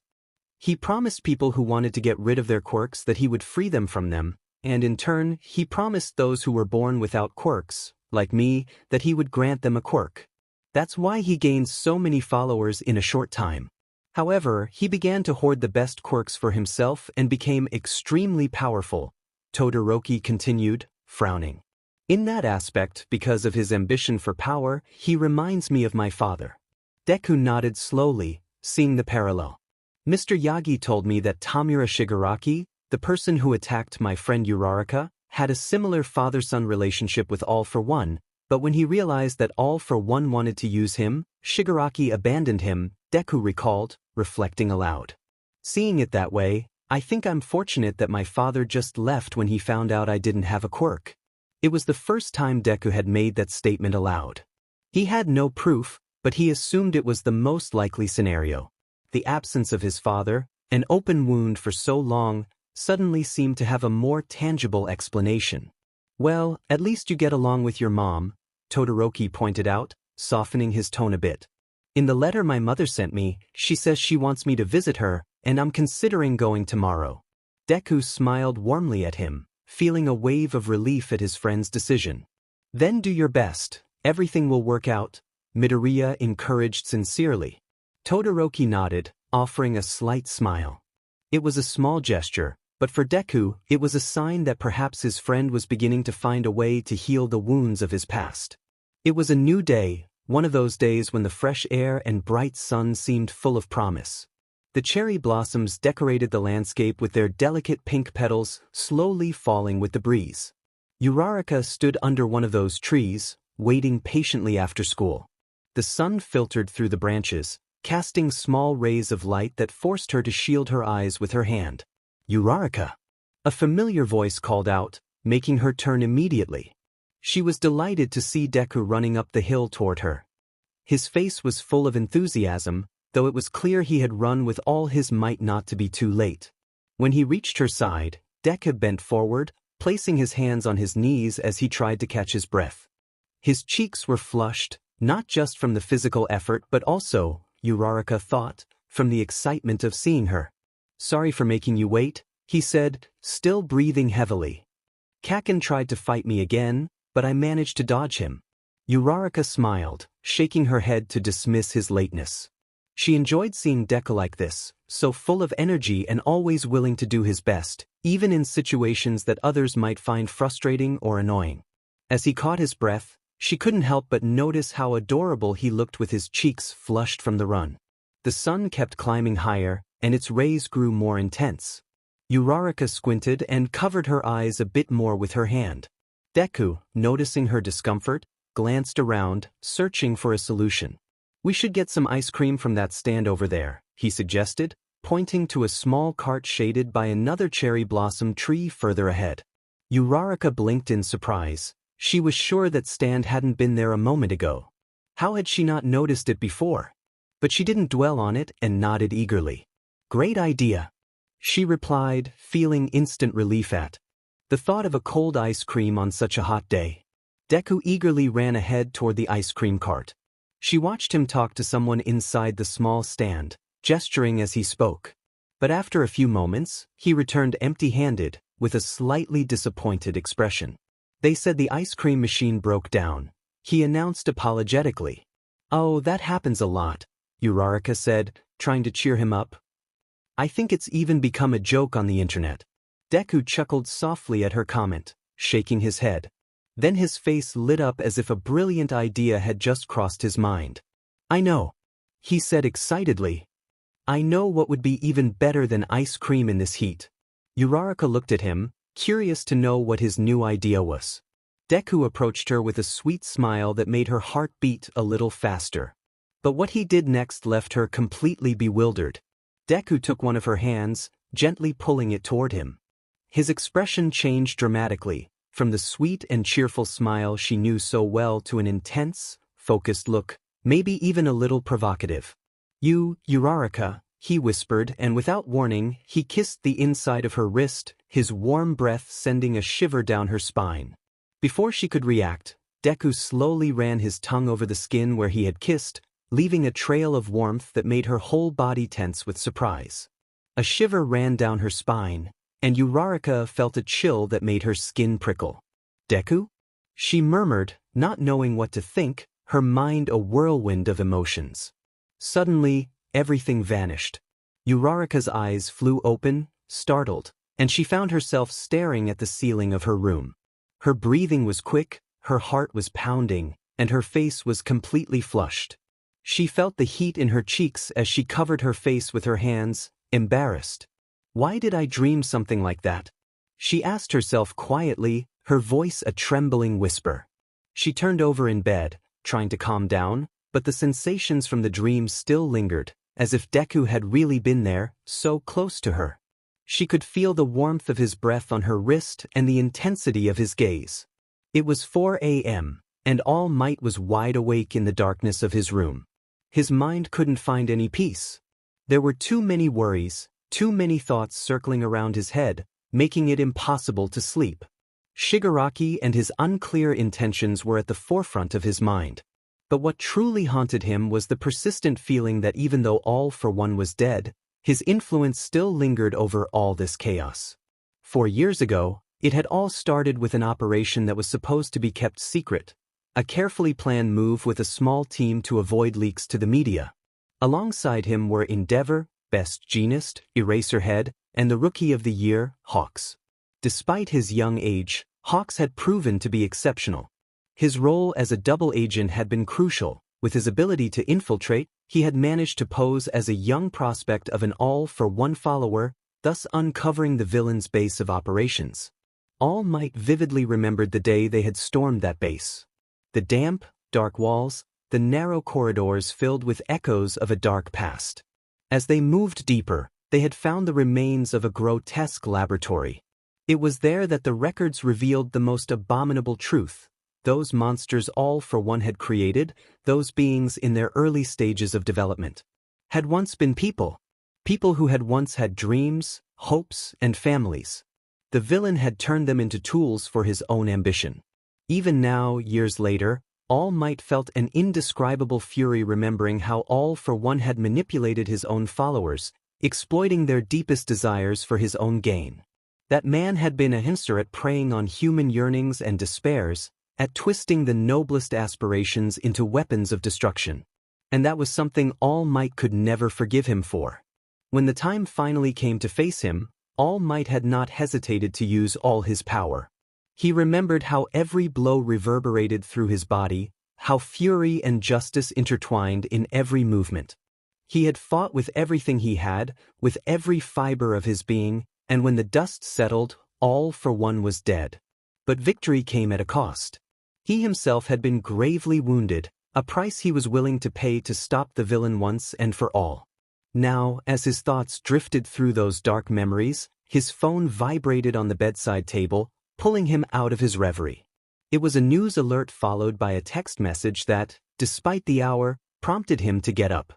He promised people who wanted to get rid of their quirks that he would free them from them, and in turn, he promised those who were born without quirks, like me, that he would grant them a quirk. That's why he gained so many followers in a short time. However, he began to hoard the best quirks for himself and became extremely powerful, Todoroki continued, frowning. In that aspect, because of his ambition for power, he reminds me of my father. Deku nodded slowly, seeing the parallel. Mr. Yagi told me that Tamura Shigaraki, the person who attacked my friend Uraraka, had a similar father-son relationship with All for One, but when he realized that All for One wanted to use him, Shigaraki abandoned him, Deku recalled, reflecting aloud. Seeing it that way, I think I'm fortunate that my father just left when he found out I didn't have a quirk. It was the first time Deku had made that statement aloud. He had no proof, but he assumed it was the most likely scenario. The absence of his father, an open wound for so long, suddenly seemed to have a more tangible explanation. Well, at least you get along with your mom, Todoroki pointed out, softening his tone a bit. In the letter my mother sent me, she says she wants me to visit her, and I'm considering going tomorrow. Deku smiled warmly at him, feeling a wave of relief at his friend's decision. Then do your best, everything will work out, Midoriya encouraged sincerely. Todoroki nodded, offering a slight smile. It was a small gesture, but for Deku, it was a sign that perhaps his friend was beginning to find a way to heal the wounds of his past. It was a new day, one of those days when the fresh air and bright sun seemed full of promise. The cherry blossoms decorated the landscape with their delicate pink petals slowly falling with the breeze. Uraraka stood under one of those trees, waiting patiently after school. The sun filtered through the branches, casting small rays of light that forced her to shield her eyes with her hand. Uraraka! A familiar voice called out, making her turn immediately. She was delighted to see Deku running up the hill toward her. His face was full of enthusiasm, though it was clear he had run with all his might not to be too late. When he reached her side, Deku bent forward, placing his hands on his knees as he tried to catch his breath. His cheeks were flushed, not just from the physical effort but also, Uraraka thought, from the excitement of seeing her. Sorry for making you wait, he said, still breathing heavily. Kaken tried to fight me again, but I managed to dodge him. Uraraka smiled, shaking her head to dismiss his lateness. She enjoyed seeing Deku like this, so full of energy and always willing to do his best, even in situations that others might find frustrating or annoying. As he caught his breath, she couldn't help but notice how adorable he looked with his cheeks flushed from the run. The sun kept climbing higher, and its rays grew more intense. Uraraka squinted and covered her eyes a bit more with her hand. Deku, noticing her discomfort, glanced around, searching for a solution. We should get some ice cream from that stand over there, he suggested, pointing to a small cart shaded by another cherry blossom tree further ahead. Uraraka blinked in surprise. She was sure that stand hadn't been there a moment ago. How had she not noticed it before? But she didn't dwell on it and nodded eagerly. Great idea, she replied, feeling instant relief at the thought of a cold ice cream on such a hot day. Deku eagerly ran ahead toward the ice cream cart. She watched him talk to someone inside the small stand, gesturing as he spoke. But after a few moments, he returned empty-handed, with a slightly disappointed expression. They said the ice cream machine broke down, he announced apologetically. Oh, that happens a lot, Uraraka said, trying to cheer him up. I think it's even become a joke on the internet. Deku chuckled softly at her comment, shaking his head. Then his face lit up as if a brilliant idea had just crossed his mind. I know, he said excitedly. I know what would be even better than ice cream in this heat. Uraraka looked at him, curious to know what his new idea was. Deku approached her with a sweet smile that made her heart beat a little faster. But what he did next left her completely bewildered. Deku took one of her hands, gently pulling it toward him. His expression changed dramatically, from the sweet and cheerful smile she knew so well to an intense, focused look, maybe even a little provocative. You, Uraraka, he whispered, and without warning, he kissed the inside of her wrist, his warm breath sending a shiver down her spine. Before she could react, Deku slowly ran his tongue over the skin where he had kissed, leaving a trail of warmth that made her whole body tense with surprise. A shiver ran down her spine, and Uraraka felt a chill that made her skin prickle. Deku? She murmured, not knowing what to think, her mind a whirlwind of emotions. Suddenly, everything vanished. Uraraka's eyes flew open, startled, and she found herself staring at the ceiling of her room. Her breathing was quick, her heart was pounding, and her face was completely flushed. She felt the heat in her cheeks as she covered her face with her hands, embarrassed. Why did I dream something like that? She asked herself quietly, her voice a trembling whisper. She turned over in bed, trying to calm down, but the sensations from the dream still lingered, as if Deku had really been there, so close to her. She could feel the warmth of his breath on her wrist and the intensity of his gaze. It was 4 a.m., and All Might was wide awake in the darkness of his room. His mind couldn't find any peace. There were too many worries, too many thoughts circling around his head, making it impossible to sleep. Shigaraki and his unclear intentions were at the forefront of his mind. But what truly haunted him was the persistent feeling that even though All for One was dead, his influence still lingered over all this chaos. 4 years ago, it had all started with an operation that was supposed to be kept secret, a carefully planned move with a small team to avoid leaks to the media. Alongside him were Endeavor, Best Jeanist, Eraserhead, and the Rookie of the Year, Hawks. Despite his young age, Hawks had proven to be exceptional. His role as a double agent had been crucial. With his ability to infiltrate, he had managed to pose as a young prospect of an all-for-one follower, thus uncovering the villain's base of operations. All Might vividly remembered the day they had stormed that base. The damp, dark walls, the narrow corridors filled with echoes of a dark past. As they moved deeper, they had found the remains of a grotesque laboratory. It was there that the records revealed the most abominable truth. Those monsters All for One had created, those beings in their early stages of development, had once been people. People who had once had dreams, hopes, and families. The villain had turned them into tools for his own ambition. Even now, years later, All Might felt an indescribable fury remembering how All for One had manipulated his own followers, exploiting their deepest desires for his own gain. That man had been a hinster at preying on human yearnings and despairs, at twisting the noblest aspirations into weapons of destruction. And that was something All Might could never forgive him for. When the time finally came to face him, All Might had not hesitated to use all his power. He remembered how every blow reverberated through his body, how fury and justice intertwined in every movement. He had fought with everything he had, with every fiber of his being, and when the dust settled, All for One was dead. But victory came at a cost. He himself had been gravely wounded, a price he was willing to pay to stop the villain once and for all. Now, as his thoughts drifted through those dark memories, his phone vibrated on the bedside table, pulling him out of his reverie. It was a news alert followed by a text message that, despite the hour, prompted him to get up.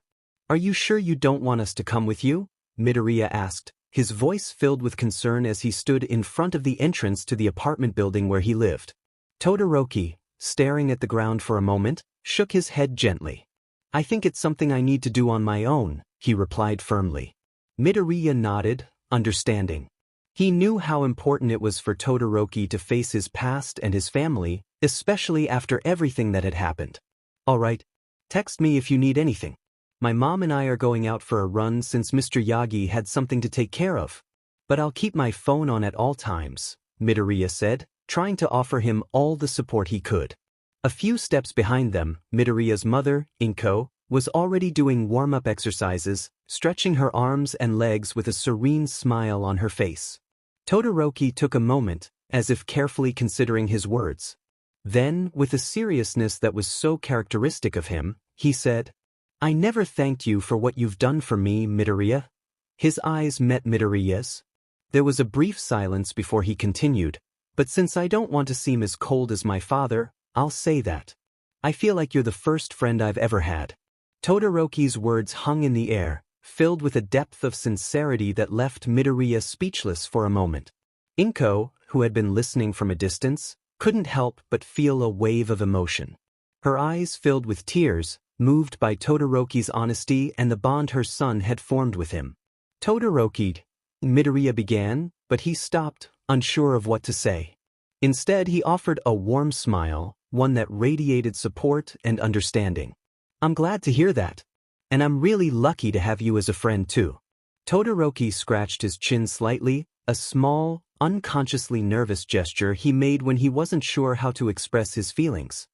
"Are you sure you don't want us to come with you?" Midoriya asked, his voice filled with concern as he stood in front of the entrance to the apartment building where he lived. Todoroki, staring at the ground for a moment, shook his head gently. "I think it's something I need to do on my own," he replied firmly. Midoriya nodded, understanding. He knew how important it was for Todoroki to face his past and his family, especially after everything that had happened. "All right. Text me if you need anything. My mom and I are going out for a run since Mr. Yagi had something to take care of. But I'll keep my phone on at all times," Midoriya said, trying to offer him all the support he could. A few steps behind them, Midoriya's mother, Inko, was already doing warm-up exercises, stretching her arms and legs with a serene smile on her face. Todoroki took a moment, as if carefully considering his words. Then, with a seriousness that was so characteristic of him, he said, "I never thanked you for what you've done for me, Midoriya." His eyes met Midoriya's. There was a brief silence before he continued, "But since I don't want to seem as cold as my father, I'll say that. I feel like you're the first friend I've ever had." Todoroki's words hung in the air, filled with a depth of sincerity that left Midoriya speechless for a moment. Inko, who had been listening from a distance, couldn't help but feel a wave of emotion. Her eyes filled with tears, moved by Todoroki's honesty and the bond her son had formed with him. Todoroki, Midoriya began, but he stopped, unsure of what to say. Instead, he offered a warm smile, one that radiated support and understanding. I'm glad to hear that. And I'm really lucky to have you as a friend too. Todoroki scratched his chin slightly, a small, unconsciously nervous gesture he made when he wasn't sure how to express his feelings.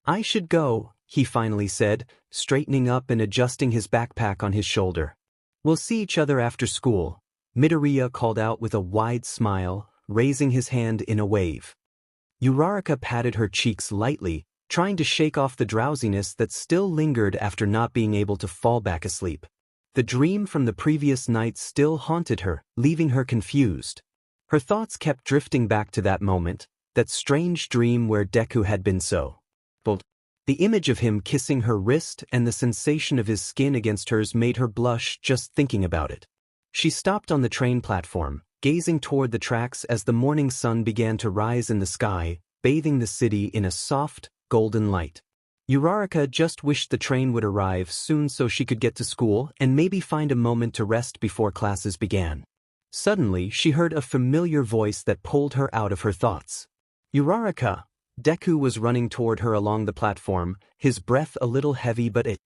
I should go, he finally said, straightening up and adjusting his backpack on his shoulder. We'll see each other after school, Midoriya called out with a wide smile, raising his hand in a wave. Uraraka patted her cheeks lightly, trying to shake off the drowsiness that still lingered after not being able to fall back asleep. The dream from the previous night still haunted her, leaving her confused. Her thoughts kept drifting back to that moment, that strange dream where Deku had been so bold. The image of him kissing her wrist and the sensation of his skin against hers made her blush just thinking about it. She stopped on the train platform, gazing toward the tracks as the morning sun began to rise in the sky, bathing the city in a soft, golden light. Uraraka just wished the train would arrive soon so she could get to school and maybe find a moment to rest before classes began. Suddenly, she heard a familiar voice that pulled her out of her thoughts. Uraraka! Deku was running toward her along the platform, his breath a little heavy but a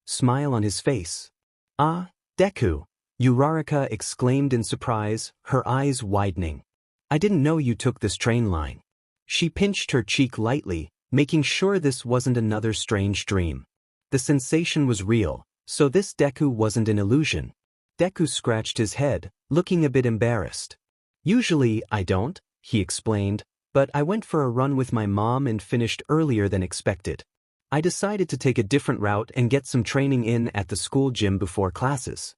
smile on his face. Ah, Deku! Uraraka exclaimed in surprise, her eyes widening. I didn't know you took this train line. She pinched her cheek lightly, making sure this wasn't another strange dream. The sensation was real, so this Deku wasn't an illusion. Deku scratched his head, looking a bit embarrassed. Usually I don't, he explained, but I went for a run with my mom and finished earlier than expected. I decided to take a different route and get some training in at the school gym before classes.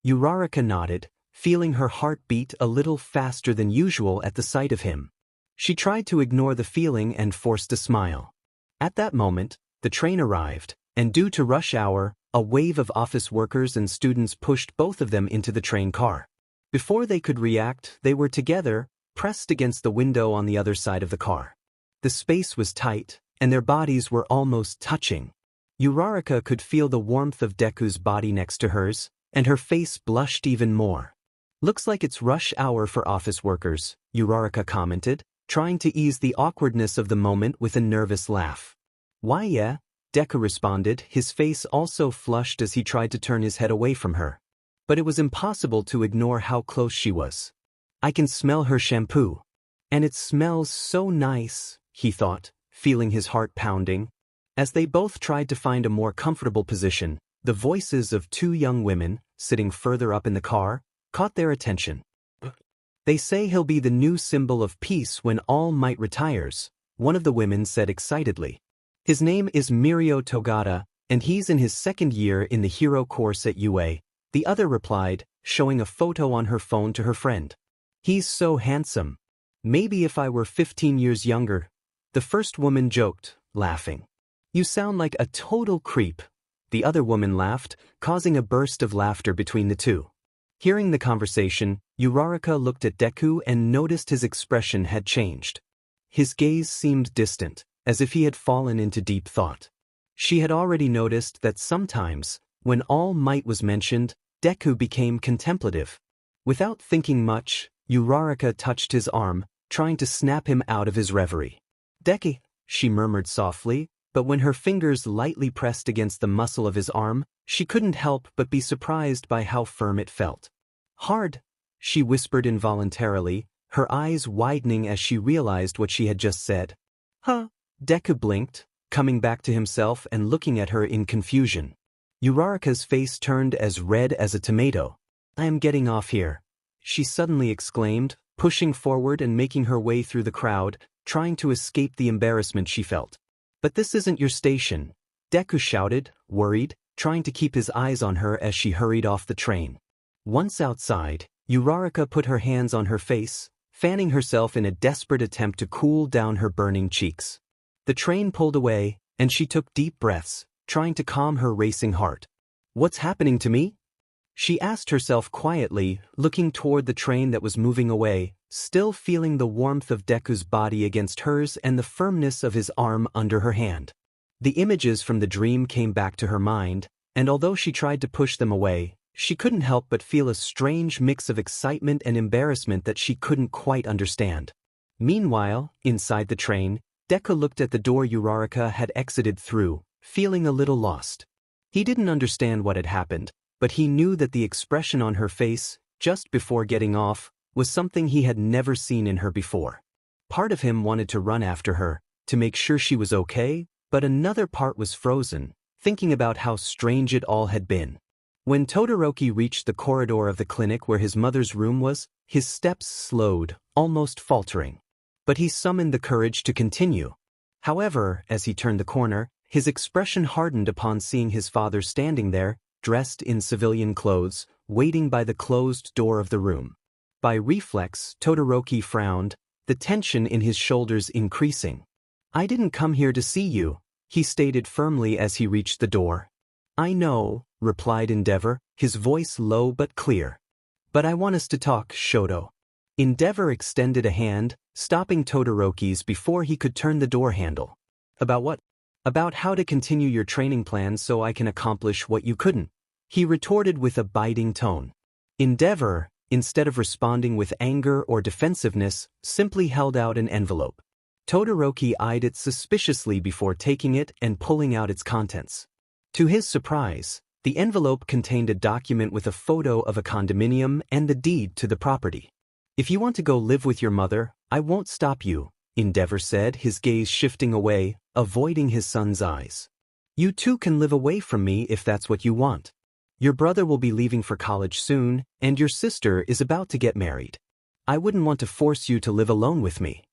Uraraka nodded, feeling her heart beat a little faster than usual at the sight of him. She tried to ignore the feeling and forced a smile. At that moment, the train arrived, and due to rush hour, a wave of office workers and students pushed both of them into the train car. Before they could react, they were together, pressed against the window on the other side of the car. The space was tight, and their bodies were almost touching. Uraraka could feel the warmth of Deku's body next to hers, and her face blushed even more. Looks like it's rush hour for office workers, Uraraka commented, trying to ease the awkwardness of the moment with a nervous laugh. Why yeah, Deku responded, his face also flushed as he tried to turn his head away from her. But it was impossible to ignore how close she was. I can smell her shampoo. And it smells so nice, he thought, feeling his heart pounding. As they both tried to find a more comfortable position, the voices of two young women, sitting further up in the car, caught their attention. They say he'll be the new symbol of peace when All Might retires, one of the women said excitedly. His name is Mirio Togata, and he's in his second year in the hero course at UA, the other replied, showing a photo on her phone to her friend. He's so handsome. Maybe if I were 15 years younger, the first woman joked, laughing. You sound like a total creep. The other woman laughed, causing a burst of laughter between the two. Hearing the conversation, Uraraka looked at Deku and noticed his expression had changed. His gaze seemed distant, as if he had fallen into deep thought. She had already noticed that sometimes, when All Might was mentioned, Deku became contemplative. Without thinking much, Uraraka touched his arm, trying to snap him out of his reverie. Deku, she murmured softly, but when her fingers lightly pressed against the muscle of his arm, she couldn't help but be surprised by how firm it felt. Hard, she whispered involuntarily, her eyes widening as she realized what she had just said. Huh? Deku blinked, coming back to himself and looking at her in confusion. Uraraka's face turned as red as a tomato. I am getting off here, she suddenly exclaimed, pushing forward and making her way through the crowd, trying to escape the embarrassment she felt. But this isn't your station, Deku shouted, worried, trying to keep his eyes on her as she hurried off the train. Once outside, Uraraka put her hands on her face, fanning herself in a desperate attempt to cool down her burning cheeks. The train pulled away, and she took deep breaths, trying to calm her racing heart. What's happening to me? She asked herself quietly, looking toward the train that was moving away, still feeling the warmth of Deku's body against hers and the firmness of his arm under her hand. The images from the dream came back to her mind, and although she tried to push them away, she couldn't help but feel a strange mix of excitement and embarrassment that she couldn't quite understand. Meanwhile, inside the train, Deku looked at the door Uraraka had exited through, feeling a little lost. He didn't understand what had happened, but he knew that the expression on her face, just before getting off, was something he had never seen in her before. Part of him wanted to run after her, to make sure she was okay, but another part was frozen, thinking about how strange it all had been. When Todoroki reached the corridor of the clinic where his mother's room was, his steps slowed, almost faltering. But he summoned the courage to continue. However, as he turned the corner, his expression hardened upon seeing his father standing there, dressed in civilian clothes, waiting by the closed door of the room. By reflex, Todoroki frowned, the tension in his shoulders increasing. "I didn't come here to see you," he stated firmly as he reached the door. "I know," replied Endeavor, his voice low but clear. "But I want us to talk, Shoto." Endeavor extended a hand, stopping Todoroki's before he could turn the door handle. "About what?" "About how to continue your training plan so I can accomplish what you couldn't," he retorted with a biting tone. Endeavor, instead of responding with anger or defensiveness, simply held out an envelope. Todoroki eyed it suspiciously before taking it and pulling out its contents. To his surprise, the envelope contained a document with a photo of a condominium and the deed to the property. "If you want to go live with your mother, I won't stop you," Endeavor said, his gaze shifting away, avoiding his son's eyes. "You too can live away from me if that's what you want. Your brother will be leaving for college soon, and your sister is about to get married. I wouldn't want to force you to live alone with me."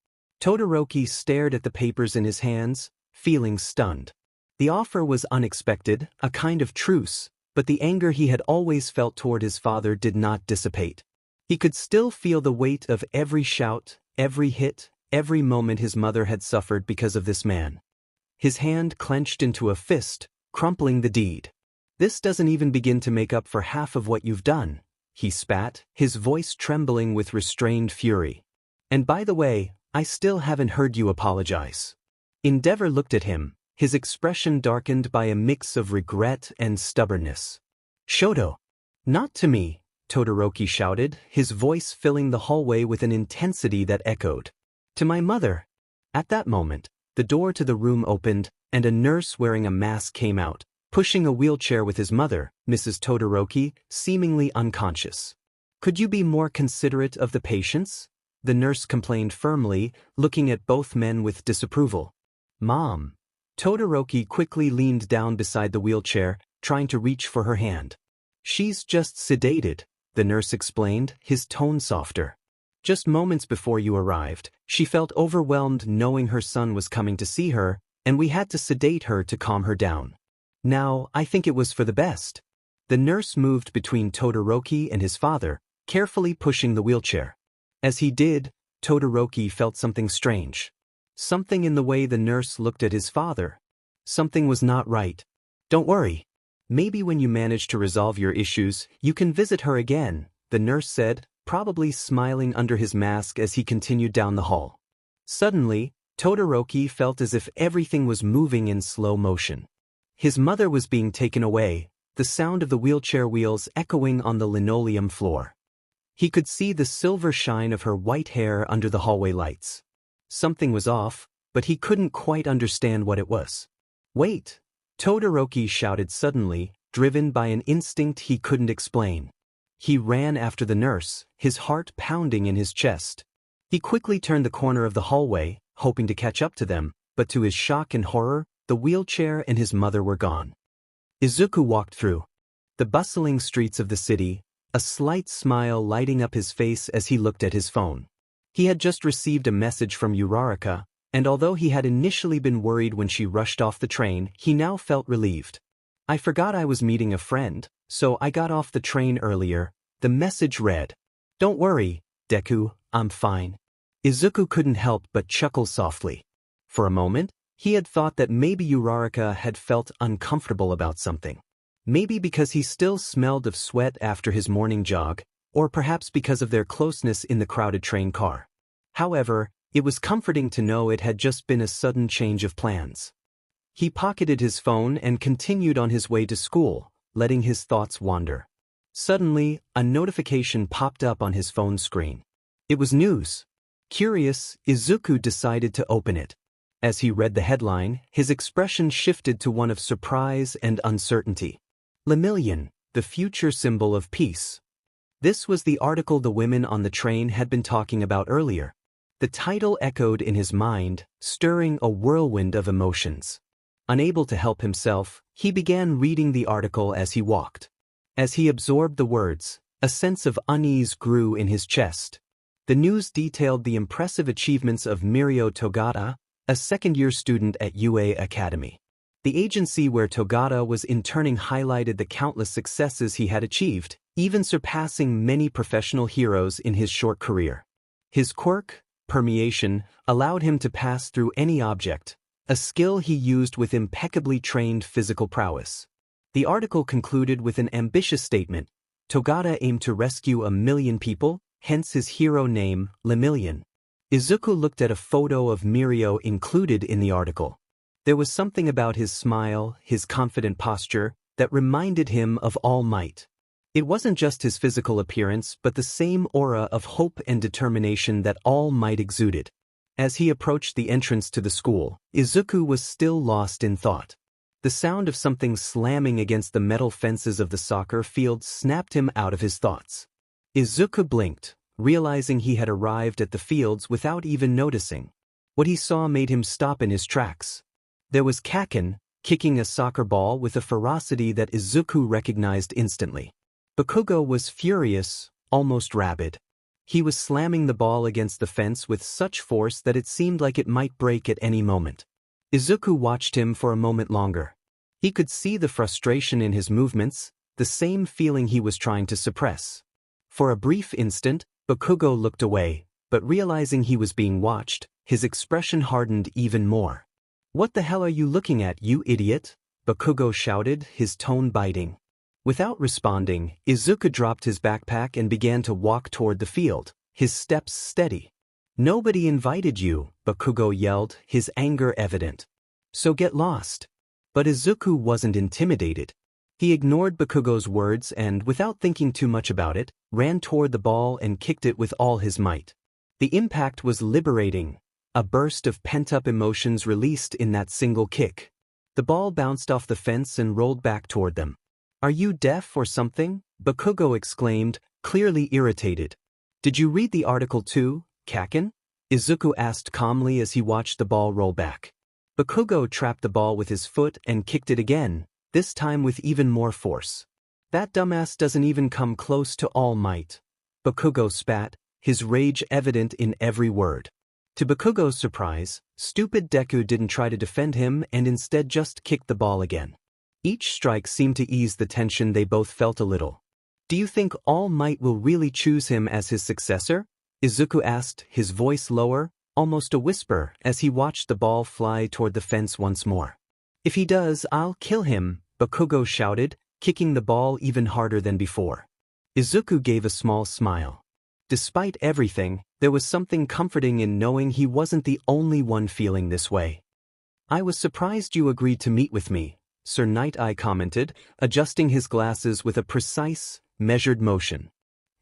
Todoroki stared at the papers in his hands, feeling stunned. The offer was unexpected, a kind of truce, but the anger he had always felt toward his father did not dissipate. He could still feel the weight of every shout, every hit, every moment his mother had suffered because of this man. His hand clenched into a fist, crumpling the deed. "This doesn't even begin to make up for half of what you've done," he spat, his voice trembling with restrained fury. "And by the way, I still haven't heard you apologize." Endeavor looked at him, his expression darkened by a mix of regret and stubbornness. "Shoto." "Not to me," Todoroki shouted, his voice filling the hallway with an intensity that echoed. "To my mother." At that moment, the door to the room opened, and a nurse wearing a mask came out, pushing a wheelchair with his mother, Mrs. Todoroki, seemingly unconscious. "Could you be more considerate of the patients?" the nurse complained firmly, looking at both men with disapproval. "Mom." Todoroki quickly leaned down beside the wheelchair, trying to reach for her hand. "She's just sedated," the nurse explained, his tone softer. "Just moments before you arrived, she felt overwhelmed knowing her son was coming to see her, and we had to sedate her to calm her down. Now, I think it was for the best." The nurse moved between Todoroki and his father, carefully pushing the wheelchair. As he did, Todoroki felt something strange. Something in the way the nurse looked at his father. Something was not right. "Don't worry. Maybe when you manage to resolve your issues, you can visit her again," the nurse said, probably smiling under his mask as he continued down the hall. Suddenly, Todoroki felt as if everything was moving in slow motion. His mother was being taken away, the sound of the wheelchair wheels echoing on the linoleum floor. He could see the silver shine of her white hair under the hallway lights. Something was off, but he couldn't quite understand what it was. "Wait!" Todoroki shouted suddenly, driven by an instinct he couldn't explain. He ran after the nurse, his heart pounding in his chest. He quickly turned the corner of the hallway, hoping to catch up to them, but to his shock and horror, the wheelchair and his mother were gone. Izuku walked through the bustling streets of the city, a slight smile lighting up his face as he looked at his phone. He had just received a message from Uraraka, and although he had initially been worried when she rushed off the train, he now felt relieved. "I forgot I was meeting a friend, so I got off the train earlier," the message read. "Don't worry, Deku, I'm fine." Izuku couldn't help but chuckle softly. For a moment, he had thought that maybe Uraraka had felt uncomfortable about something. Maybe because he still smelled of sweat after his morning jog, or perhaps because of their closeness in the crowded train car. However, it was comforting to know it had just been a sudden change of plans. He pocketed his phone and continued on his way to school, letting his thoughts wander. Suddenly, a notification popped up on his phone screen. It was news. Curious, Izuku decided to open it. As he read the headline, his expression shifted to one of surprise and uncertainty. Lemillion, the future symbol of peace. This was the article the women on the train had been talking about earlier. The title echoed in his mind, stirring a whirlwind of emotions. Unable to help himself, he began reading the article as he walked. As he absorbed the words, a sense of unease grew in his chest. The news detailed the impressive achievements of Mirio Togata, a second-year student at UA Academy. The agency where Togata was interning highlighted the countless successes he had achieved, even surpassing many professional heroes in his short career. His quirk, permeation, allowed him to pass through any object, a skill he used with impeccably trained physical prowess. The article concluded with an ambitious statement: Togata aimed to rescue 1,000,000 people, hence his hero name, Lemillion. Izuku looked at a photo of Mirio included in the article. There was something about his smile, his confident posture, that reminded him of All Might. It wasn't just his physical appearance but the same aura of hope and determination that All Might exuded. As he approached the entrance to the school, Izuku was still lost in thought. The sound of something slamming against the metal fences of the soccer field snapped him out of his thoughts. Izuku blinked, realizing he had arrived at the fields without even noticing. What he saw made him stop in his tracks. There was Kaken, kicking a soccer ball with a ferocity that Izuku recognized instantly. Bakugo was furious, almost rabid. He was slamming the ball against the fence with such force that it seemed like it might break at any moment. Izuku watched him for a moment longer. He could see the frustration in his movements, the same feeling he was trying to suppress. For a brief instant, Bakugo looked away, but realizing he was being watched, his expression hardened even more. "What the hell are you looking at, you idiot?" Bakugo shouted, his tone biting. Without responding, Izuku dropped his backpack and began to walk toward the field, his steps steady. "Nobody invited you," Bakugo yelled, his anger evident. "So get lost." But Izuku wasn't intimidated. He ignored Bakugo's words and, without thinking too much about it, ran toward the ball and kicked it with all his might. The impact was liberating, a burst of pent-up emotions released in that single kick. The ball bounced off the fence and rolled back toward them. "Are you deaf or something?" Bakugo exclaimed, clearly irritated. "Did you read the article too, Kaken?" Izuku asked calmly as he watched the ball roll back. Bakugo trapped the ball with his foot and kicked it again, this time with even more force. "That dumbass doesn't even come close to All Might." Bakugo spat, his rage evident in every word. To Bakugo's surprise, stupid Deku didn't try to defend him and instead just kicked the ball again. Each strike seemed to ease the tension they both felt a little. "Do you think All Might will really choose him as his successor?" Izuku asked, his voice lower, almost a whisper, as he watched the ball fly toward the fence once more. "If he does, I'll kill him," Bakugo shouted, kicking the ball even harder than before. Izuku gave a small smile. Despite everything, there was something comforting in knowing he wasn't the only one feeling this way. "I was surprised you agreed to meet with me," Sir Night-Eye commented, adjusting his glasses with a precise, measured motion.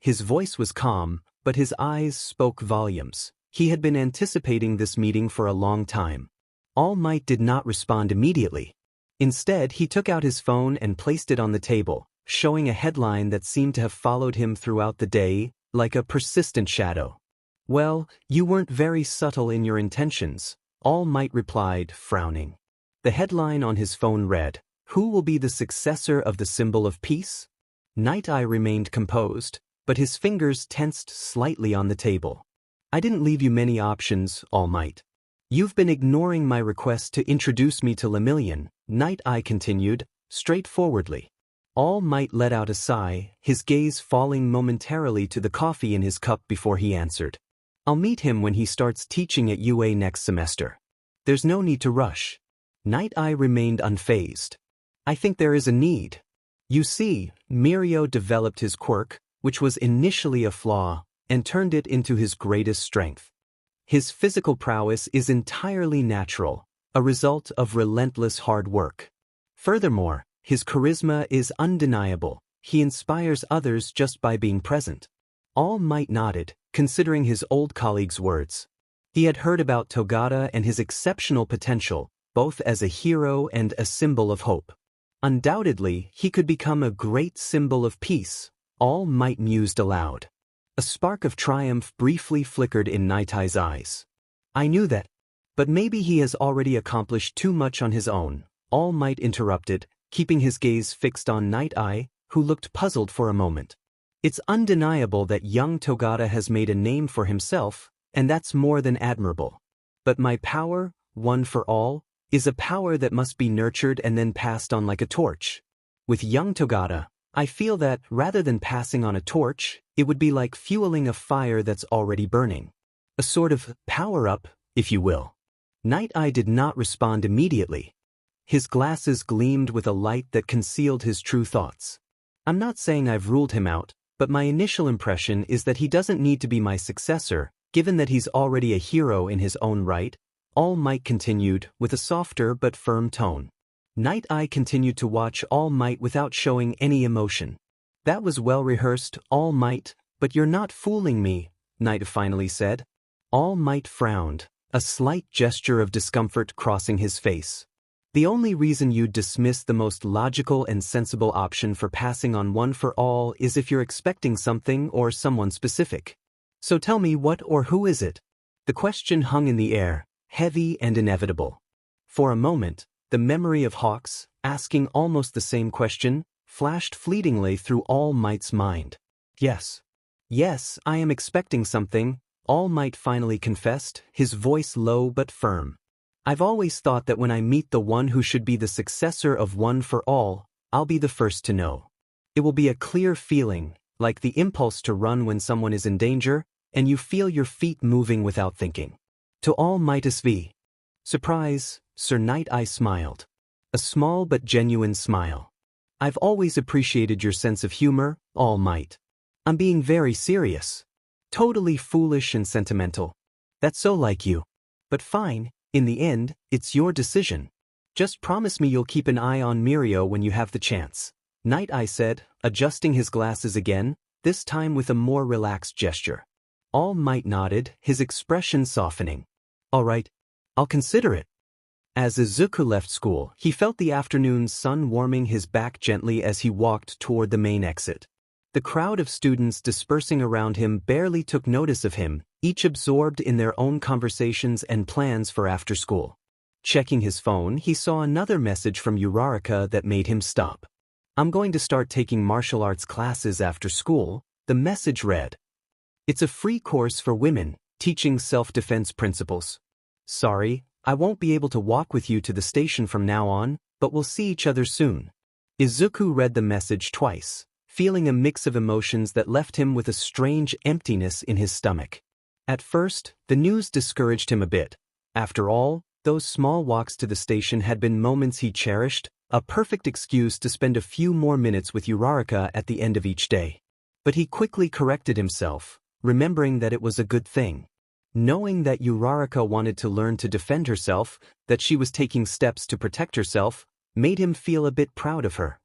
His voice was calm, but his eyes spoke volumes. He had been anticipating this meeting for a long time. All Might did not respond immediately. Instead, he took out his phone and placed it on the table, showing a headline that seemed to have followed him throughout the day, like a persistent shadow. "Well, you weren't very subtle in your intentions," All Might replied, frowning. The headline on his phone read, "Who will be the successor of the symbol of peace?" Night-Eye remained composed, but his fingers tensed slightly on the table. "I didn't leave you many options, All Might. You've been ignoring my request to introduce me to Lemillion," Night-Eye continued, straightforwardly. All Might let out a sigh, his gaze falling momentarily to the coffee in his cup before he answered. "I'll meet him when he starts teaching at UA next semester. There's no need to rush." Night-Eye remained unfazed. "I think there is a need. You see, Mirio developed his quirk, which was initially a flaw, and turned it into his greatest strength. His physical prowess is entirely natural, a result of relentless hard work. Furthermore, his charisma is undeniable. he inspires others just by being present. All Might nodded, considering his old colleague's words. He had heard about Toga and his exceptional potential, both as a hero and a symbol of hope. Undoubtedly, he could become a great symbol of peace, All Might mused aloud. A spark of triumph briefly flickered in Night-Eye's eyes. I knew that. But maybe he has already accomplished too much on his own, All Might interrupted, keeping his gaze fixed on Night-Eye, who looked puzzled for a moment. It's undeniable that young Toga has made a name for himself, and that's more than admirable. But my power, one for all, is a power that must be nurtured and then passed on like a torch. With young Toga, I feel that, rather than passing on a torch, it would be like fueling a fire that's already burning. A sort of power-up, if you will. Night-Eye did not respond immediately. His glasses gleamed with a light that concealed his true thoughts. I'm not saying I've ruled him out, but my initial impression is that he doesn't need to be my successor, given that he's already a hero in his own right, All Might continued, with a softer but firm tone. Night-Eye continued to watch All Might without showing any emotion. That was well rehearsed, All Might, but you're not fooling me, Night finally said. All Might frowned, a slight gesture of discomfort crossing his face. The only reason you'd dismiss the most logical and sensible option for passing on one for all is if you're expecting something or someone specific. So tell me, what or who is it? The question hung in the air, heavy and inevitable. For a moment, the memory of Hawks, asking almost the same question, flashed fleetingly through All Might's mind. Yes. Yes, I am expecting something, All Might finally confessed, his voice low but firm. I've always thought that when I meet the one who should be the successor of One for All, I'll be the first to know. It will be a clear feeling, like the impulse to run when someone is in danger, and you feel your feet moving without thinking. To All Might SV. Surprise, Sir Night-Eye smiled. A small but genuine smile. I've always appreciated your sense of humor, All Might. I'm being very serious. Totally foolish and sentimental. That's so like you. But fine, in the end, it's your decision. Just promise me you'll keep an eye on Mirio when you have the chance. Night-Eye said, adjusting his glasses again, this time with a more relaxed gesture. All Might nodded, his expression softening. All right, I'll consider it. As Izuku left school, he felt the afternoon sun warming his back gently as he walked toward the main exit. The crowd of students dispersing around him barely took notice of him, each absorbed in their own conversations and plans for after school. Checking his phone, he saw another message from Uraraka that made him stop. I'm going to start taking martial arts classes after school, the message read. It's a free course for women, teaching self-defense principles. Sorry, I won't be able to walk with you to the station from now on, but we'll see each other soon. Izuku read the message twice, feeling a mix of emotions that left him with a strange emptiness in his stomach. At first, the news discouraged him a bit. After all, those small walks to the station had been moments he cherished, a perfect excuse to spend a few more minutes with Uraraka at the end of each day. But he quickly corrected himself, remembering that it was a good thing. Knowing that Uraraka wanted to learn to defend herself, that she was taking steps to protect herself, made him feel a bit proud of her.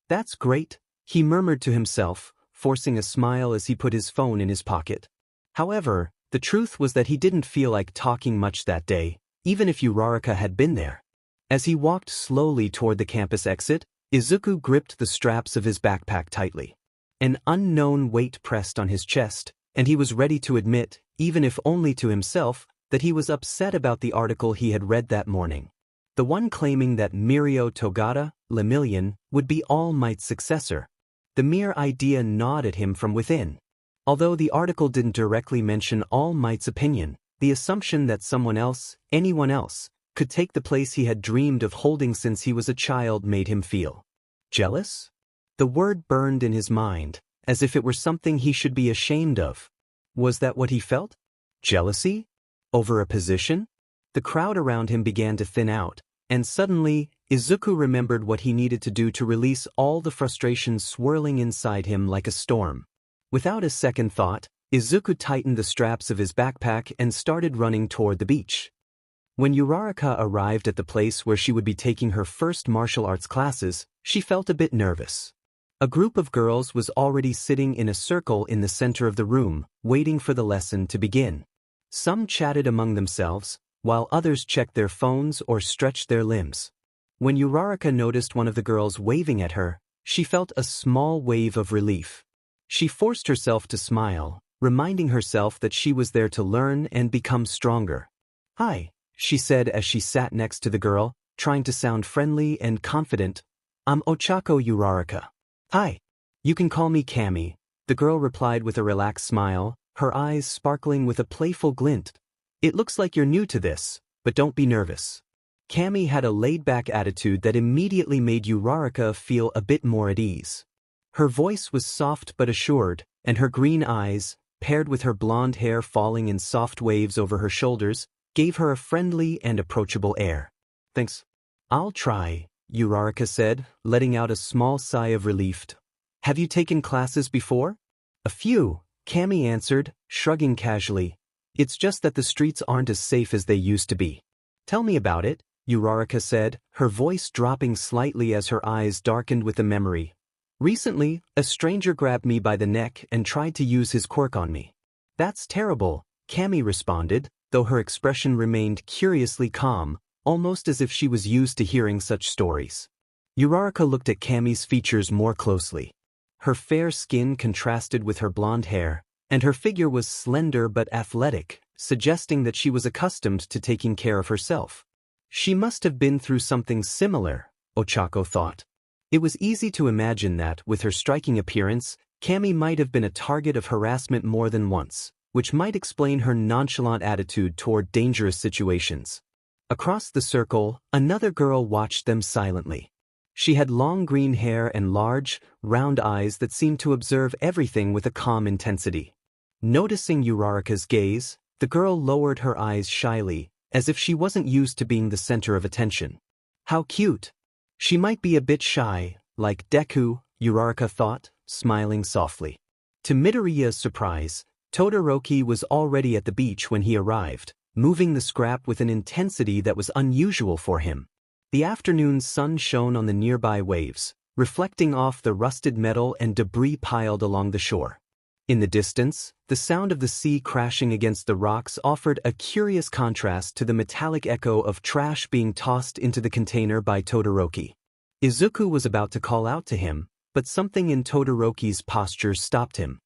That's great, he murmured to himself, forcing a smile as he put his phone in his pocket. However, the truth was that he didn't feel like talking much that day, even if Uraraka had been there. As he walked slowly toward the campus exit, Izuku gripped the straps of his backpack tightly. An unknown weight pressed on his chest, and he was ready to admit, even if only to himself, that he was upset about the article he had read that morning. The one claiming that Mirio Toga, Lemillion, would be All Might's successor. The mere idea gnawed at him from within. Although the article didn't directly mention All Might's opinion, the assumption that someone else, anyone else, could take the place he had dreamed of holding since he was a child made him feel jealous? The word burned in his mind, as if it were something he should be ashamed of. Was that what he felt? Jealousy? Over a position? The crowd around him began to thin out, and suddenly, Izuku remembered what he needed to do to release all the frustration swirling inside him like a storm. Without a second thought, Izuku tightened the straps of his backpack and started running toward the beach. When Uraraka arrived at the place where she would be taking her first martial arts classes, she felt a bit nervous. A group of girls was already sitting in a circle in the center of the room, waiting for the lesson to begin. Some chatted among themselves, while others checked their phones or stretched their limbs. When Uraraka noticed one of the girls waving at her, she felt a small wave of relief. She forced herself to smile, reminding herself that she was there to learn and become stronger. "Hi," she said as she sat next to the girl, trying to sound friendly and confident. "I'm Oaco Uraraka." "Hi. You can call me Cammy," the girl replied with a relaxed smile, her eyes sparkling with a playful glint. "It looks like you're new to this, but don't be nervous." Cammy had a laid-back attitude that immediately made Uraraka feel a bit more at ease. Her voice was soft but assured, and her green eyes, paired with her blonde hair falling in soft waves over her shoulders, gave her a friendly and approachable air. "Thanks. I'll try," Uraraka said, letting out a small sigh of relief. "Have you taken classes before?" "A few," Cammy answered, shrugging casually. "It's just that the streets aren't as safe as they used to be." "Tell me about it," Uraraka said, her voice dropping slightly as her eyes darkened with a memory. "Recently, a stranger grabbed me by the neck and tried to use his quirk on me." "That's terrible," Cammy responded, though her expression remained curiously calm, almost as if she was used to hearing such stories. Uraraka looked at Cammy's features more closely. Her fair skin contrasted with her blonde hair, and her figure was slender but athletic, suggesting that she was accustomed to taking care of herself. She must have been through something similar, Oaco thought. It was easy to imagine that, with her striking appearance, Cammy might have been a target of harassment more than once, which might explain her nonchalant attitude toward dangerous situations. Across the circle, another girl watched them silently. She had long green hair and large, round eyes that seemed to observe everything with a calm intensity. Noticing Uraraka's gaze, the girl lowered her eyes shyly, as if she wasn't used to being the center of attention. "How cute." "She might be a bit shy, like Deku," Uraraka thought, smiling softly. To Midoriya's surprise, Todoroki was already at the beach when he arrived, moving the scrap with an intensity that was unusual for him. The afternoon sun shone on the nearby waves, reflecting off the rusted metal and debris piled along the shore. In the distance, the sound of the sea crashing against the rocks offered a curious contrast to the metallic echo of trash being tossed into the container by Todoroki. Izuku was about to call out to him, but something in Todoroki's posture stopped him.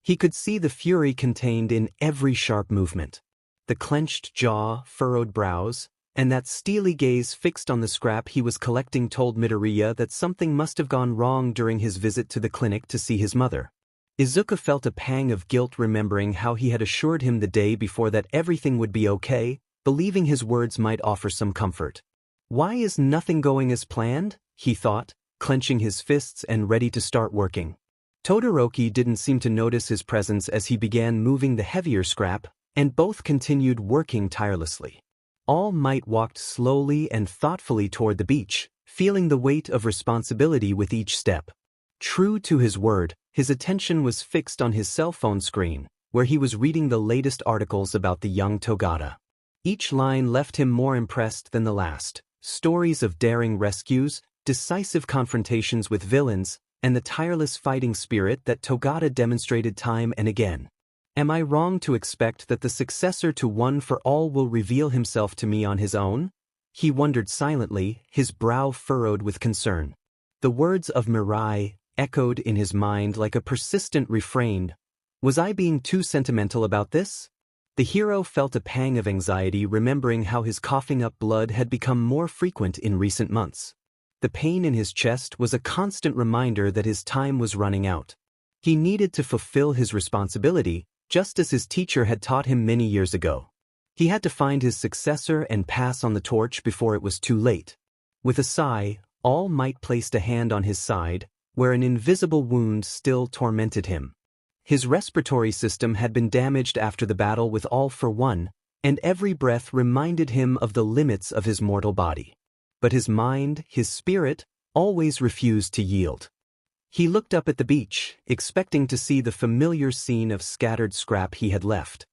He could see the fury contained in every sharp movement. The clenched jaw, furrowed brows, and that steely gaze fixed on the scrap he was collecting told Midoriya that something must have gone wrong during his visit to the clinic to see his mother. Izuku felt a pang of guilt remembering how he had assured him the day before that everything would be okay, believing his words might offer some comfort. "Why is nothing going as planned?" he thought, clenching his fists and ready to start working. Todoroki didn't seem to notice his presence as he began moving the heavier scrap, and both continued working tirelessly. All Might walked slowly and thoughtfully toward the beach, feeling the weight of responsibility with each step. True to his word, his attention was fixed on his cell phone screen, where he was reading the latest articles about the young Toga. Each line left him more impressed than the last. Stories of daring rescues, decisive confrontations with villains, and the tireless fighting spirit that Toga demonstrated time and again. Am I wrong to expect that the successor to One for All will reveal himself to me on his own? He wondered silently, his brow furrowed with concern. The words of Mirai echoed in his mind like a persistent refrain. Was I being too sentimental about this? The hero felt a pang of anxiety remembering how his coughing up blood had become more frequent in recent months. The pain in his chest was a constant reminder that his time was running out. He needed to fulfill his responsibility, just as his teacher had taught him many years ago. He had to find his successor and pass on the torch before it was too late. With a sigh, All Might placed a hand on his side, where an invisible wound still tormented him. His respiratory system had been damaged after the battle with All for One, and every breath reminded him of the limits of his mortal body. But his mind, his spirit, always refused to yield. He looked up at the beach, expecting to see the familiar scene of scattered scrap he had left.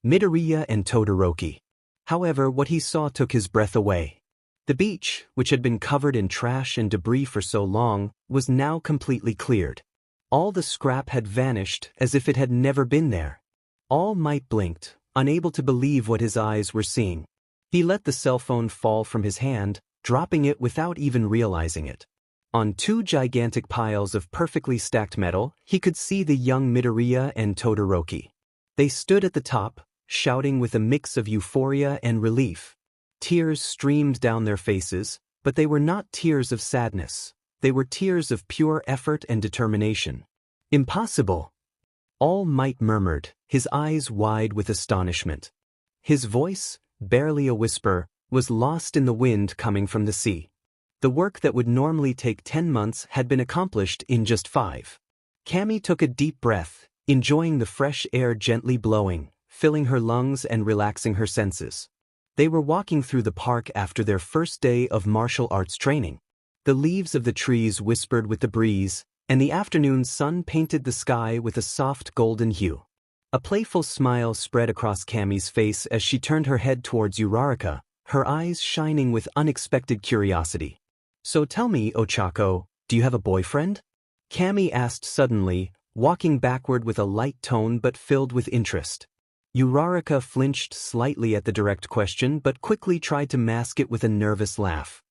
Midoriya and Todoroki. However, what he saw took his breath away. The beach, which had been covered in trash and debris for so long, was now completely cleared. All the scrap had vanished as if it had never been there. All Might blinked, unable to believe what his eyes were seeing. He let the cell phone fall from his hand, dropping it without even realizing it. On two gigantic piles of perfectly stacked metal, he could see the young Midoriya and Todoroki. They stood at the top, shouting with a mix of euphoria and relief. Tears streamed down their faces, but they were not tears of sadness. They were tears of pure effort and determination. Impossible! All Might murmured, his eyes wide with astonishment. His voice, barely a whisper, was lost in the wind coming from the sea. The work that would normally take 10 months had been accomplished in just 5. Cammy took a deep breath, enjoying the fresh air gently blowing, filling her lungs and relaxing her senses. They were walking through the park after their first day of martial arts training. The leaves of the trees whispered with the breeze, and the afternoon sun painted the sky with a soft golden hue. A playful smile spread across Cammy's face as she turned her head towards Uraraka, her eyes shining with unexpected curiosity. "So tell me, Oaco, do you have a boyfriend?" Cammy asked suddenly, walking backward with a light tone but filled with interest. Uraraka flinched slightly at the direct question but quickly tried to mask it with a nervous laugh.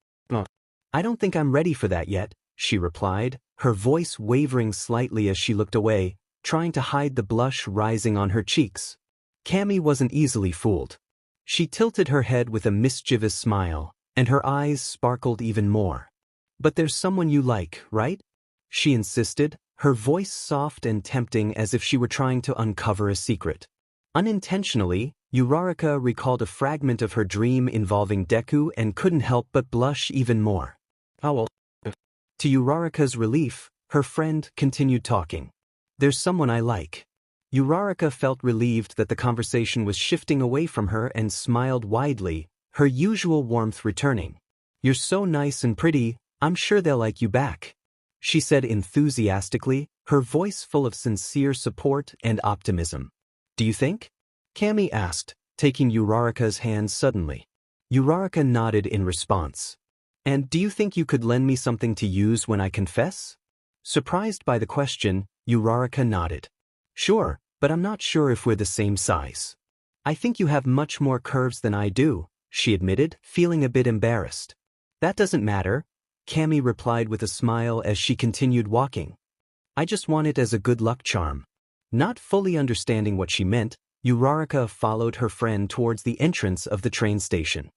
"I don't think I'm ready for that yet," she replied, her voice wavering slightly as she looked away, trying to hide the blush rising on her cheeks. Cammy wasn't easily fooled. She tilted her head with a mischievous smile, and her eyes sparkled even more. "But there's someone you like, right?" she insisted, her voice soft and tempting as if she were trying to uncover a secret. Unintentionally, Uraraka recalled a fragment of her dream involving Deku and couldn't help but blush even more. To Uraraka's relief, her friend continued talking. "There's someone I like." Uraraka felt relieved that the conversation was shifting away from her and smiled widely, her usual warmth returning. "You're so nice and pretty, I'm sure they'll like you back," she said enthusiastically, her voice full of sincere support and optimism. "Do you think?" Cammy asked, taking Uraraka's hand suddenly. Uraraka nodded in response. "And do you think you could lend me something to use when I confess?" Surprised by the question, Uraraka nodded. "Sure, but I'm not sure if we're the same size." "I think you have much more curves than I do," she admitted, feeling a bit embarrassed. "That doesn't matter," Cammy replied with a smile as she continued walking. "I just want it as a good luck charm." Not fully understanding what she meant, Uraraka followed her friend towards the entrance of the train station.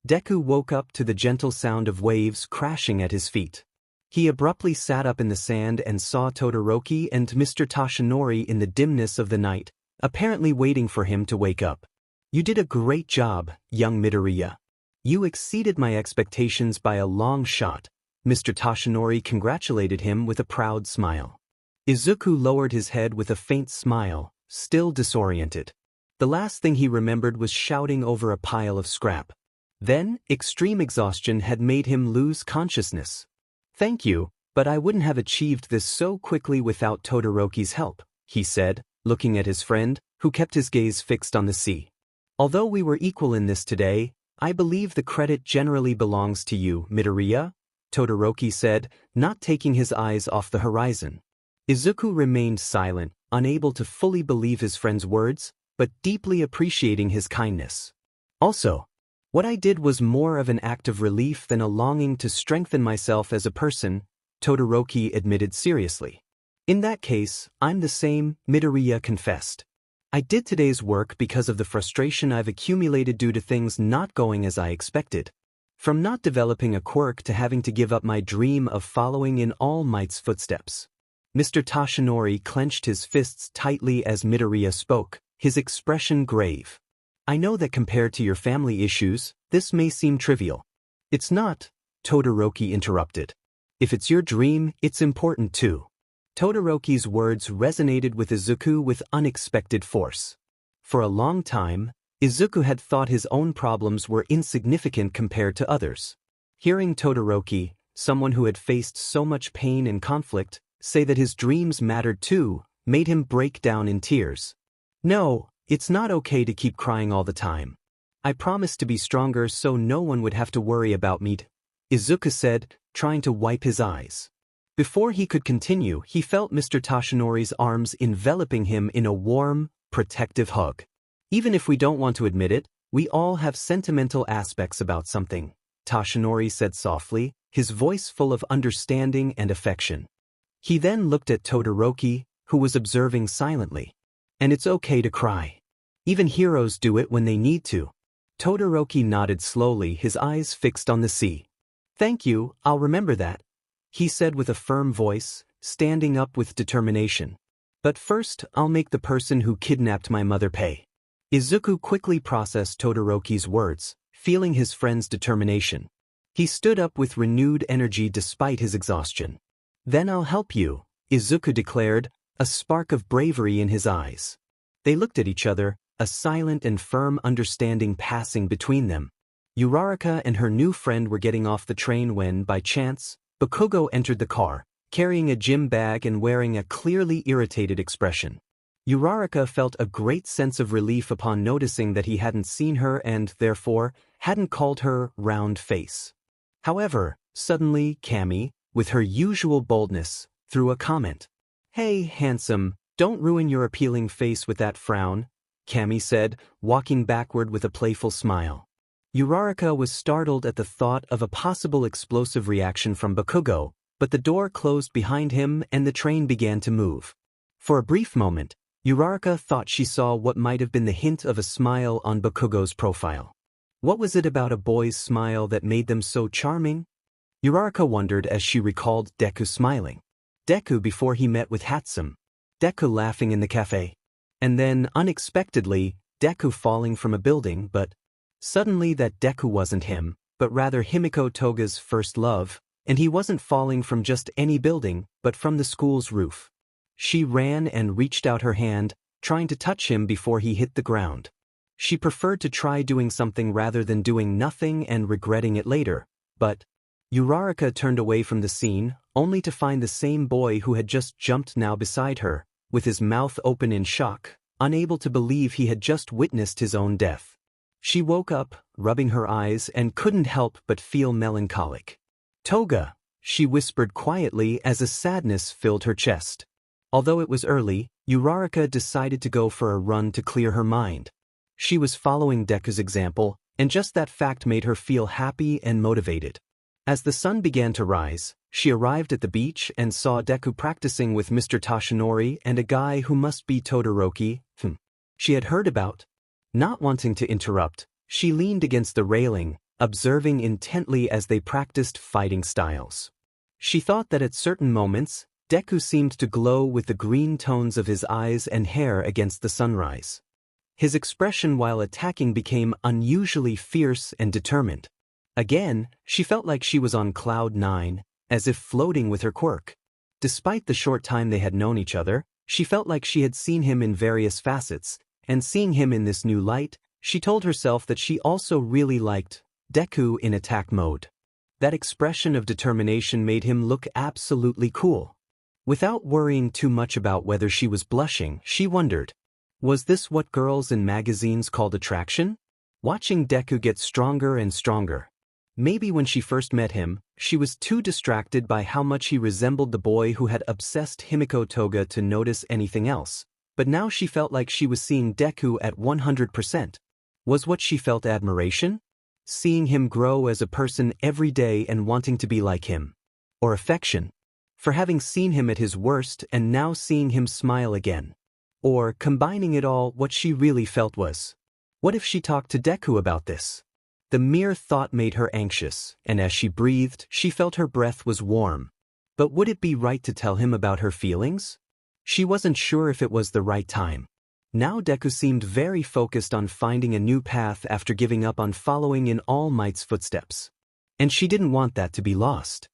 Deku woke up to the gentle sound of waves crashing at his feet. He abruptly sat up in the sand and saw Todoroki and Mr. Toshinori in the dimness of the night, apparently waiting for him to wake up. "You did a great job, young Midoriya. You exceeded my expectations by a long shot," Mr. Toshinori congratulated him with a proud smile. Izuku lowered his head with a faint smile, still disoriented. The last thing he remembered was shouting over a pile of scrap. Then, extreme exhaustion had made him lose consciousness. "Thank you, but I wouldn't have achieved this so quickly without Todoroki's help," he said, looking at his friend, who kept his gaze fixed on the sea. "Although we were equal in this today, I believe the credit generally belongs to you, Midoriya," Todoroki said, not taking his eyes off the horizon. Izuku remained silent, unable to fully believe his friend's words, but deeply appreciating his kindness. "Also, what I did was more of an act of relief than a longing to strengthen myself as a person," Todoroki admitted seriously. "In that case, I'm the same," Midoriya confessed. "I did today's work because of the frustration I've accumulated due to things not going as I expected. From not developing a quirk to having to give up my dream of following in All Might's footsteps." Mr. Toshinori clenched his fists tightly as Midoriya spoke, his expression grave. "I know that compared to your family issues, this may seem trivial." "It's not," Todoroki interrupted. "If it's your dream, it's important too." Todoroki's words resonated with Izuku with unexpected force. For a long time, Izuku had thought his own problems were insignificant compared to others. Hearing Todoroki, someone who had faced so much pain and conflict, say that his dreams mattered too, made him break down in tears. "No, it's not okay to keep crying all the time. I promised to be stronger so no one would have to worry about me, Izuku said, trying to wipe his eyes. Before he could continue, he felt Mr. Toshinori's arms enveloping him in a warm, protective hug. Even if we don't want to admit it, we all have sentimental aspects about something, Toshinori said softly, his voice full of understanding and affection. He then looked at Todoroki, who was observing silently. And it's okay to cry. Even heroes do it when they need to. Todoroki nodded slowly, his eyes fixed on the sea. Thank you, I'll remember that, he said with a firm voice, standing up with determination. But first, I'll make the person who kidnapped my mother pay. Izuku quickly processed Todoroki's words, feeling his friend's determination. He stood up with renewed energy despite his exhaustion. Then I'll help you, Izuku declared, a spark of bravery in his eyes. They looked at each other, a silent and firm understanding passing between them. Uraraka and her new friend were getting off the train when, by chance, Bakugo entered the car, carrying a gym bag and wearing a clearly irritated expression. Uraraka felt a great sense of relief upon noticing that he hadn't seen her and, therefore, hadn't called her round face. However, suddenly, Cammy, with her usual boldness, threw a comment. Hey, handsome, don't ruin your appealing face with that frown, Cammy said, walking backward with a playful smile. Uraraka was startled at the thought of a possible explosive reaction from Bakugo, but the door closed behind him and the train began to move. For a brief moment, Uraraka thought she saw what might have been the hint of a smile on Bakugo's profile. What was it about a boy's smile that made them so charming? Uraraka wondered as she recalled Deku smiling. Deku before he met with Hatsum. Deku laughing in the cafe. And then, unexpectedly, Deku falling from a building, but suddenly that Deku wasn't him, but rather Himiko Toga's first love, and he wasn't falling from just any building, but from the school's roof. She ran and reached out her hand, trying to touch him before he hit the ground. She preferred to try doing something rather than doing nothing and regretting it later, but Uraraka turned away from the scene, only to find the same boy who had just jumped now beside her, with his mouth open in shock, unable to believe he had just witnessed his own death. She woke up, rubbing her eyes, and couldn't help but feel melancholic. Toga, she whispered quietly as a sadness filled her chest. Although it was early, Uraraka decided to go for a run to clear her mind. She was following Deku's example, and just that fact made her feel happy and motivated. As the sun began to rise, she arrived at the beach and saw Deku practicing with Mr. Toshinori and a guy who must be Todoroki, she had heard about. Not wanting to interrupt, she leaned against the railing, observing intently as they practiced fighting styles. She thought that at certain moments, Deku seemed to glow with the green tones of his eyes and hair against the sunrise. His expression while attacking became unusually fierce and determined. Again, she felt like she was on cloud 9, as if floating with her quirk. Despite the short time they had known each other, she felt like she had seen him in various facets, and seeing him in this new light, she told herself that she also really liked Deku in attack mode. That expression of determination made him look absolutely cool. Without worrying too much about whether she was blushing, she wondered, was this what girls in magazines called attraction? Watching Deku get stronger and stronger. Maybe when she first met him, she was too distracted by how much he resembled the boy who had obsessed Himiko Toga to notice anything else, but now she felt like she was seeing Deku at 100%. Was what she felt admiration? Seeing him grow as a person every day and wanting to be like him? Or affection? For having seen him at his worst and now seeing him smile again? Or, combining it all, what she really felt was, what if she talked to Deku about this? The mere thought made her anxious, and as she breathed, she felt her breath was warm. But would it be right to tell him about her feelings? She wasn't sure if it was the right time. Now Deku seemed very focused on finding a new path after giving up on following in All Might's footsteps. And she didn't want that to be lost.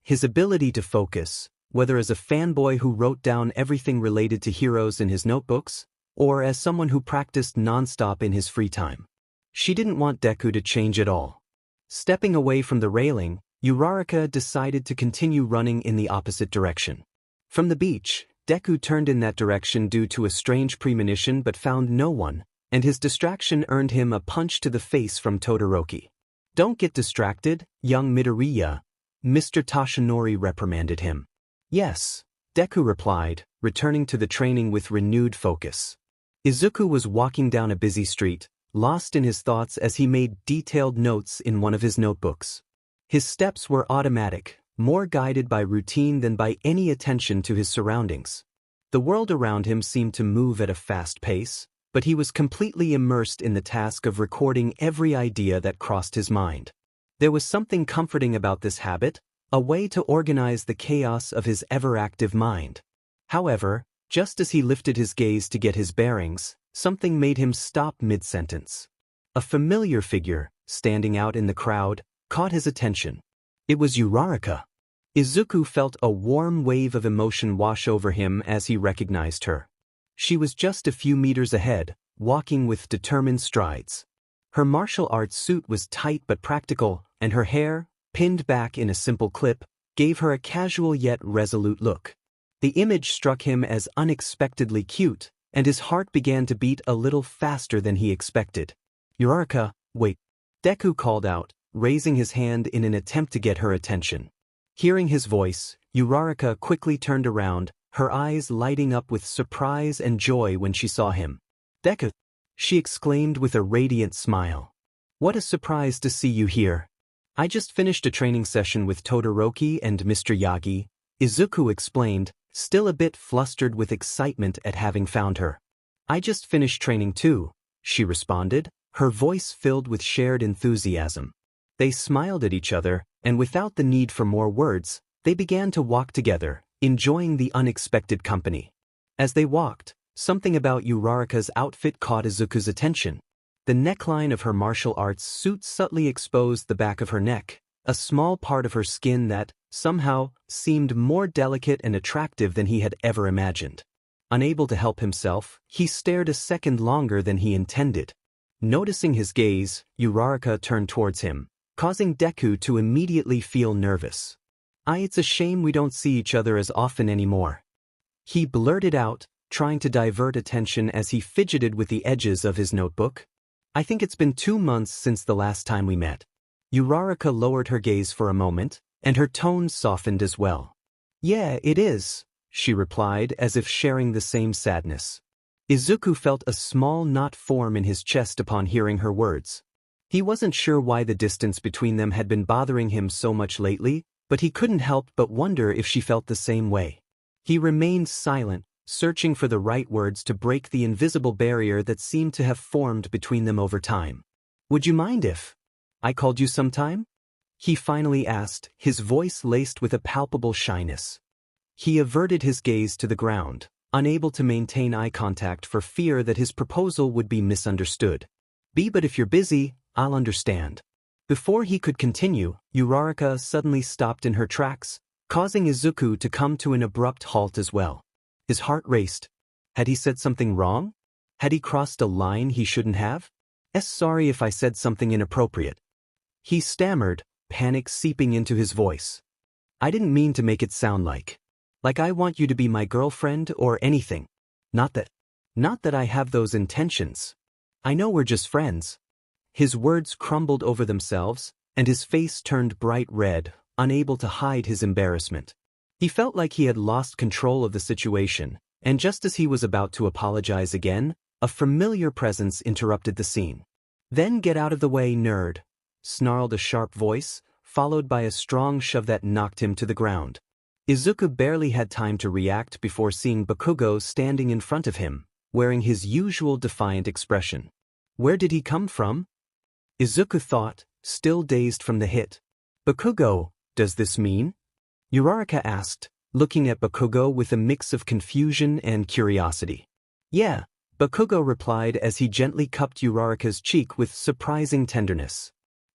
His ability to focus, whether as a fanboy who wrote down everything related to heroes in his notebooks, or as someone who practiced non-stop in his free time. She didn't want Deku to change at all. Stepping away from the railing, Uraraka decided to continue running in the opposite direction. From the beach, Deku turned in that direction due to a strange premonition but found no one, and his distraction earned him a punch to the face from Todoroki. "Don't get distracted, young Midoriya," Mr. Toshinori reprimanded him. "Yes," Deku replied, returning to the training with renewed focus. Izuku was walking down a busy street, lost in his thoughts as he made detailed notes in one of his notebooks. His steps were automatic, more guided by routine than by any attention to his surroundings. The world around him seemed to move at a fast pace, but he was completely immersed in the task of recording every idea that crossed his mind. There was something comforting about this habit, a way to organize the chaos of his ever-active mind. However, just as he lifted his gaze to get his bearings, something made him stop mid-sentence. A familiar figure, standing out in the crowd, caught his attention. It was Uraraka. Izuku felt a warm wave of emotion wash over him as he recognized her. She was just a few meters ahead, walking with determined strides. Her martial arts suit was tight but practical, and her hair, pinned back in a simple clip, gave her a casual yet resolute look. The image struck him as unexpectedly cute, and his heart began to beat a little faster than he expected. "Uraraka, wait," Deku called out, raising his hand in an attempt to get her attention. Hearing his voice, Uraraka quickly turned around, her eyes lighting up with surprise and joy when she saw him. "Deku!" she exclaimed with a radiant smile. "What a surprise to see you here. I just finished a training session with Todoroki and Mr. Yagi," Izuku explained, still a bit flustered with excitement at having found her. "I just finished training too," she responded, her voice filled with shared enthusiasm. They smiled at each other, and without the need for more words, they began to walk together, enjoying the unexpected company. As they walked, something about Uraraka's outfit caught Izuku's attention. The neckline of her martial arts suit subtly exposed the back of her neck, a small part of her skin that, somehow, seemed more delicate and attractive than he had ever imagined. Unable to help himself, he stared a second longer than he intended. Noticing his gaze, Uraraka turned towards him, causing Deku to immediately feel nervous. It's a shame we don't see each other as often anymore," he blurted out, trying to divert attention as he fidgeted with the edges of his notebook. "I think it's been 2 months since the last time we met." Uraraka lowered her gaze for a moment, and her tone softened as well. "Yeah, it is," she replied as if sharing the same sadness. Izuku felt a small knot form in his chest upon hearing her words. He wasn't sure why the distance between them had been bothering him so much lately, but he couldn't help but wonder if she felt the same way. He remained silent, searching for the right words to break the invisible barrier that seemed to have formed between them over time. "Would you mind if I called you sometime?" he finally asked, his voice laced with a palpable shyness. He averted his gaze to the ground, unable to maintain eye contact for fear that his proposal would be misunderstood. But if you're busy, I'll understand." Before he could continue, Uraraka suddenly stopped in her tracks, causing Izuku to come to an abrupt halt as well. His heart raced. Had he said something wrong? Had he crossed a line he shouldn't have? Sorry if I said something inappropriate," he stammered, panic seeping into his voice. "I didn't mean to make it sound like I want you to be my girlfriend or anything. Not that I have those intentions. I know we're just friends." His words crumbled over themselves, and his face turned bright red, unable to hide his embarrassment. He felt like he had lost control of the situation, and just as he was about to apologize again, a familiar presence interrupted the scene. "Then get out of the way, nerd," snarled a sharp voice, followed by a strong shove that knocked him to the ground. Izuku barely had time to react before seeing Bakugo standing in front of him, wearing his usual defiant expression. Where did he come from? Izuku thought, still dazed from the hit. "Bakugo, does this mean?" Uraraka asked, looking at Bakugo with a mix of confusion and curiosity. "Yeah," Bakugo replied as he gently cupped Uraraka's cheek with surprising tenderness.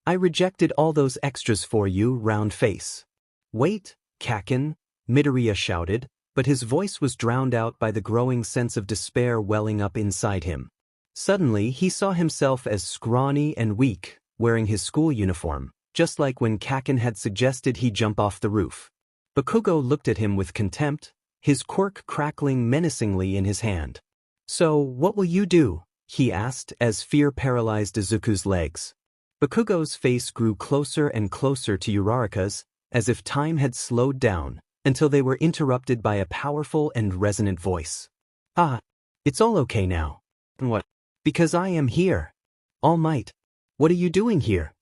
"I rejected all those extras for you, round face." "Wait, Kakin," Midoriya shouted, but his voice was drowned out by the growing sense of despair welling up inside him. Suddenly, he saw himself as scrawny and weak, wearing his school uniform, just like when Kakin had suggested he jump off the roof. Bakugo looked at him with contempt, his quirk crackling menacingly in his hand. "So, what will you do?" he asked as fear paralyzed Izuku's legs. Bakugo's face grew closer and closer to Uraraka's, as if time had slowed down, until they were interrupted by a powerful and resonant voice. "Ah, it's all okay now." "What?" "Because I am here. All Might. What are you doing here?"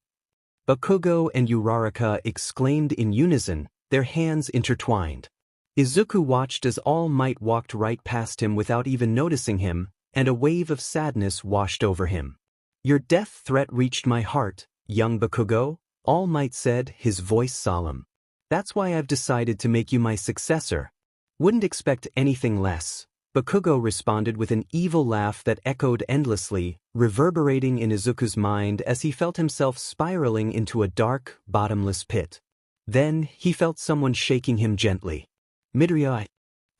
Bakugo and Uraraka exclaimed in unison, their hands intertwined. Izuku watched as All Might walked right past him without even noticing him, and a wave of sadness washed over him. "Your death threat reached my heart, young Bakugo," All Might said, his voice solemn. "That's why I've decided to make you my successor." "Wouldn't expect anything less," Bakugo responded with an evil laugh that echoed endlessly, reverberating in Izuku's mind as he felt himself spiraling into a dark, bottomless pit. Then, he felt someone shaking him gently. "Midoriya, I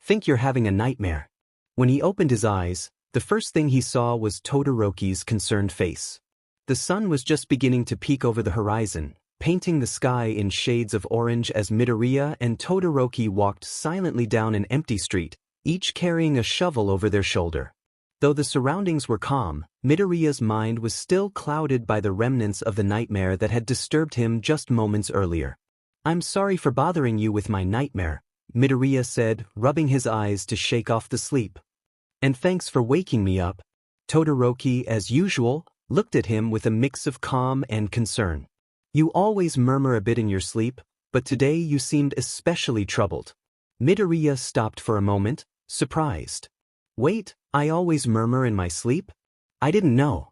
think you're having a nightmare." When he opened his eyes, the first thing he saw was Todoroki's concerned face. The sun was just beginning to peek over the horizon, painting the sky in shades of orange as Midoriya and Todoroki walked silently down an empty street, each carrying a shovel over their shoulder. Though the surroundings were calm, Midoriya's mind was still clouded by the remnants of the nightmare that had disturbed him just moments earlier. "I'm sorry for bothering you with my nightmare," Midoriya said, rubbing his eyes to shake off the sleep. "And thanks for waking me up." Todoroki, as usual, looked at him with a mix of calm and concern. "You always murmur a bit in your sleep, but today you seemed especially troubled." Midoriya stopped for a moment, surprised. "Wait, I always murmur in my sleep? I didn't know.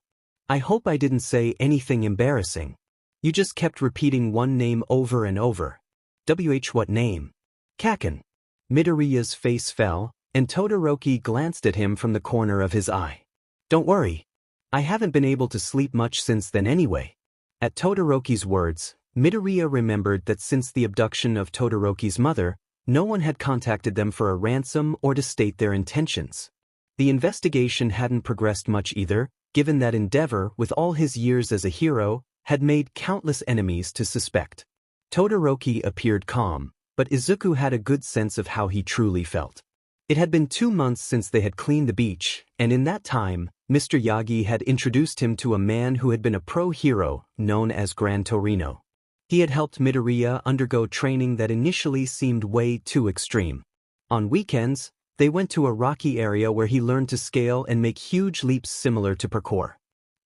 I hope I didn't say anything embarrassing. You just kept repeating one name over and over." What name?" "Kaken." Midoriya's face fell, and Todoroki glanced at him from the corner of his eye. "Don't worry. I haven't been able to sleep much since then anyway." At Todoroki's words, Midoriya remembered that since the abduction of Todoroki's mother, no one had contacted them for a ransom or to state their intentions. The investigation hadn't progressed much either, given that Endeavor, with all his years as a hero, had made countless enemies to suspect. Todoroki appeared calm, but Izuku had a good sense of how he truly felt. It had been 2 months since they had cleaned the beach, and in that time, Mr. Yagi had introduced him to a man who had been a pro-hero, known as Gran Torino. He had helped Midoriya undergo training that initially seemed way too extreme. On weekends, they went to a rocky area where he learned to scale and make huge leaps similar to parkour.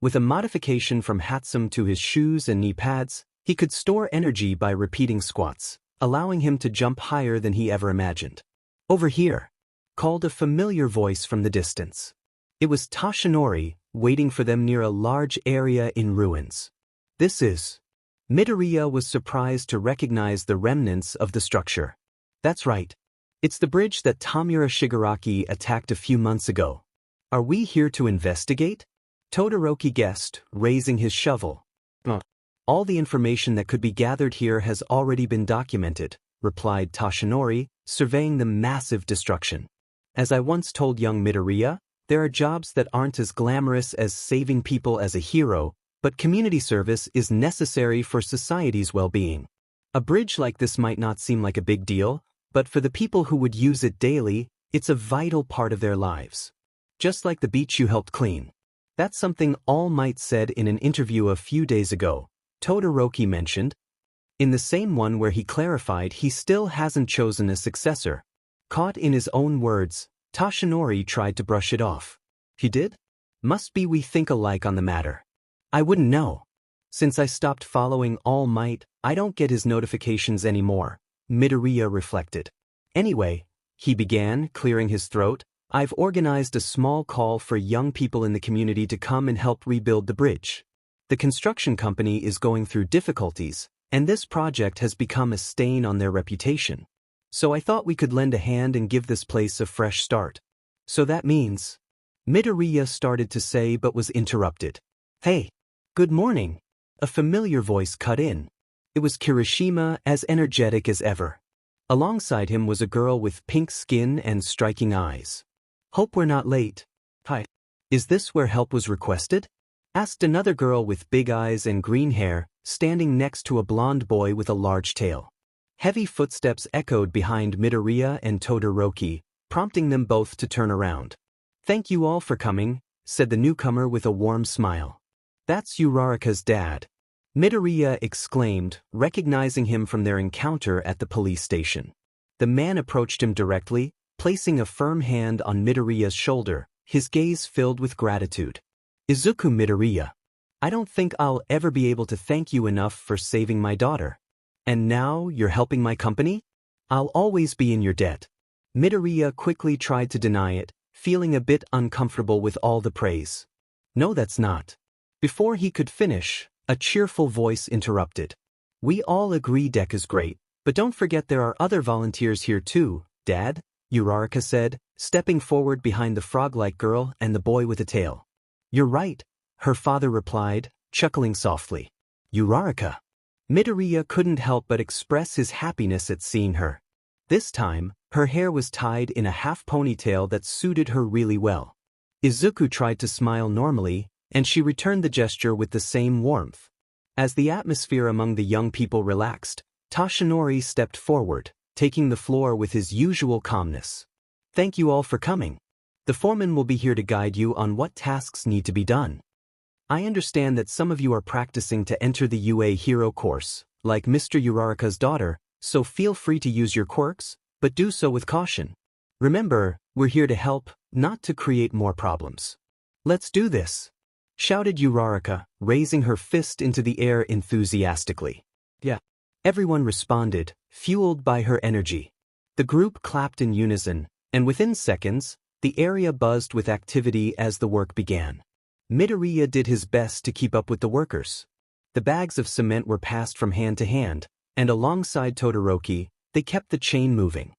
With a modification from Hatsum to his shoes and knee pads, he could store energy by repeating squats, allowing him to jump higher than he ever imagined. "Over here," called a familiar voice from the distance. It was Tashinori, waiting for them near a large area in ruins. "This is..." Midoriya was surprised to recognize the remnants of the structure. "That's right. It's the bridge that Tamura Shigaraki attacked a few months ago. Are we here to investigate?" Todoroki guessed, raising his shovel. "All the information that could be gathered here has already been documented," replied Tashinori, surveying the massive destruction. "As I once told young Midoriya, there are jobs that aren't as glamorous as saving people as a hero, but community service is necessary for society's well-being. A bridge like this might not seem like a big deal, but for the people who would use it daily, it's a vital part of their lives. Just like the beach you helped clean." "That's something All Might said in an interview a few days ago," Todoroki mentioned. In the same one where he clarified he still hasn't chosen a successor. Caught in his own words, Tashinori tried to brush it off. "He did? Must be we think alike on the matter. I wouldn't know. Since I stopped following All Might, I don't get his notifications anymore," Midoriya reflected. "Anyway," he began, clearing his throat, "I've organized a small call for young people in the community to come and help rebuild the bridge. The construction company is going through difficulties, and this project has become a stain on their reputation. So I thought we could lend a hand and give this place a fresh start." "So that means..." Midoriya started to say but was interrupted. "Hey, good morning," a familiar voice cut in. It was Kirishima, as energetic as ever. Alongside him was a girl with pink skin and striking eyes. "Hope we're not late." "Hi. Is this where help was requested?" asked another girl with big eyes and green hair, standing next to a blonde boy with a large tail. Heavy footsteps echoed behind Midoriya and Todoroki, prompting them both to turn around. "Thank you all for coming," said the newcomer with a warm smile. That's Uraraka's dad. Midoriya exclaimed, recognizing him from their encounter at the police station. The man approached him directly, placing a firm hand on Midoriya's shoulder, his gaze filled with gratitude. Izuku Midoriya. I don't think I'll ever be able to thank you enough for saving my daughter. And now you're helping my company? I'll always be in your debt. Midoriya quickly tried to deny it, feeling a bit uncomfortable with all the praise. No, that's not. Before he could finish, a cheerful voice interrupted. We all agree Deku's great, but don't forget there are other volunteers here too, Dad, Uraraka said, stepping forward behind the frog-like girl and the boy with a tail. You're right, her father replied, chuckling softly. Uraraka. Midoriya couldn't help but express his happiness at seeing her. This time, her hair was tied in a half ponytail that suited her really well. Izuku tried to smile normally, and she returned the gesture with the same warmth. As the atmosphere among the young people relaxed, Toshinori stepped forward, taking the floor with his usual calmness. Thank you all for coming. The foreman will be here to guide you on what tasks need to be done. I understand that some of you are practicing to enter the UA Hero course, like Mr. Uraraka's daughter, so feel free to use your quirks, but do so with caution. Remember, we're here to help, not to create more problems. Let's do this, shouted Uraraka, raising her fist into the air enthusiastically. Yeah. Everyone responded, fueled by her energy. The group clapped in unison, and within seconds, the area buzzed with activity as the work began. Midoriya did his best to keep up with the workers. The bags of cement were passed from hand to hand, and alongside Todoroki, they kept the chain moving.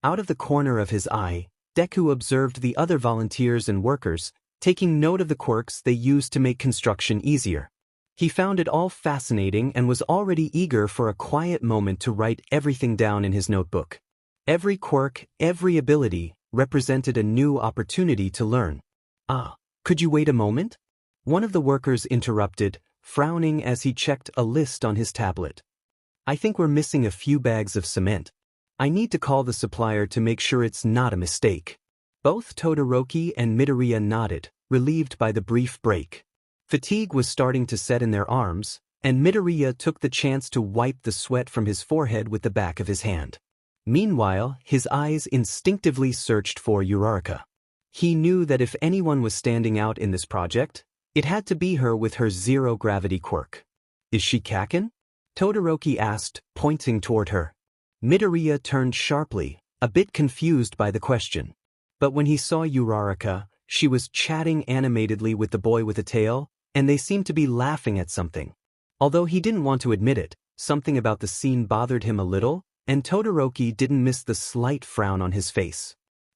Out of the corner of his eye, Deku observed the other volunteers and workers, taking note of the quirks they used to make construction easier. He found it all fascinating and was already eager for a quiet moment to write everything down in his notebook. Every quirk, every ability, represented a new opportunity to learn. Could you wait a moment? One of the workers interrupted, frowning as he checked a list on his tablet. I think we're missing a few bags of cement. I need to call the supplier to make sure it's not a mistake. Both Todoroki and Midoriya nodded, relieved by the brief break. Fatigue was starting to set in their arms, and Midoriya took the chance to wipe the sweat from his forehead with the back of his hand. Meanwhile, his eyes instinctively searched for Uraraka. He knew that if anyone was standing out in this project, it had to be her with her zero-gravity quirk. Is she Kaken? Todoroki asked, pointing toward her. Midoriya turned sharply, a bit confused by the question. But when he saw Uraraka, she was chatting animatedly with the boy with a tail, and they seemed to be laughing at something. Although he didn't want to admit it, something about the scene bothered him a little, and Todoroki didn't miss the slight frown on his face.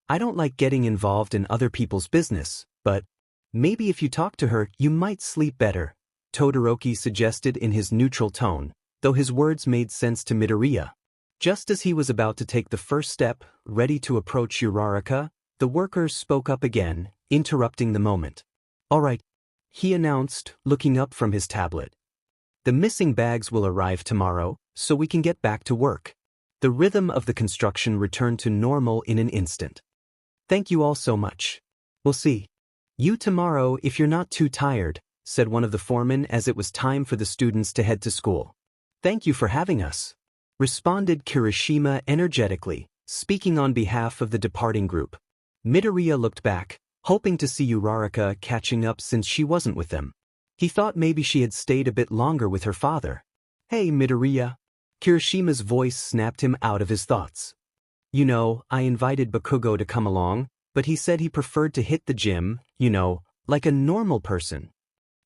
I don't like getting involved in other people's business, but maybe if you talk to her, you might sleep better, Todoroki suggested in his neutral tone, though his words made sense to Midoriya. Just as he was about to take the first step, ready to approach Uraraka, the worker spoke up again, interrupting the moment. All right, he announced, looking up from his tablet. The missing bags will arrive tomorrow, so we can get back to work. The rhythm of the construction returned to normal in an instant. Thank you all so much. We'll see you tomorrow if you're not too tired, said one of the foremen as it was time for the students to head to school. Thank you for having us, responded Kirishima energetically, speaking on behalf of the departing group. Midoriya looked back, hoping to see Uraraka catching up since she wasn't with them. He thought maybe she had stayed a bit longer with her father. Hey Midoriya. Kirishima's voice snapped him out of his thoughts. You know, I invited Bakugo to come along, but he said he preferred to hit the gym, like a normal person.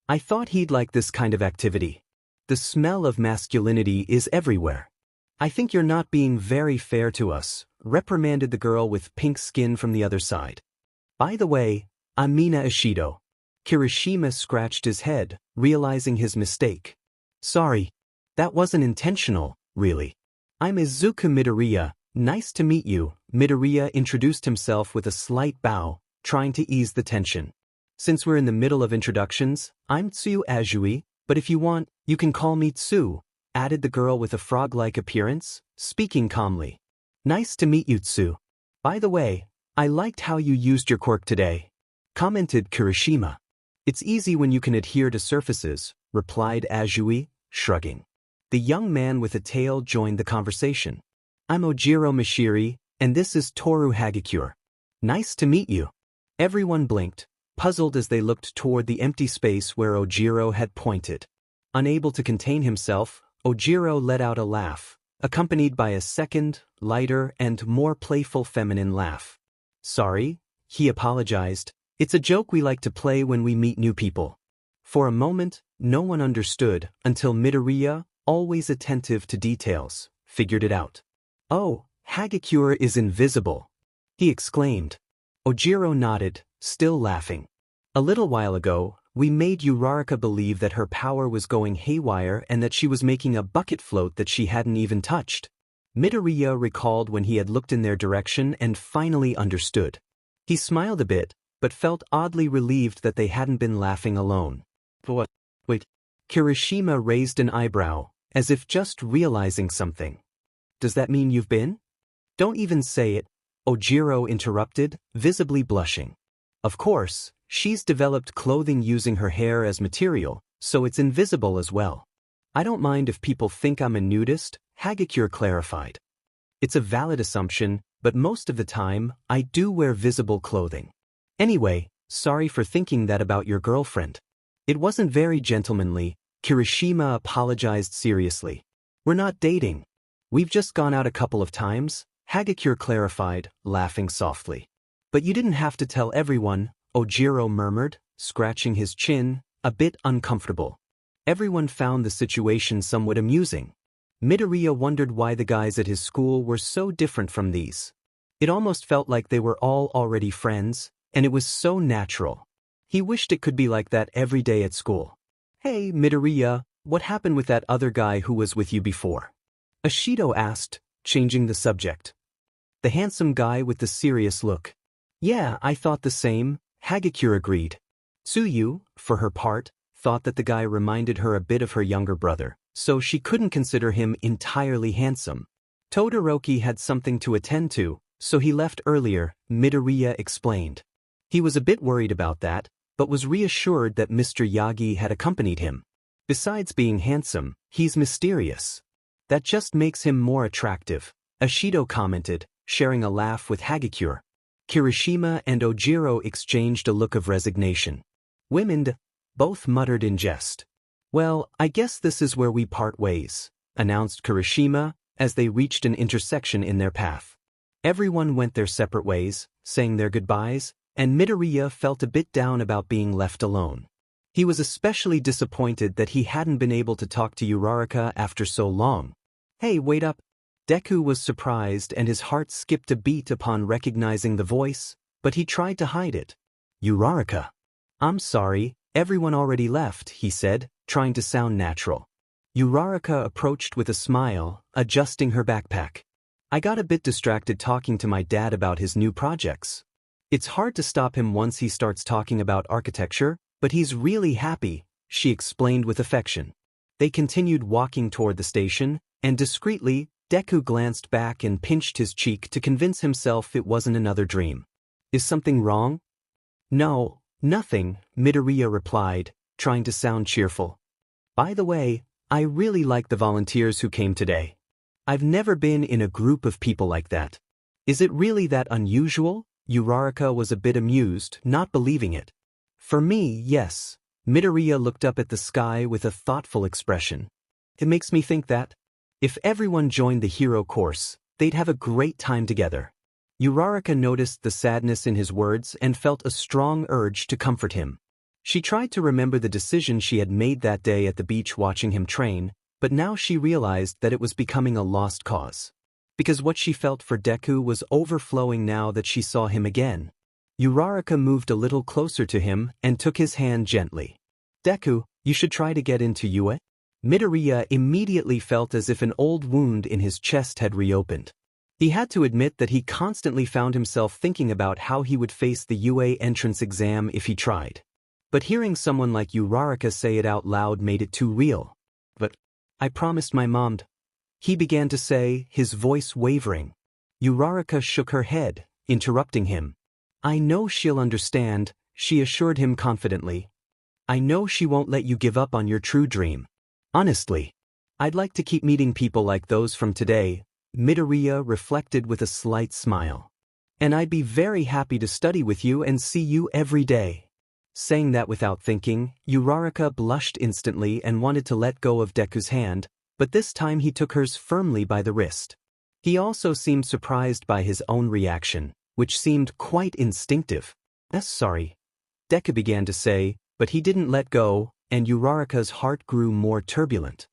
I thought he'd like this kind of activity. The smell of masculinity is everywhere. I think you're not being very fair to us, reprimanded the girl with pink skin from the other side. By the way, I'm Mina Ishido. Kirishima scratched his head, realizing his mistake. Sorry, that wasn't intentional, really. I'm Izuku Midoriya, nice to meet you. Midoriya introduced himself with a slight bow, trying to ease the tension. Since we're in the middle of introductions, I'm Tsuyu Azui, but if you want, you can call me Tsu, added the girl with a frog-like appearance, speaking calmly. Nice to meet you, Tsu. By the way, I liked how you used your quirk today. commented Kirishima. It's easy when you can adhere to surfaces, replied Azui, shrugging. The young man with a tail joined the conversation. I'm Ojiro Mishiri, and this is Toru Hagakure. Nice to meet you. Everyone blinked, puzzled as they looked toward the empty space where Ojiro had pointed. Unable to contain himself, Ojiro let out a laugh, accompanied by a second, lighter and more playful feminine laugh. Sorry, he apologized. It's a joke we like to play when we meet new people. For a moment, no one understood until Midoriya, always attentive to details, figured it out. Oh, Hagakure is invisible, he exclaimed. Ojiro nodded, still laughing. A little while ago, we made Uraraka believe that her power was going haywire and that she was making a bucket float that she hadn't even touched. Midoriya recalled when he had looked in their direction and finally understood. He smiled a bit, but felt oddly relieved that they hadn't been laughing alone. What? Wait. Kirishima raised an eyebrow, as if just realizing something. Does that mean you've been? Don't even say it, Ojiro interrupted, visibly blushing. Of course, she's developed clothing using her hair as material, so it's invisible as well. I don't mind if people think I'm a nudist, Hagakure clarified. It's a valid assumption, but most of the time, I do wear visible clothing. Anyway, sorry for thinking that about your girlfriend. It wasn't very gentlemanly, Kirishima apologized seriously. We're not dating. We've just gone out a couple of times, Hagakure clarified, laughing softly. But you didn't have to tell everyone, Ojiro murmured, scratching his chin, a bit uncomfortable. Everyone found the situation somewhat amusing. Midoriya wondered why the guys at his school were so different from these. It almost felt like they were all already friends, and it was so natural. He wished it could be like that every day at school. Hey, Midoriya, what happened with that other guy who was with you before? Ashido asked, changing the subject. The handsome guy with the serious look. Yeah, I thought the same, Hagakure agreed. Tsuyu, for her part, thought that the guy reminded her a bit of her younger brother, so she couldn't consider him entirely handsome. Todoroki had something to attend to, so he left earlier, Midoriya explained. He was a bit worried about that, but was reassured that Mr. Yagi had accompanied him. Besides being handsome, he's mysterious. That just makes him more attractive, Ashido commented, sharing a laugh with Hagakure. Kirishima and Ojiro exchanged a look of resignation. Women, both muttered in jest. Well, I guess this is where we part ways, announced Kirishima, as they reached an intersection in their path. Everyone went their separate ways, saying their goodbyes, and Midoriya felt a bit down about being left alone. He was especially disappointed that he hadn't been able to talk to Uraraka after so long. Hey, wait up. Deku was surprised and his heart skipped a beat upon recognizing the voice, but he tried to hide it. Uraraka. I'm sorry, everyone already left, he said, trying to sound natural. Uraraka approached with a smile, adjusting her backpack. I got a bit distracted talking to my dad about his new projects. It's hard to stop him once he starts talking about architecture, but he's really happy, she explained with affection. They continued walking toward the station, and discreetly, Deku glanced back and pinched his cheek to convince himself it wasn't another dream. Is something wrong? No, nothing, Midoriya replied, trying to sound cheerful. By the way, I really like the volunteers who came today. I've never been in a group of people like that. Is it really that unusual? Uraraka was a bit amused, not believing it. For me, yes. Midoriya looked up at the sky with a thoughtful expression. It makes me think that, if everyone joined the hero course, they'd have a great time together. Uraraka noticed the sadness in his words and felt a strong urge to comfort him. She tried to remember the decision she had made that day at the beach watching him train, but now she realized that it was becoming a lost cause. Because what she felt for Deku was overflowing now that she saw him again. Uraraka moved a little closer to him and took his hand gently. Deku, you should try to get into UA. Midoriya immediately felt as if an old wound in his chest had reopened. He had to admit that he constantly found himself thinking about how he would face the UA entrance exam if he tried. But hearing someone like Uraraka say it out loud made it too real. But I promised my mom. He began to say, his voice wavering. Uraraka shook her head, interrupting him. I know she'll understand, she assured him confidently. I know she won't let you give up on your true dream. Honestly, I'd like to keep meeting people like those from today, Midoriya reflected with a slight smile. And I'd be very happy to study with you and see you every day. Saying that without thinking, Uraraka blushed instantly and wanted to let go of Deku's hand, but this time he took hers firmly by the wrist. He also seemed surprised by his own reaction, which seemed quite instinctive. Sorry, Deku began to say, but he didn't let go, and Uraraka's heart grew more turbulent.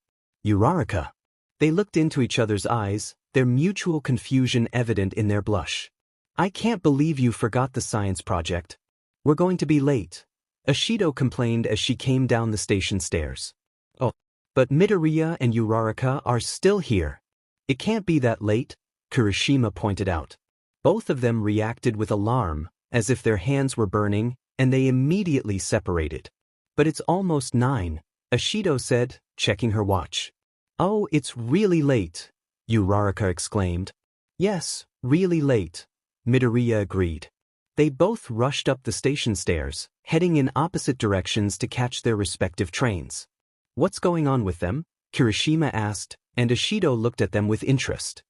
Uraraka. They looked into each other's eyes, their mutual confusion evident in their blush. I can't believe you forgot the science project. We're going to be late, Ashido complained as she came down the station stairs. Oh, but Midoriya and Uraraka are still here. It can't be that late, Kirishima pointed out. Both of them reacted with alarm, as if their hands were burning, and they immediately separated. But it's almost 9, Ashido said, checking her watch. Oh, it's really late, Uraraka exclaimed. Yes, really late, Midoriya agreed. They both rushed up the station stairs, heading in opposite directions to catch their respective trains. What's going on with them? Kirishima asked, and Ashido looked at them with interest.